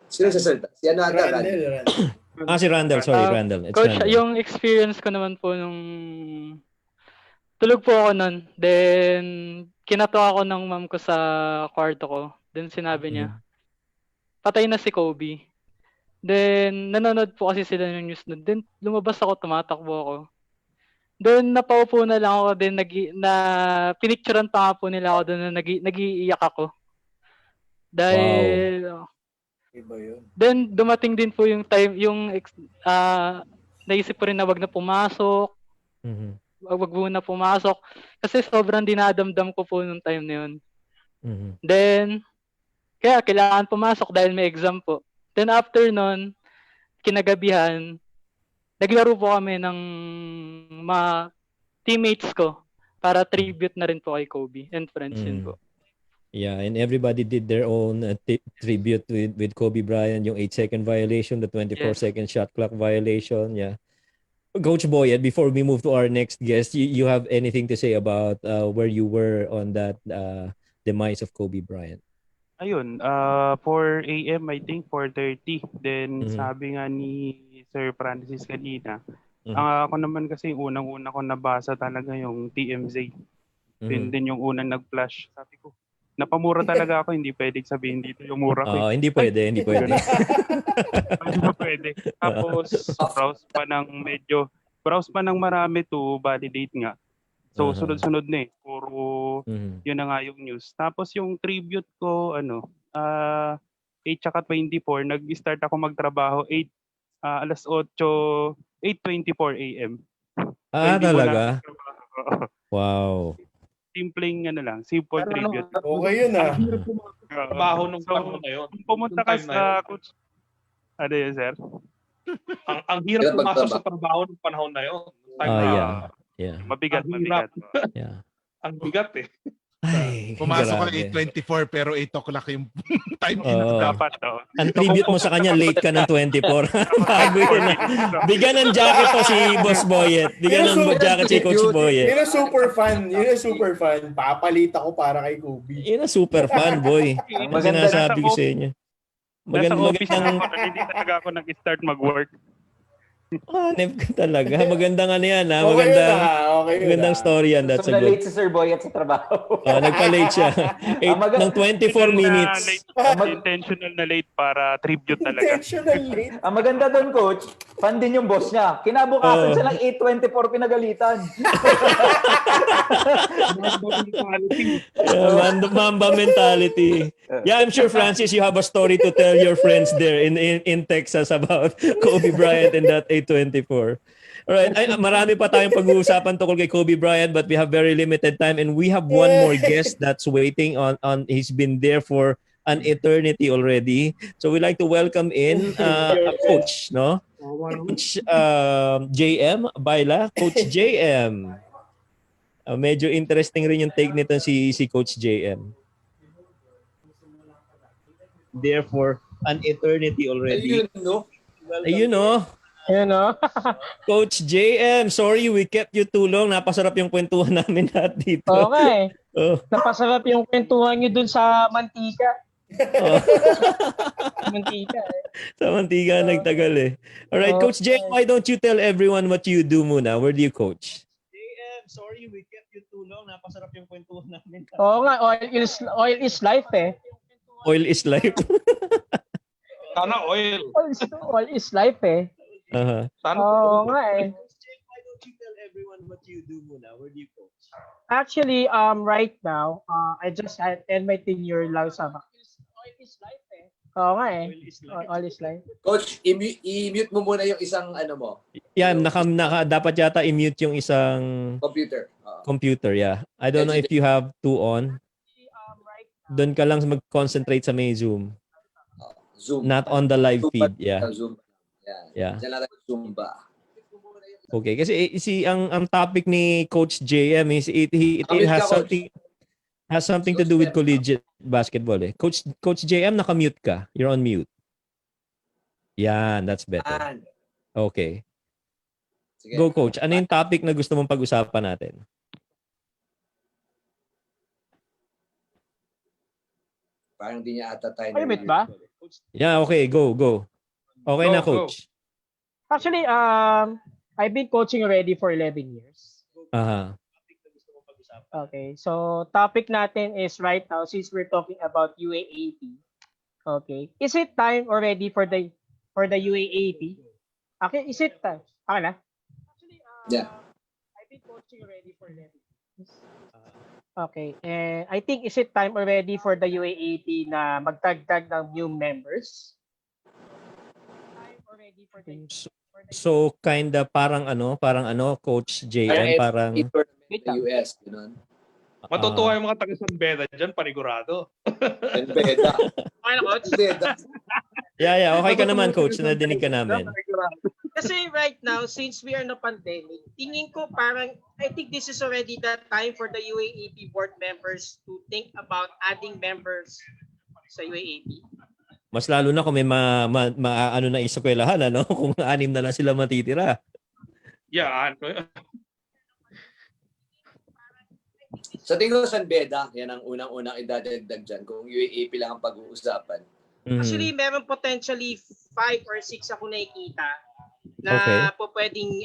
Sino sa salita? Si ano ata? Randall. Si Randall. Sorry, Randall. It's Coach, Randall. yung experience ko naman po nung tulog po ako nun. Then, kinato ako ng mom ko sa kwarto ko. Then, sinabi niya, patay na si Kobe. Then, nanonood po kasi sila ng news nun. Then, lumabas ako, tumatakbo ako. Then, napaupo na lang ako. Then, pinicturean pa nga po nila ako doon na nag-iiyak ako. Dahil, then, dumating din po yung time, naisip ko rin na wag na pumasok. Wag muna pumasok. Kasi sobrang dinadamdam ko po nung time na yun. Then, kaya kailangan pumasok dahil may exam po. Then after nun, kinagabihan, naglaro po kami ng mga teammates ko para tribute na rin po kay Kobe and friends yun po. Yeah, and everybody did their own tribute with Kobe Bryant, yung 8-second violation, the 24-second shot clock violation. Yeah. Coach Boyet, before we move to our next guest, you have anything to say about where you were on that demise of Kobe Bryant? Ayun, 4 AM, I think 4:30. Then sabi nga ni Sir Francis kanina, ako naman kasi unang-una ko nabasa talaga yung TMZ. Then yung unang nag-flash. Sabi ko, napamura talaga ako, hindi pwedeng sabihin dito yung mura ko. Hindi pwede. Hindi pwede. Tapos browse pa ng marami to validate nga. So sunod-sunod na eh. Puro yun na nga yung news. Tapos yung tribute ko 8:24 nag-start ako magtrabaho 8:24 AM. So, Talaga? Wow. Simpleng simple tribute. Okay yun Trabaho nung panahon na yun. Pumunta ka sa coach. Ano yun, sir? Ang hirap pumasok sa trabaho ng panahon na yun. Yeah. Mabigat. Yeah. Ang bigat eh. Pumasok ka 8:24 pero 8 o'clock yung time dapat. Ang tribute mo sa kanya, late ka ng 24. Bago yun. Bigyan ng jacket to si Boss Boyet. Bigyan ng jacket si Coach Boyet. Yun ang super fan. Papalit ako para kay Kobe. Yun ang super fan, boy. Ang sinasabi ko sa inyo. Nasa office ako, hindi talaga ako nag-start mag-work. Talaga. Magandang yan. Magandang story yan. That's so, a good. Na-late si Sir Boyet sa trabaho. Nagpa-late siya. Ng 24 minutes. Intentional na late para tribute talaga. Intentional late. Ang maganda doon, coach, fan din yung boss niya. Kinabukasan siya ng 8:24 pinagalitan. Mamba mentality. Yeah, I'm sure, Francis, you have a story to tell your friends there in Texas about Kobe Bryant and that 8:24. All right, marami pa tayong pag-uusapan tungkol kay Kobe Bryant, but we have very limited time and we have one more guest that's waiting on he's been there for an eternity already. So we'd like to welcome in a coach, no? Coach JM Baila, Coach JM. Medyo interesting rin yung take nito si Coach JM. There for an eternity already. Ayun, no? Ayun, no? Coach JM, sorry we kept you too long. Napasarap yung kwentuhan namin lahat dito. Oo nga eh. Oh. Napasarap yung kwentuhan nyo dun sa mantika. Oh. Mantika eh. Sa mantika nagtagal eh. Alright, Coach JM, why don't you tell everyone what you do muna? Where do you coach? JM, sorry we kept you too long. Napasarap yung kwentuhan namin. Oo nga, oil is life eh. Oil is life. Sana oil. Oil is life eh. Sana Oo nga eh. Why don't you tell everyone what you do muna? Where do you coach? Actually, right now, I just end my tenure lang sa oil is life eh. Oo nga eh. Oil is life. Coach, i-mute mo muna yung isang ano mo. Yeah, dapat yata i-mute yung isang Computer. yeah. I don't know if you have two on. Doon ka lang mag-concentrate sa may Zoom. Zoom. Not on the live feed. Yeah. Zoom. Yeah. Diyan lang Zumba. Okay, kasi ang topic ni Coach JM is it has something to do with collegiate basketball eh. Coach JM, naka-mute ka. You're on mute. Yeah, that's better. Okay. Sige. Go, Coach. Ano yung topic na gusto mong pag-usapan natin? Parang di niya ata tayo. Ay, ba? Yeah, okay. Go. Okay na, Coach. Actually, I've been coaching already for 11 years. Okay, so topic natin is right now, since we're talking about UAAP. Okay, is it time already for the UAAP? Okay, is it time? Okay na? Actually, Yeah. I've been coaching already for 11 years. Okay, and I think is it time already for the UAAP na magdagdag ng new members? Time already for the So kinda parang Coach JM, parang US, gano'n. Matutuwa yung mga taga San Beda dyan, panigurado. San Beda. Okay na, Coach? Yeah, okay ka naman, Coach. Nadinig ka namin. Kasi right now, since we are in a pandemic, tingin ko parang, I think this is already the time for the UAAP board members to think about adding members sa UAAP. Mas lalo na kung may ano na eskwelahan, ano? Kung 6 na lang sila matitira. Yeah. Sa tingin ko, San Beda, yan ang unang-unang idadagdag dyan. Kung UAAP lang ang pag-uusapan. Actually, meron potentially 5 or 6 ako nakikita na po pwedeng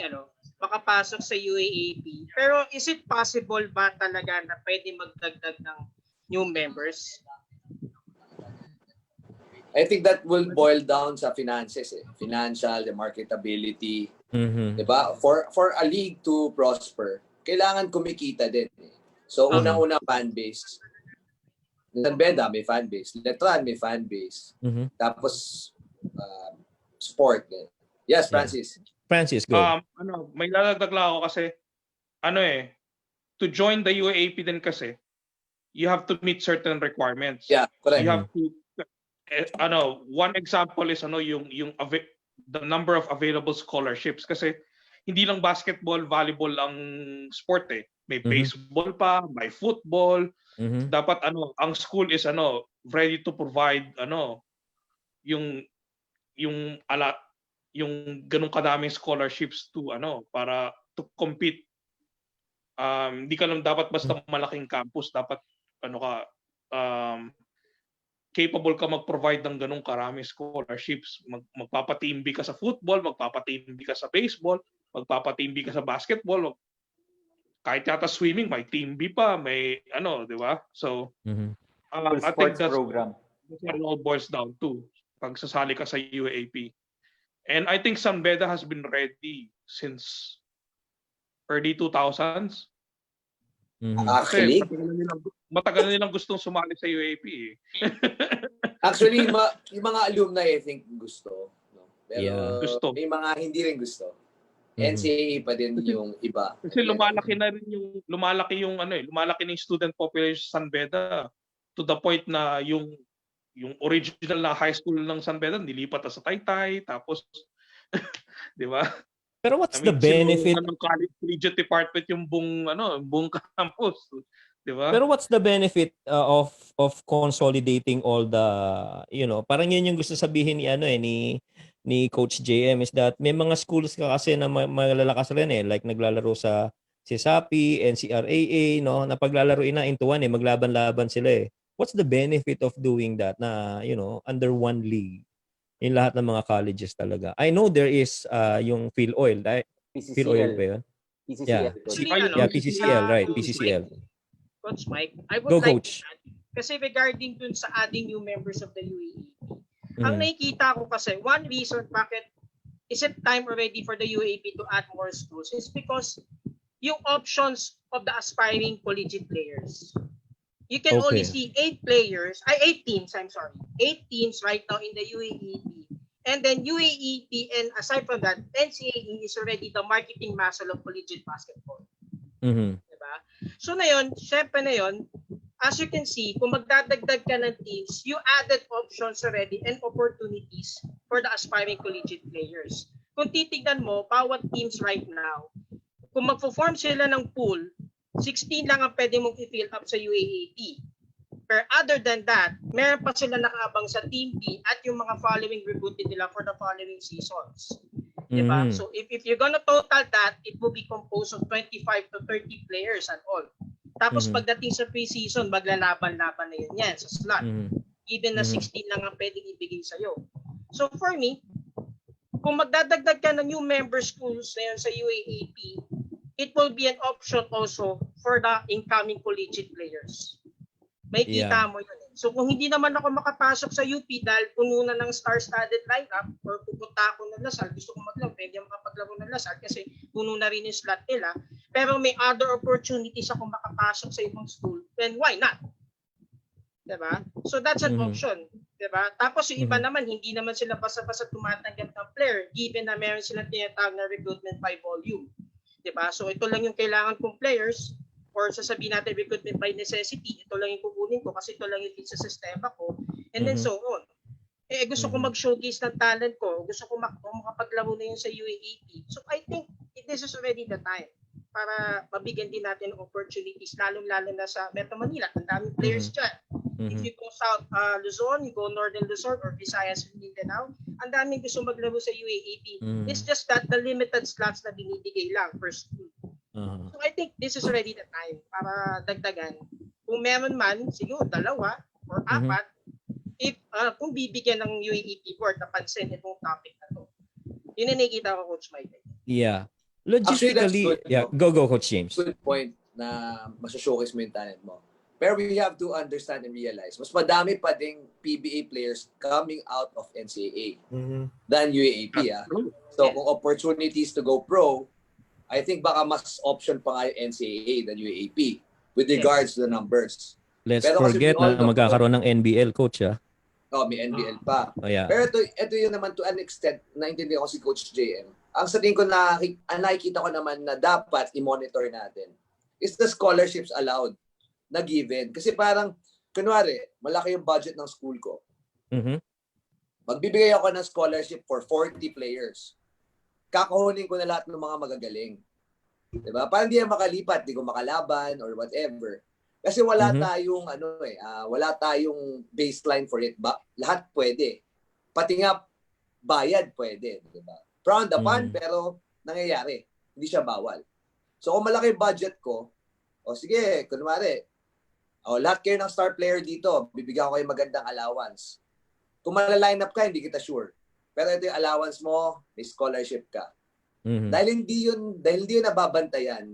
makapasok sa UAAP. Pero is it possible ba talaga na pwede magdagdag ng new members? I think that will boil down sa finances eh. Financial, the marketability. Diba? For a league to prosper, kailangan kumikita din eh. So, unang-una fan base. San Beda may fan base. Letran may fan base. Tapos, sport. Yes, Francis. Francis, go. May lalagdag lang ako kasi, to join the UAAP din kasi, you have to meet certain requirements. Yeah, correct. You have to, one example is, the number of available scholarships. Kasi, hindi lang basketball, volleyball ang sport eh. May baseball pa, may football. Dapat ang school is ready to provide yung ganung kadaming scholarships to para to compete. Hindi ka lang dapat basta malaking campus, dapat capable ka mag-provide ng ganung karaming scholarships. Magpapatimbi ka sa football, magpapatimbi ka sa baseball, magpapatimbi ka sa basketball, kahit yata swimming, may team B pa, may di ba? So, I think that's program. That's what it all boils down to pag sasali ka sa UAAP. And I think San Beda has been ready since early 2000s. Actually, matagal na nilang gustong sumali sa UAAP eh. Actually, yung mga alumni I think gusto. No? Pero gusto. May mga hindi rin gusto. NCAA pa din yung iba. Kasi lumalaki na yung student population sa San Beda to the point na yung original na high school ng San Beda nilipat sa Taytay, tapos di ba? Pero what's the benefit ng college collegiate department yung buong campus, di ba? Pero what's the benefit of consolidating all the, parang yun yung gusto sabihin ni ni Coach JM is that may mga schools ka kasi na malalakas rin eh. Like naglalaro sa CSAPI, NCRAA, no? Na paglalaroin na into one eh, maglaban-laban sila eh. What's the benefit of doing that na, under one league? In lahat ng mga colleges talaga. I know there is yung Phil Oil. Phil Oil PCCL. ba yun? PCCL. Actually, Yeah, PCCL, right. PCCL. Coach Mike, I would Go, like Coach. to add, kasi regarding dun sa adding new members of the UAAP, ang nakikita ko kasi, one reason bakit is it time already for the UAAP to add more schools is because yung options of the aspiring collegiate players. You can only see 8 teams right now in the UAAP. And then UAAP, and aside from that, NCAA is already the marketing muscle of collegiate basketball. Diba? So na yun, syempre na yun, as you can see, kung magdadagdag ka ng teams, you added options already and opportunities for the aspiring collegiate players. Kung titignan mo, bawat teams right now, kung magpo-form sila ng pool, 16 lang ang pwede mong i-fill up sa UAAP. Pero other than that, meron pa sila nakaabang sa Team B at yung mga following recruited nila for the following seasons. Diba? So if you're gonna total that, it will be composed of 25 to 30 players and all. Tapos pagdating sa pre-season, maglalaban-laban na yun yan sa slot. Even na 16 lang ang pwedeng ibigay sa'yo. So for me, kung magdadagdag ka ng new member schools na yun sa UAAP, it will be an option also for the incoming collegiate players. May kita mo yun. So kung hindi naman ako makapasok sa UP dahil puno na ng star-studded lineup or pupunta ako ng Lasal, gusto ko maglaro, pwede makapaglaro ng Lasal kasi puno na rin yung slot nila. Pero may other opportunities ako makapasok sa ibang school, then why not? Diba? So that's an option. Diba? Tapos yung iba naman, hindi naman sila basta-basta tumatanggap ng player given na meron silang tinatawag na recruitment by volume. Diba? So ito lang yung kailangan kong players or sasabihin natin recruitment by necessity, ito lang yung kukunin ko kasi ito lang yung fit sa sistema ko, and then so on. Gusto ko mag-showcase ng talent ko, gusto ko makapaglaro na yun sa UAAP. So I think this is already the time para mabigyan din natin ng opportunities, lalong-lalo na sa Metro Manila. Ang daming players dyan. If you go South Luzon, you go Northern Luzon or Visayas and Mindanao, ang daming gusto maglaro sa UAAP. It's just that the limited slots na binibigay lang per school. So I think this is already the time para dagdagan. Kung meron man, siguro 2 or 4, if kung bibigyan ng UAAP board na pansin itong topic na to. Yun ang nakikita ko, Coach Mike. Yeah. Logistically, good, go Coach James. Good point na maso-showcase mo yung talent mo. Pero we have to understand and realize, mas madami pa ding PBA players coming out of NCAA than UAAP. So kung opportunities to go pro, I think baka mas option pa nga yung NCAA than UAAP with regards to the numbers. Let's forget na magkakaroon ng NBL, Coach. May NBL pa. Yeah. Pero ito yun naman to an extent, naintindihan ko si Coach JM. Ang sa tingin ko nakikita ko naman na dapat i-monitor natin is the scholarships allowed na given. Kasi parang, kunwari, malaki yung budget ng school ko. Magbibigay ako ng scholarship for 40 players. Kakahunin ko na lahat ng mga magagaling. Diba? Parang hindi na makalipat, hindi ko makalaban or whatever. Kasi wala tayong wala tayong baseline for it. Lahat pwede. Pati nga bayad pwede, diba? Frowned upon pero nangyayari. Hindi siya bawal. So kung malaki budget ko, sige, kunwari, lahat kayo ng star player dito, bibigyan ko kayo magandang allowance. Kung malaline up ka, hindi kita sure. Pero ito yung allowance mo, may scholarship ka. Dahil hindi yun nababantayan,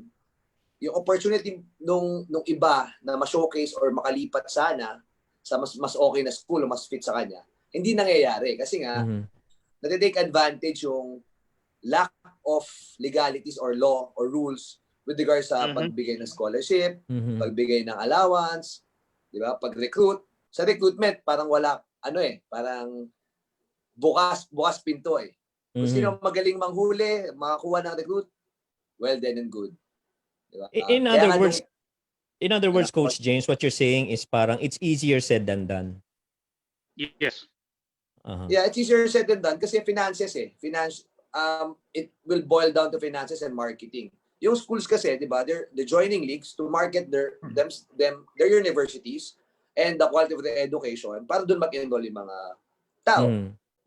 yung opportunity nung iba na ma-showcase or makalipat sana sa mas okay na school o mas fit sa kanya, hindi nangyayari. Kasi nga, natitake advantage yung lack of legalities or law or rules with regards sa pagbigay ng scholarship, pagbigay ng allowance, di ba? Pag-recruit. Sa recruitment, parang wala, parang bukas pinto eh. Kung sino magaling manghuli, makakuha ng recruit, well then and good. Diba? In other words, Coach James, what you're saying is parang it's easier said than done. Yes. Yeah, it's easier said than done kasi finances eh. It will boil down to finances and marketing. Yung schools kasi, di ba, they're joining leagues to market their universities and the quality of the education para doon mag-enroll yung mga tao.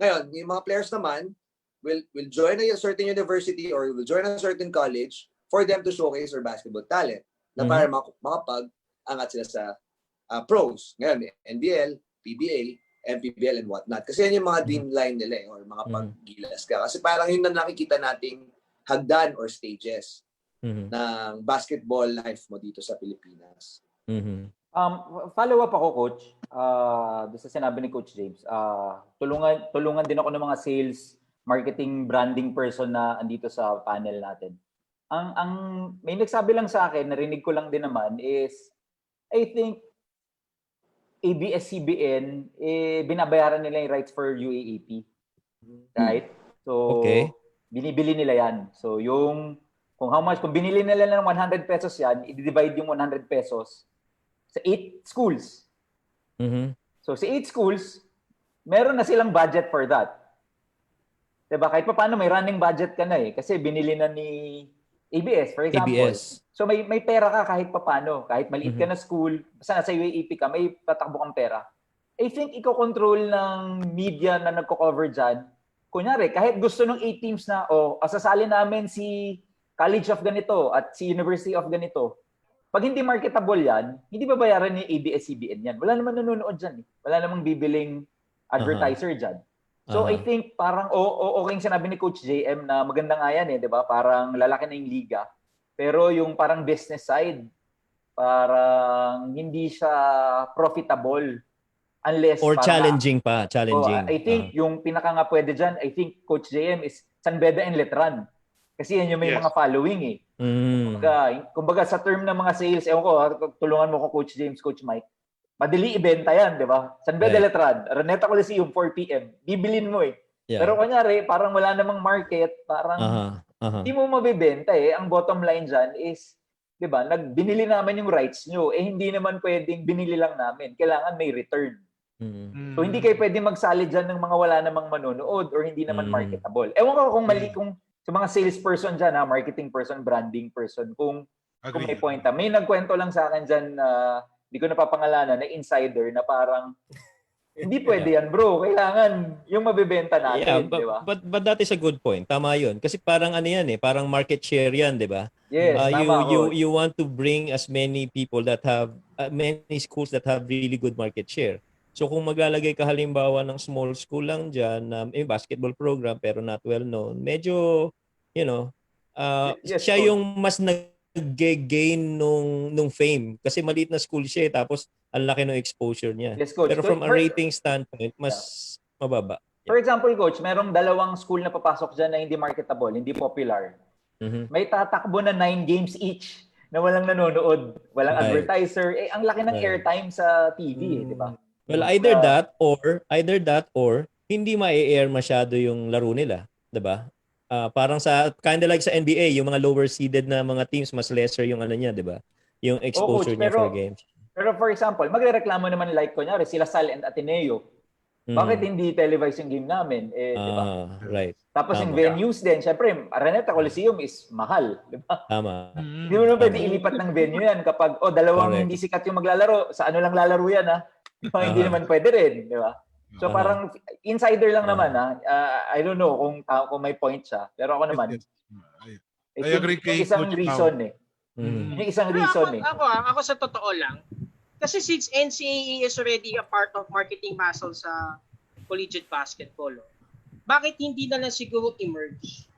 Ngayon, yung mga players naman will join a certain university or will join a certain college for them to showcase their basketball talent na para makapag-angat sila sa pros. Ngayon, NBL, PBA, MPBL and whatnot. Kasi yan yung mga dream line nila or mga paggilas ka. Kasi parang yun na nakikita nating hagdan or stages ng basketball life mo dito sa Pilipinas. Follow up ako, Coach. Doon sa sinabi ni Coach James. Tulungan din ako ng mga sales, marketing, branding person na andito sa panel natin. Ang may nagsabi lang sa akin, narinig ko lang din naman is, I think ABS-CBN, binabayaran nila yung rights for UAAP. Right? So, binibili nila yan. So, kung binili nila ng 100 pesos yan, i-divide yung 100 pesos sa 8 schools. So, sa 8 schools, meron na silang budget for that. Diba? Kahit pa paano, may running budget ka na kasi binili na ni ABS, for example. So may pera ka kahit papaano, kahit maliit ka na school, basta nasa UAAP ka, may tatakbo kang pera. I think iko-control ng media na nagko-cover dyan. Kunyari, kahit gusto ng 8 teams na, asasali namin si College of ganito at si University of ganito. Pag hindi marketable yan, hindi babayaran ni ABS-CBN yan. Wala naman nanonood dyan. Wala namang bibiling advertiser dyan. So I think parang okay yung sinabi ni Coach JM na maganda nga yan di ba? Parang lalaki na yung liga. Pero yung parang business side, parang hindi siya profitable unless or challenging pa. I think yung pinaka nga pwede dyan, I think Coach JM is San Beda and Letran. Kasi yan yung may mga following Kumbaga sa term ng mga sales, ewan ko, tulungan mo ko Coach James, Coach Mike. Madali ibenta yan, di ba? San Beda Letran, Araneta Coliseum, 4 p.m. Bibilin mo Pero kunyari, parang wala namang market, parang hindi mo mabibenta Ang bottom line dyan is, di ba, binili namin yung rights nyo, hindi naman pwedeng binili lang namin. Kailangan may return. So hindi kayo pwedeng magsali dyan ng mga wala namang manonood or hindi naman marketable. Ewan ko kung mali kung sa mga salesperson dyan, marketing person, branding person, kung may point. May nagkwento lang sa akin dyan hindi ko napapangalanan na insider na parang hindi pwede yan, bro. Kailangan yung mabibenta natin, di ba? But that is a good point. Tama yun. Kasi parang parang market share yan, di ba? Yes, you want to bring as many people that have, many schools that have really good market share. So kung maglalagay ka halimbawa ng small school lang dyan, basketball program pero not well known, medyo, siya yung mas nag-gain nung fame kasi maliit na school siya tapos ang laki ng exposure niya. Yes, Coach. Pero from a rating standpoint, mas mababa. For example, Coach, merong 2 school na papasok dyan na hindi marketable, hindi popular. May tatakbo na 9 games each na walang nanonood, walang advertiser. Ang laki ng airtime sa TV, di ba? Well, either that or hindi ma-air masyado yung laro nila, 'di ba? Parang kind of like sa NBA, yung mga lower seeded na mga teams mas lesser yung niya, 'di ba? Yung exposure niya for games. Pero for example, magrereklamo naman like kunyari sila Sal and Ateneo. Bakit hindi televise yung game namin? Di ba? Right. Tapos yung venues din, syempre, Araneta Coliseum is mahal, di ba? Tama. Hindi mo naman pwede ilipat ng venue yan kapag dalawang hindi sikat yung maglalaro, sa ano lang lalaro yan Hindi naman pwede rin, di ba? So parang insider lang naman I don't know kung may point siya, pero ako naman I agree kay isang reason Yung isang reason Ako sa totoo lang, kasi since NCAA is already a part of marketing muscle sa collegiate basketball, bakit hindi na lang siguro emerge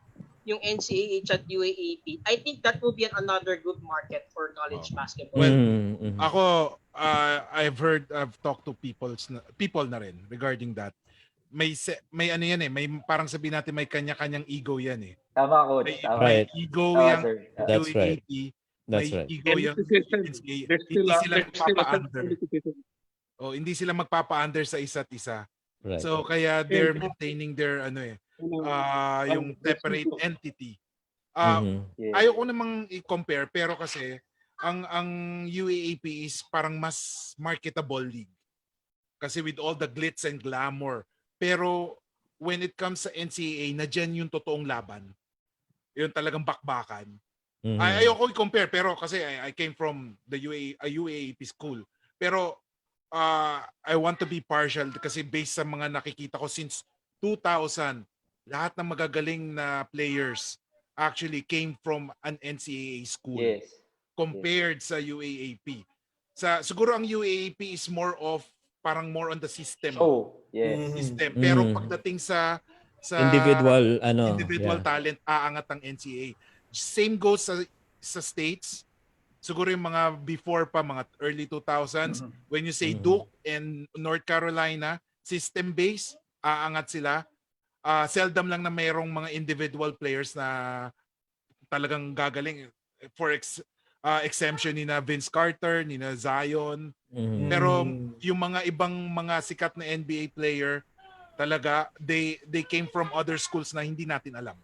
yung NCAA at UAAP? I think that will be another good market for college basketball. Well, ako, I've talked to people na rin regarding that. May ano yan may parang sabihin natin may kanya-kanyang ego yan Tama, Coach. May ego yung That's right. May ego yung hindi sila magpapa-under sa isa't isa. Right. So kaya they're maintaining their yung separate entity. Ayoko namang i-compare pero kasi ang UAAP is parang mas marketable league. Kasi with all the glitz and glamour. Pero when it comes sa NCAA, na dyan yung totoong laban. Yun talagang bakbakan. Ayoko i-compare pero kasi I came from the UAAP school. Pero I want to be partial kasi based sa mga nakikita ko since 2000, lahat ng magagaling na players actually came from an NCAA school compared sa UAAP. Siguro ang UAAP is more of parang more on the system. System. Pero pagdating sa individual talent, aangat ang NCAA. Same goes sa states. Siguro yung mga before pa, mga early 2000s, when you say Duke and North Carolina, system-based, aangat sila. Seldom lang na mayroong mga individual players na talagang gagaling. For exemption ni na Vince Carter, ni na Zion. Pero yung mga ibang mga sikat na NBA player, talaga, they came from other schools na hindi natin alam.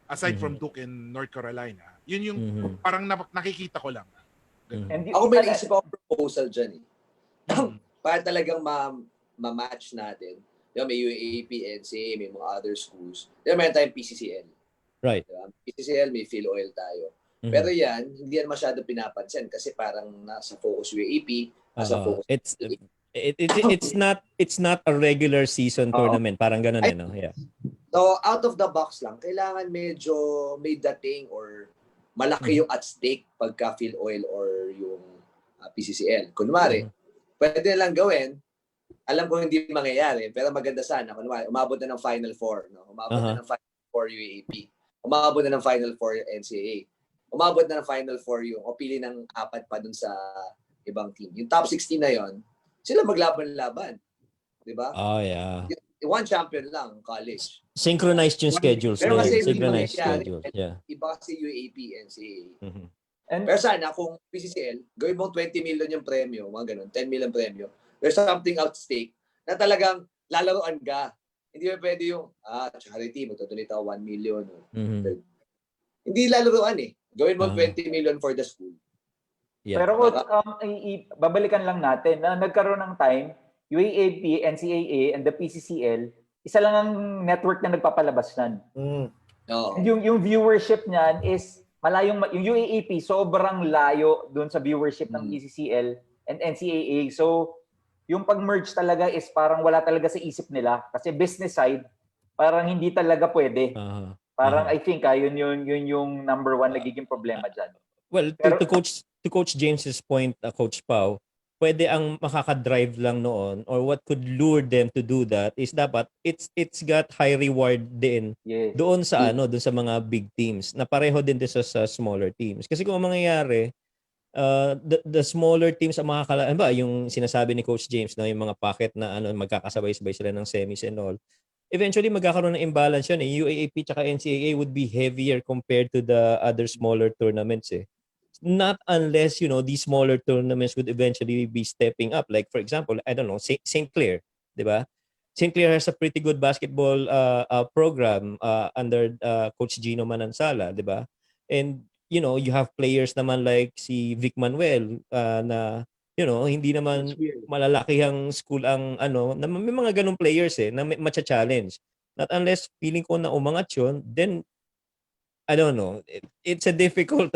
Aside from Duke and North Carolina. Yun yung parang nakikita ko lang. Ako may naisip ako proposal dyan para talagang ma-match natin. Diba, may UAAP, NCAA, may mga other schools. Diba, mayroon tayong PCCL. Right. Diba? PCCL, may Phil Oil tayo. Pero yan, hindi yan masyado pinapansin kasi parang nasa focus UAAP, nasa focus it's not a regular season tournament. Parang ganun no? Yeah. So, out of the box lang, kailangan medyo may dating or malaki yung at stake pagka Phil Oil or yung PCCL. Kunwari, pwede lang gawin, alam ko hindi mangyayari, pero maganda sana. Kunwari, umabot na ng Final Four. No? Umabot na ng Final Four UAAP. Umabot na ng Final Four NCAA. Umabot na ng Final Four yung o pili ng 4 pa dun sa ibang team. Yung top 16 na yon, sila maglaban-laban. Diba? Oh, yeah. One champion lang, college. Synchronized yung schedules. Pero kasi synchronized schedules. Yeah. Iba kasi UAP, NCAA. Pero sana kung PCCL, gawin mong 20 million yung premyo, mga ganun, 10 million premyo. There's something at stake na talagang lalaroan ka. Hindi ba pwede yung, charity, magtutulita ako 1 million. Hindi lalaroan Gawin mo 20 million for the school. Yeah. Pero babalikan lang natin na nagkaroon ng time, UAAP, NCAA, and the PCCL, isa lang ang network na nagpapalabas nan. Yung viewership niyan is malayong, yung UAAP sobrang layo doon sa viewership ng PCCL and NCAA. So, yung pag-merge talaga is parang wala talaga sa isip nila kasi business side parang hindi talaga pwede. Parang I think yun yung number one nagiging problema diyan. Well, to Coach James's point, Coach Pau, pwede ang makaka-drive lang noon or what could lure them to do that is dapat it's got high reward din doon sa doon sa mga big teams na pareho din sa smaller teams. Kasi kung mangyayari the smaller teams ang yung sinasabi ni Coach James yung mga packet na magkakasabay-sabay sila ng semis and all. Eventually magkakaroon ng imbalance yun. UAAP tsaka NCAA would be heavier compared to the other smaller tournaments Not unless these smaller tournaments would eventually be stepping up. Like for example, I don't know, St. Clair, diba? St. Clair has a pretty good basketball program under Coach Gino Manansala, diba? And you have players naman like si Vic Manuel na hindi naman malalakihang school ang na may mga ganung players na matcha-challenge. Not unless feeling ko na umangat yun, then I don't know. It's a difficult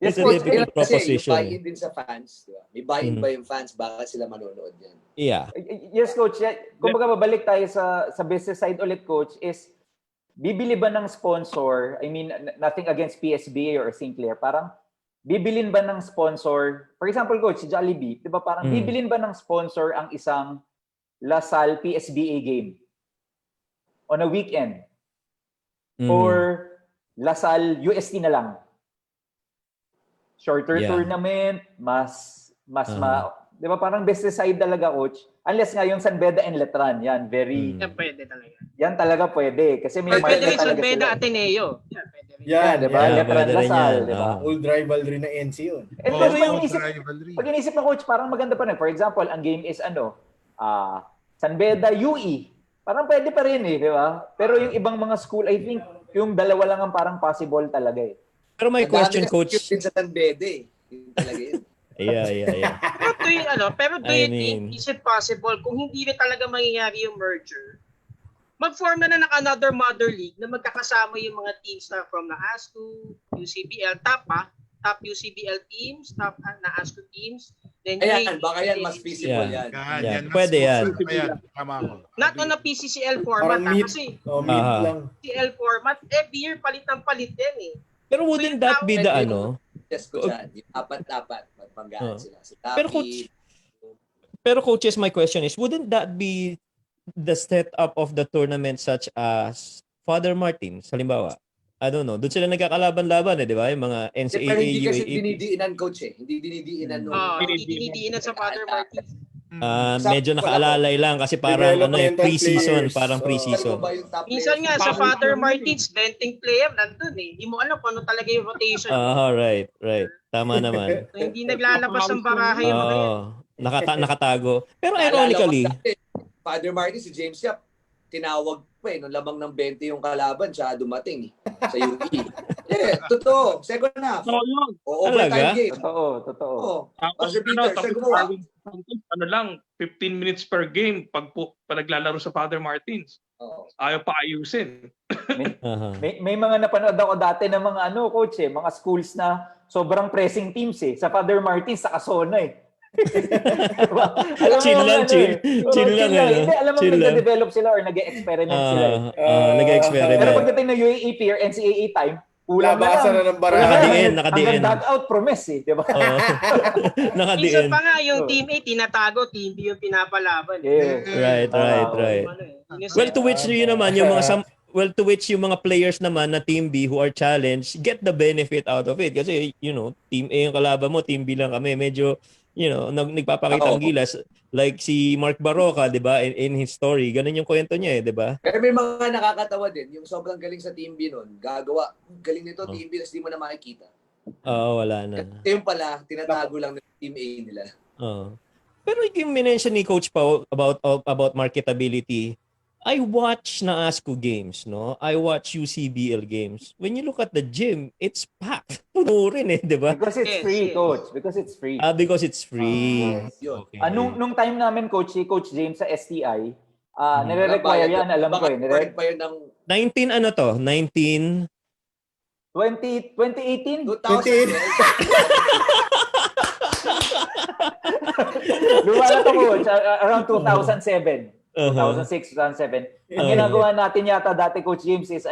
it's a difficult proposition. May buy-in din sa fans, diba? May buy-in ba yung fans? Bakit sila manonood yan? Yeah. Yes, Coach. Kung babalik tayo sa business side ulit, Coach, is bibili ba ng sponsor, I mean, nothing against PSBA or Sinclair, parang bibilin ba ng sponsor, for example, Coach, si Jollibee, di ba parang bibilin ba ng sponsor ang isang Lasal PSBA game on a weekend? Or Lasal UST na lang? Shorter tournament, mas di ba parang business side talaga, Coach? Unless nga yung San Beda and Letran, yan, very... Yan pwede talaga. Yan talaga pwede. Kasi may pwede rin San Beda Ateneo. Yan, pwede rin. Yan, di ba? Letran Lasal, di ba? Old rivalry na NC yun. Pero pag inisip na, Coach, parang maganda pa rin. For example, ang game is San Beda UE. Parang pwede pa rin di ba? Pero yung ibang mga school, I think, yung dalawa lang ang parang possible talaga Pero may question, Coach. Din sa San Beda Yun talaga yun. Yeah. Pero do you think, is it possible, kung hindi na talaga mangyayari yung merger, mag-form na ng another mother league na magkakasama yung mga teams na from na ASCU, UCBL, top UCBL teams, top na ASCU teams, Then Ayan, baka yan mas feasible Yeah. yan. Yeah, mas pwede yan. ano pa yan. Tama ako. not on a PCCL format Parang meat. kasi Meat lang. PCCL format every year palit ng palit yan eh. Pero wouldn't that be the Pwede ano? Yes ko dyan. Yung apat-apat. Magpanggaan sila. Si Pero Tapi, coaches, my question is, wouldn't that be the setup of the tournament such as Father Martin, halimbawa? I don't know. Doon sila nagkakalaban-laban di ba? Yung mga NCAA, pero hindi kasi UAAP. dinidiinan, coach eh. Hindi dinidiinan nung... Hindi dinidiinan sa Father Martin. Medyo nakaalalay lang kasi parang pre-season, parang pre-season. Minsan nga sa Father Martins, venting player nandun eh. Hindi mo alam kung ano talaga yung rotation. Right. Tama naman. So, hindi naglalabas ng baraha yung mga yan. Nakatago. Pero ironically, Father Martin, si James Yap, tinawag pa nung lamang ng 20 yung kalaban, siya dumating sa UE. Totoo. Second half. Overtime game. Totoo. Pastor Peter, siya gumawa. Ano lang, 15 minutes per game pag naglalaro sa Father Martins. Ayaw pa ayusin. May mga napanood ako dati ng mga coach mga schools na sobrang pressing teams sa Father Martins sa Kasona chill lang. Hindi, alam mo nagde-develop sila or nag-experiment sila nag-experiment. Pero pagdating ng UAAP or NCAA time, kulang na ng baraha. Nakadiin. Hanggang dugout promise di ba? Nakadiin. Minsan pa nga yung team A tinatago, team B yung pinapalaban. Right. Well, to which yun naman, to which yung mga players naman na Team B who are challenged, get the benefit out of it. Kasi, Team A yung kalaban mo, Team B lang kami. Medyo, nagpapakita ang gilas. Like si Mark Baroka, di ba? In his story. Ganun yung kwento niya di ba? Pero may mga nakakatawa din. Yung sobrang galing sa Team B nun, gagawa. Galing nito, Team B, kasi di mo na makikita. Wala na. Ito yung pala, tinatago lang ng Team A nila. Pero yung minention ni Coach Pao about marketability, I watch na ASCO games, no? I watch UCBL games. When you look at the gym, it's packed. Puno rin di ba? Because it's free, Coach. Because it's free. Because it's free. Okay. Nung time namin, Coach James sa STI, nire-require yan, alam ko Nire-require ng 19 ano to? 19 2018? 2000. Lumalat ako, around 2007. 2006, 2007. Ang ginagawa natin yata dati, Coach James, is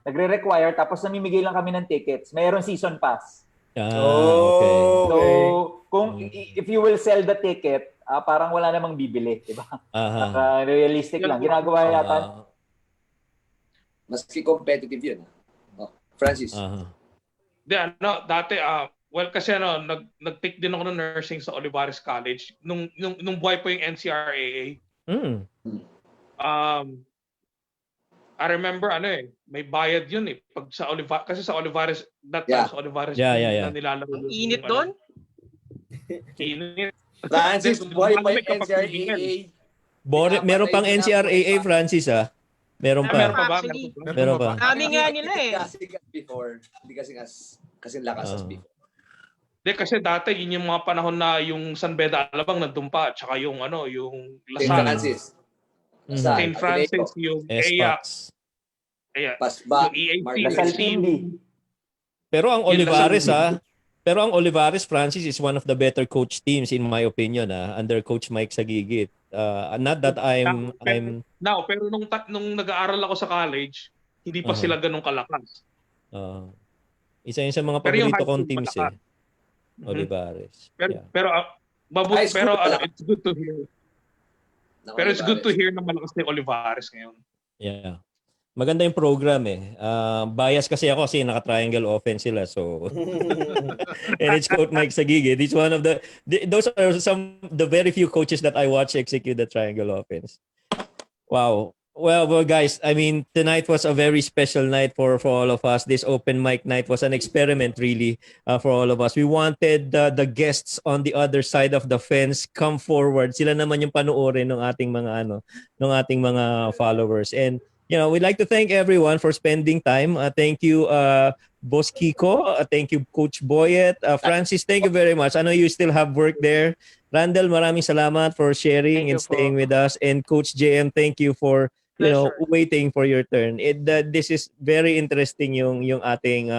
nagre-require tapos namimigay lang kami ng tickets. Mayroon season pass. Okay. So, if you will sell the ticket, parang wala namang bibili, di ba? Realistic lang. Ginagawa yata. Maski competitive yun. Francis. Dati, kasi nag-take din ako ng nursing sa Olivares College. Nung buhay po yung NCRAA. I remember may bayad yun pag sa Olivares, kasi sa Olivares sa Olivares na nilalaro. Ang init doon? Init. Francis, buhay pa yung NCRAA. Meron pang NCRAA, Francis Meron pa. Meron pa. Dami nga nila Before, hindi kasi lakas as before. Kasi dati yun yung mga panahon na yung San Beda Alabang nandun pa, tsaka yung yung Lasal. St. Francis, yung Ajax. Pasba, yung EAC. Pero ang Olivares, Francis, is one of the better coach teams in my opinion under Coach Mike Sagigit. Not that pero nung nag-aaral ako sa college, hindi pa sila ganun kalakas. Isa yun sa mga paborito kong teams Olivares. Pero it's good to hear. Pero it's good to hear na malakas ni Olivares ngayon. Yeah. Maganda yung program bias kasi ako kasi naka-triangle offense sila. So and it's Coach Mike Sagigit. It's one of those are the very few coaches that I watch execute the triangle offense. Wow. Well, guys, I mean, tonight was a very special night for all of us. This open mic night was an experiment, really, for all of us. We wanted the guests on the other side of the fence come forward. Sila naman yung panuorin ng ating mga followers. And we'd like to thank everyone for spending time. Thank you, Boss Kiko. Thank you, Coach Boyet. Francis, thank you very much. I know you still have work there. Randall, maraming salamat for sharing and staying with us. And Coach JM, thank you for waiting for your turn. This is very interesting yung ating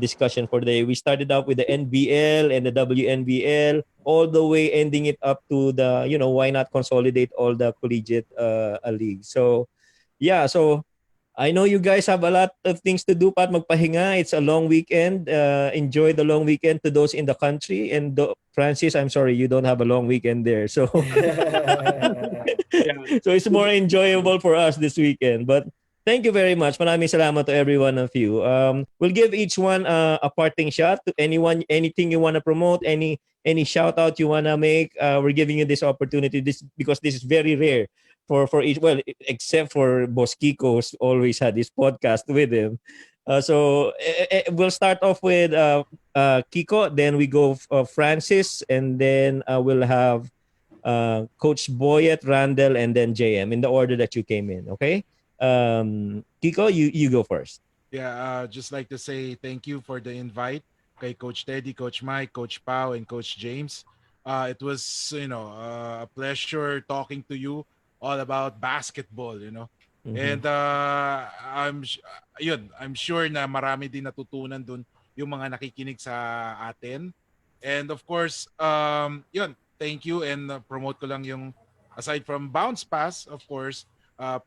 discussion for the day. We started out with the NBL and the WNBL. all the way ending it up to the, why not consolidate all the collegiate leagues. So, yeah, so I know you guys have a lot of things to do, Pat. Magpahinga. It's a long weekend. Enjoy the long weekend to those in the country. And Francis, I'm sorry, you don't have a long weekend there. So, Yeah. so it's more enjoyable for us this weekend. But thank you very much. Maraming salamat to every one of you. We'll give each one a parting shot to anyone, anything you want to promote, any shout out you want to make. We're giving you this opportunity because this is very rare for each, well, except for Boss Kiko, who's always had this podcast with him. So we'll start off with Kiko, then we go Francis, and then we'll have Coach Boyet, Randall, and then JM in the order that you came in. Okay, Kiko, you go first. Yeah, just like to say thank you for the invite, kay Coach Teddy, Coach Mike, Coach Pau, and Coach James. It was, a pleasure talking to you all about basketball. And I'm sure na marami din natutunan dun yung mga nakikinig sa atin. And of course, thank you, and promote ko lang yung, aside from Bouncepass, of course,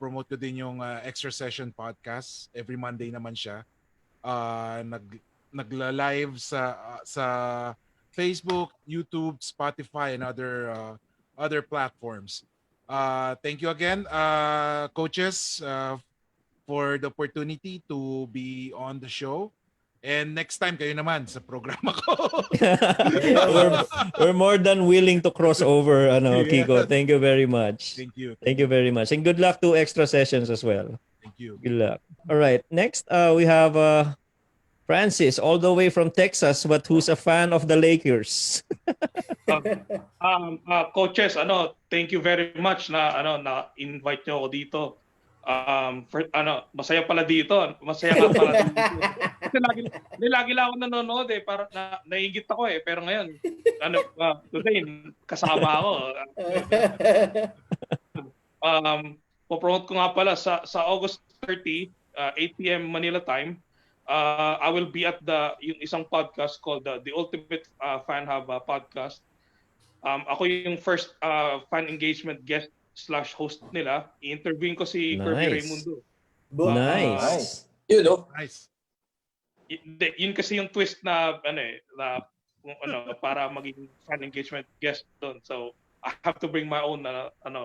promote ko din yung Extra Session Podcast. Every Monday naman siya. Nagla-live sa Facebook, YouTube, Spotify, and other platforms. Thank you again, coaches, for the opportunity to be on the show. And next time kayo naman sa programa ko. we're more than willing to cross over, Kiko. Thank you very much. Thank you. Thank you very much. And good luck to Extra Sessions as well. Thank you. Good luck. All right. Next, we have Francis, all the way from Texas, but who's a fan of the Lakers. Coaches, thank you very much na invite niyo ako dito. Masaya pala dito. Masaya nga pala dito. Kasi lagi lang ako nanonood para naiingit ako pero ngayon today kasama ako. Po-promote ko nga pala sa August 30, 8 p.m. Manila time. I will be at yung isang podcast called the Ultimate Fan Hub podcast. Ako yung first fan engagement guest / host nila. I-interviewin ko si Kirby Raimundo. Nice. Nice. Yun kasi yung twist na para maging fan engagement guest doon. So I have to bring my own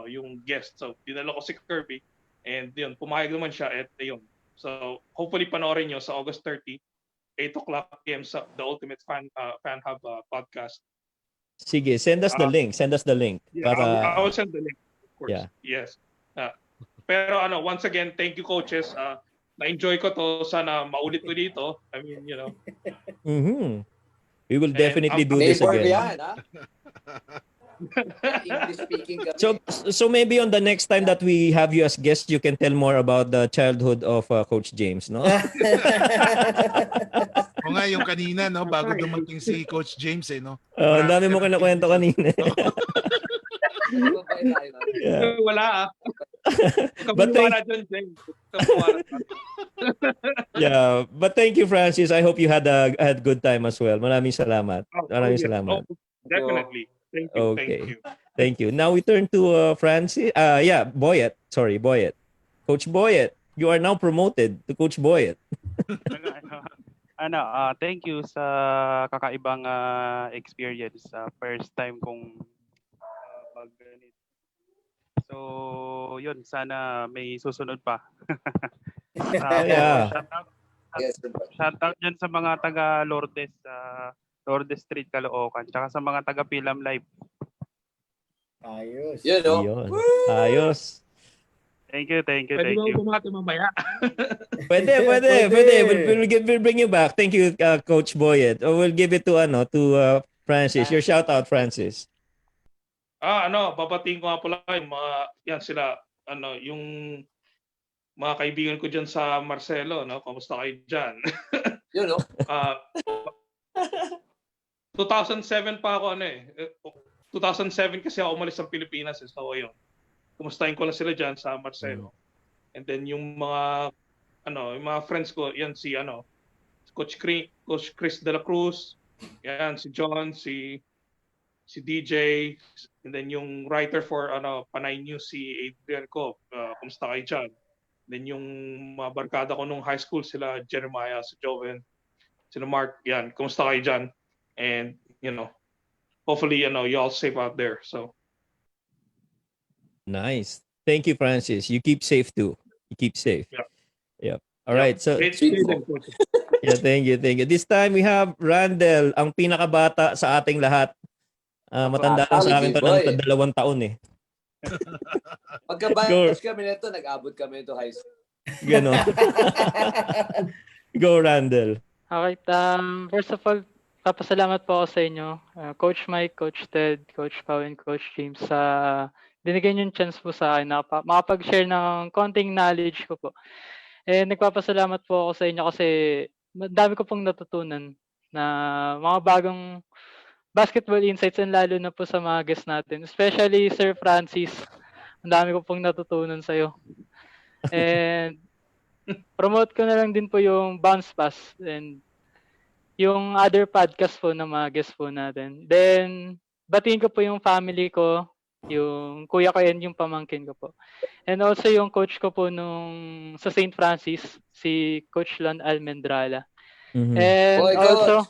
yung guest. So dinala ko si Kirby, and yun, pumayag naman siya at yun. So hopefully panoorin nyo sa August 30, 8 p.m. sa The Ultimate Fan Hub podcast. Sige, send us the link. Yeah, Para... I will send the link, of course. Yeah. Yes. Pero once again, thank you, coaches. Na-enjoy ko to. Sana maulit ko dito. I mean, Mm-hmm. We will definitely do this again. English speaking kami. So maybe on the next time that we have you as guest, you can tell more about the childhood of Coach James, no? O nga, yung kanina, no, bago dumating si Coach James, no? Ang dami mo kinakwento kanina. Yeah. Wala But yeah, but thank you, Francis. I hope you had a good time as well. Maraming salamat. Maraming salamat. Definitely. Thank you. Okay. Thank you. Now we turn to Francis. Boyet. Sorry, Boyet. Coach Boyet, you are now promoted to Coach Boyet. Thank you sa kakaibang experience. First time kong mag-ganito. So, yun, sana may susunod pa. Shout out dyan sa mga taga Lourdes, Lourdes Street, Caloocan, tsaka sa mga taga Pilam Live. Ayos. Ayos. Thank you. Pwede mo bumati mamaya. Pwede. We'll bring you back. Thank you, Coach Boyet. We'll give it to Francis. Your shout out, Francis. Babatiin ko nga pala yung mga, yan sila, yung mga kaibigan ko dyan sa Marcelo, no? Kamusta kayo dyan? 2007 pa ako, 2007 kasi ako umalis ng Pilipinas, so yun. Kumustahin ko lang sila dyan sa Marcelo. And then yung mga, yung mga friends ko, yan si, Coach Chris de la Cruz, yan, si John, si si DJ, and then yung writer for Panay News, si Adrian ko, kumusta kayo dyan? Then yung mga barkada ko nung high school, sila Jeremiah, si Joven, sila Mark, yan, kumusta kayo dyan? And, hopefully, you all safe out there. So, Nice. Thank you, Francis. You keep safe too. You keep safe. Yeah. Yep. All right. So, great student. yeah, thank you. This time we have Randall, ang pinakabata sa ating lahat. Matanda lang sa akin to ng 2 taon eh. Pagka-batch kami nito, nag-abot kami nito high school. Ganon. Go, Randall. Okay, first of all, papasalamat po ako sa inyo, Coach Mike, Coach Ted, Coach Pao, and Coach James sa binigyan yung chance po sa akin na makapag-share ng konting knowledge ko po. And nagpapasalamat po ako sa inyo kasi dami ko pong natutunan na mga bagong basketball insights and lalo na po sa mga guests natin. Especially Sir Francis, ang dami ko pong natutunan sa'yo. And promote ko na lang din po yung Bouncepass and yung other podcast po na mga guests po natin. Then, batiin ko po yung family ko, yung kuya ko and yung pamangkin ko po. And also yung coach ko po nung sa St. Francis, si Coach Lon Almendrala. And also,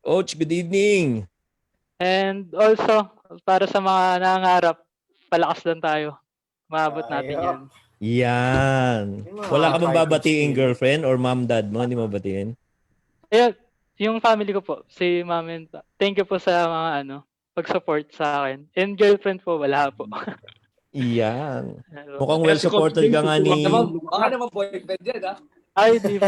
Coach, good evening. And also, para sa mga nangangarap, palakas lang tayo. Maabot natin yan. Yan. Wala ka bang babatiin girlfriend or mom, dad mo? Hindi mo batiin? Ayan, yung family ko po, si mom and thank you po sa mga pag-support sa akin. And girlfriend po, wala po. Yan. Mukhang well-supported ka nga ni... Baka naman boyfriend yan, ha? Ay, di po.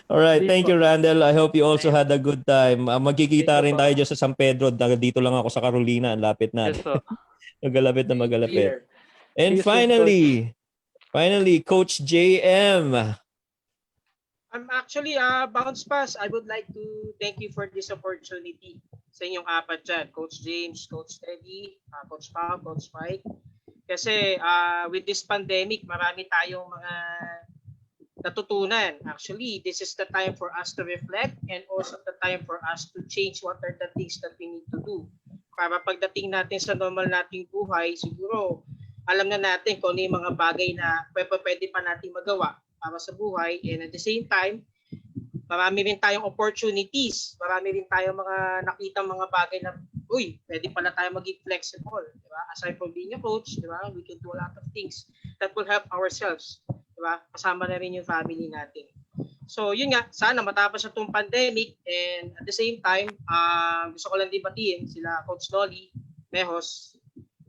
Alright, thank you, Randall. I hope you also had a good time. Magkikita rin tayo dyan sa San Pedro. Dito lang ako sa Carolina. Ang lapit na. Yes, po. Magalapit na magalapit. And finally, Coach JM. Actually, Bouncepass, I would like to thank you for this opportunity sa inyong apat dyan. Coach James, Coach Teddy, Coach Pao, Coach Mike. Kasi with this pandemic, marami tayong mga natutunan. Actually, this is the time for us to reflect and also the time for us to change what are the things that we need to do. Para pagdating natin sa normal nating buhay, siguro alam na natin kung ano yung mga bagay na pwede pa natin magawa para sa buhay. And at the same time, marami rin tayong opportunities. Marami rin tayong mga nakita mga bagay na, pwede pala tayo maging flexible. Diba? Aside from being a coach, diba? We can do a lot of things that will help ourselves. Diba? Kasama na rin yung family natin. So yun nga, sana matapos na itong pandemic and at the same time, gusto ko lang din batiin sila Coach Nolly, Mejos,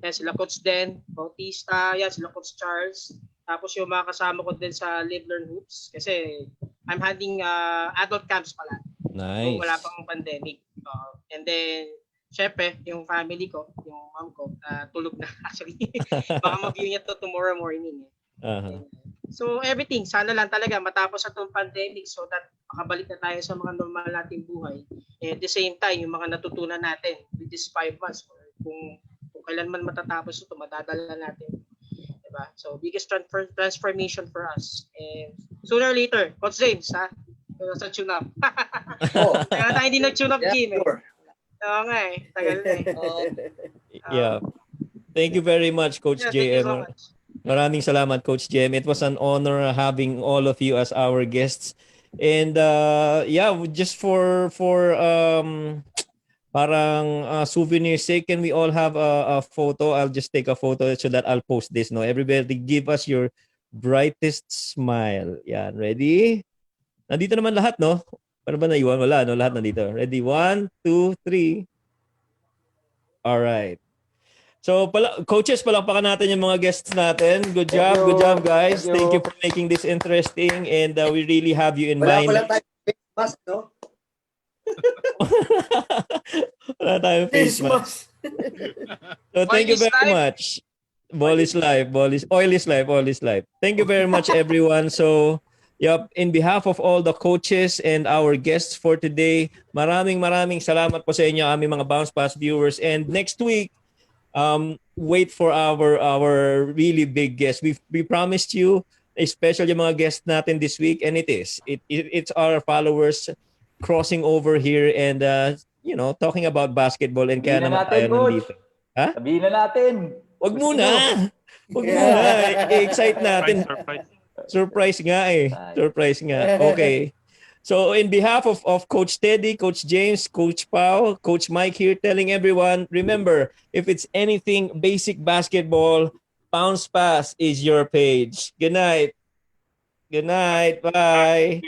yan, sila Coach Den, Bautista, yan, sila Coach Charles. Tapos yung mga kasama ko din sa Live Learn Hoops kasi I'm handling adult camps pala. Nice. So, wala pang pandemic. And then, syempre, yung family ko, yung mom ko, tulog na actually. Baka mag-view niya to tomorrow morning. Uh-huh. So everything, sana lang talaga matapos itong pandemic so that makabalik na tayo sa mga normal nating buhay. And at the same time, yung mga natutunan natin with this 5 months, or kung kailan man matatapos ito, madadala natin. Diba? So biggest transformation for us. And sooner or later, Coach James, ha? Sa tune-up. Kaya tayo hindi nag-tune-up game. Sure. Oo nga eh, tagal na eh. Yeah. Thank you very much, Coach JM. Thank you so much. Maraming salamat, Coach Jem. It was an honor having all of you as our guests. And just for parang souvenir sake, can we all have a photo? I'll just take a photo so that I'll post this. No, everybody give us your brightest smile. Yan, ready? Nandito naman lahat, no? Paano ba naiwan? Wala, no? Lahat nandito. Ready? 1, 2, 3. All right. So, coaches, palakpakan natin yung mga guests natin. Good job, guys. Thank you for making this interesting and we really have you in mind. Wala tayo face mask, no? Wala tayong face mask. So, thank you very much. Ball is life. Oil is life. Thank you very much, everyone. So, in behalf of all the coaches and our guests for today, maraming salamat po sa inyo, aming mga Bouncepass viewers. And next week, wait for our really big guest. We promised you, especially yung mga guests natin this week, and it's our followers crossing over here and talking about basketball, and kaya Sabihin na naman natin, tayo Coach. nandito. Ha? Sabihin na natin. Wag Gusto muna. ko. Wag muna. I-excite natin. Surprise. Surprise nga eh. Surprise nga. Okay. So in behalf of Coach Teddy, Coach James, Coach Pau, Coach Mike here, telling everyone, remember, if it's anything basic basketball, Bouncepass is your page. Good night. Good night. Bye.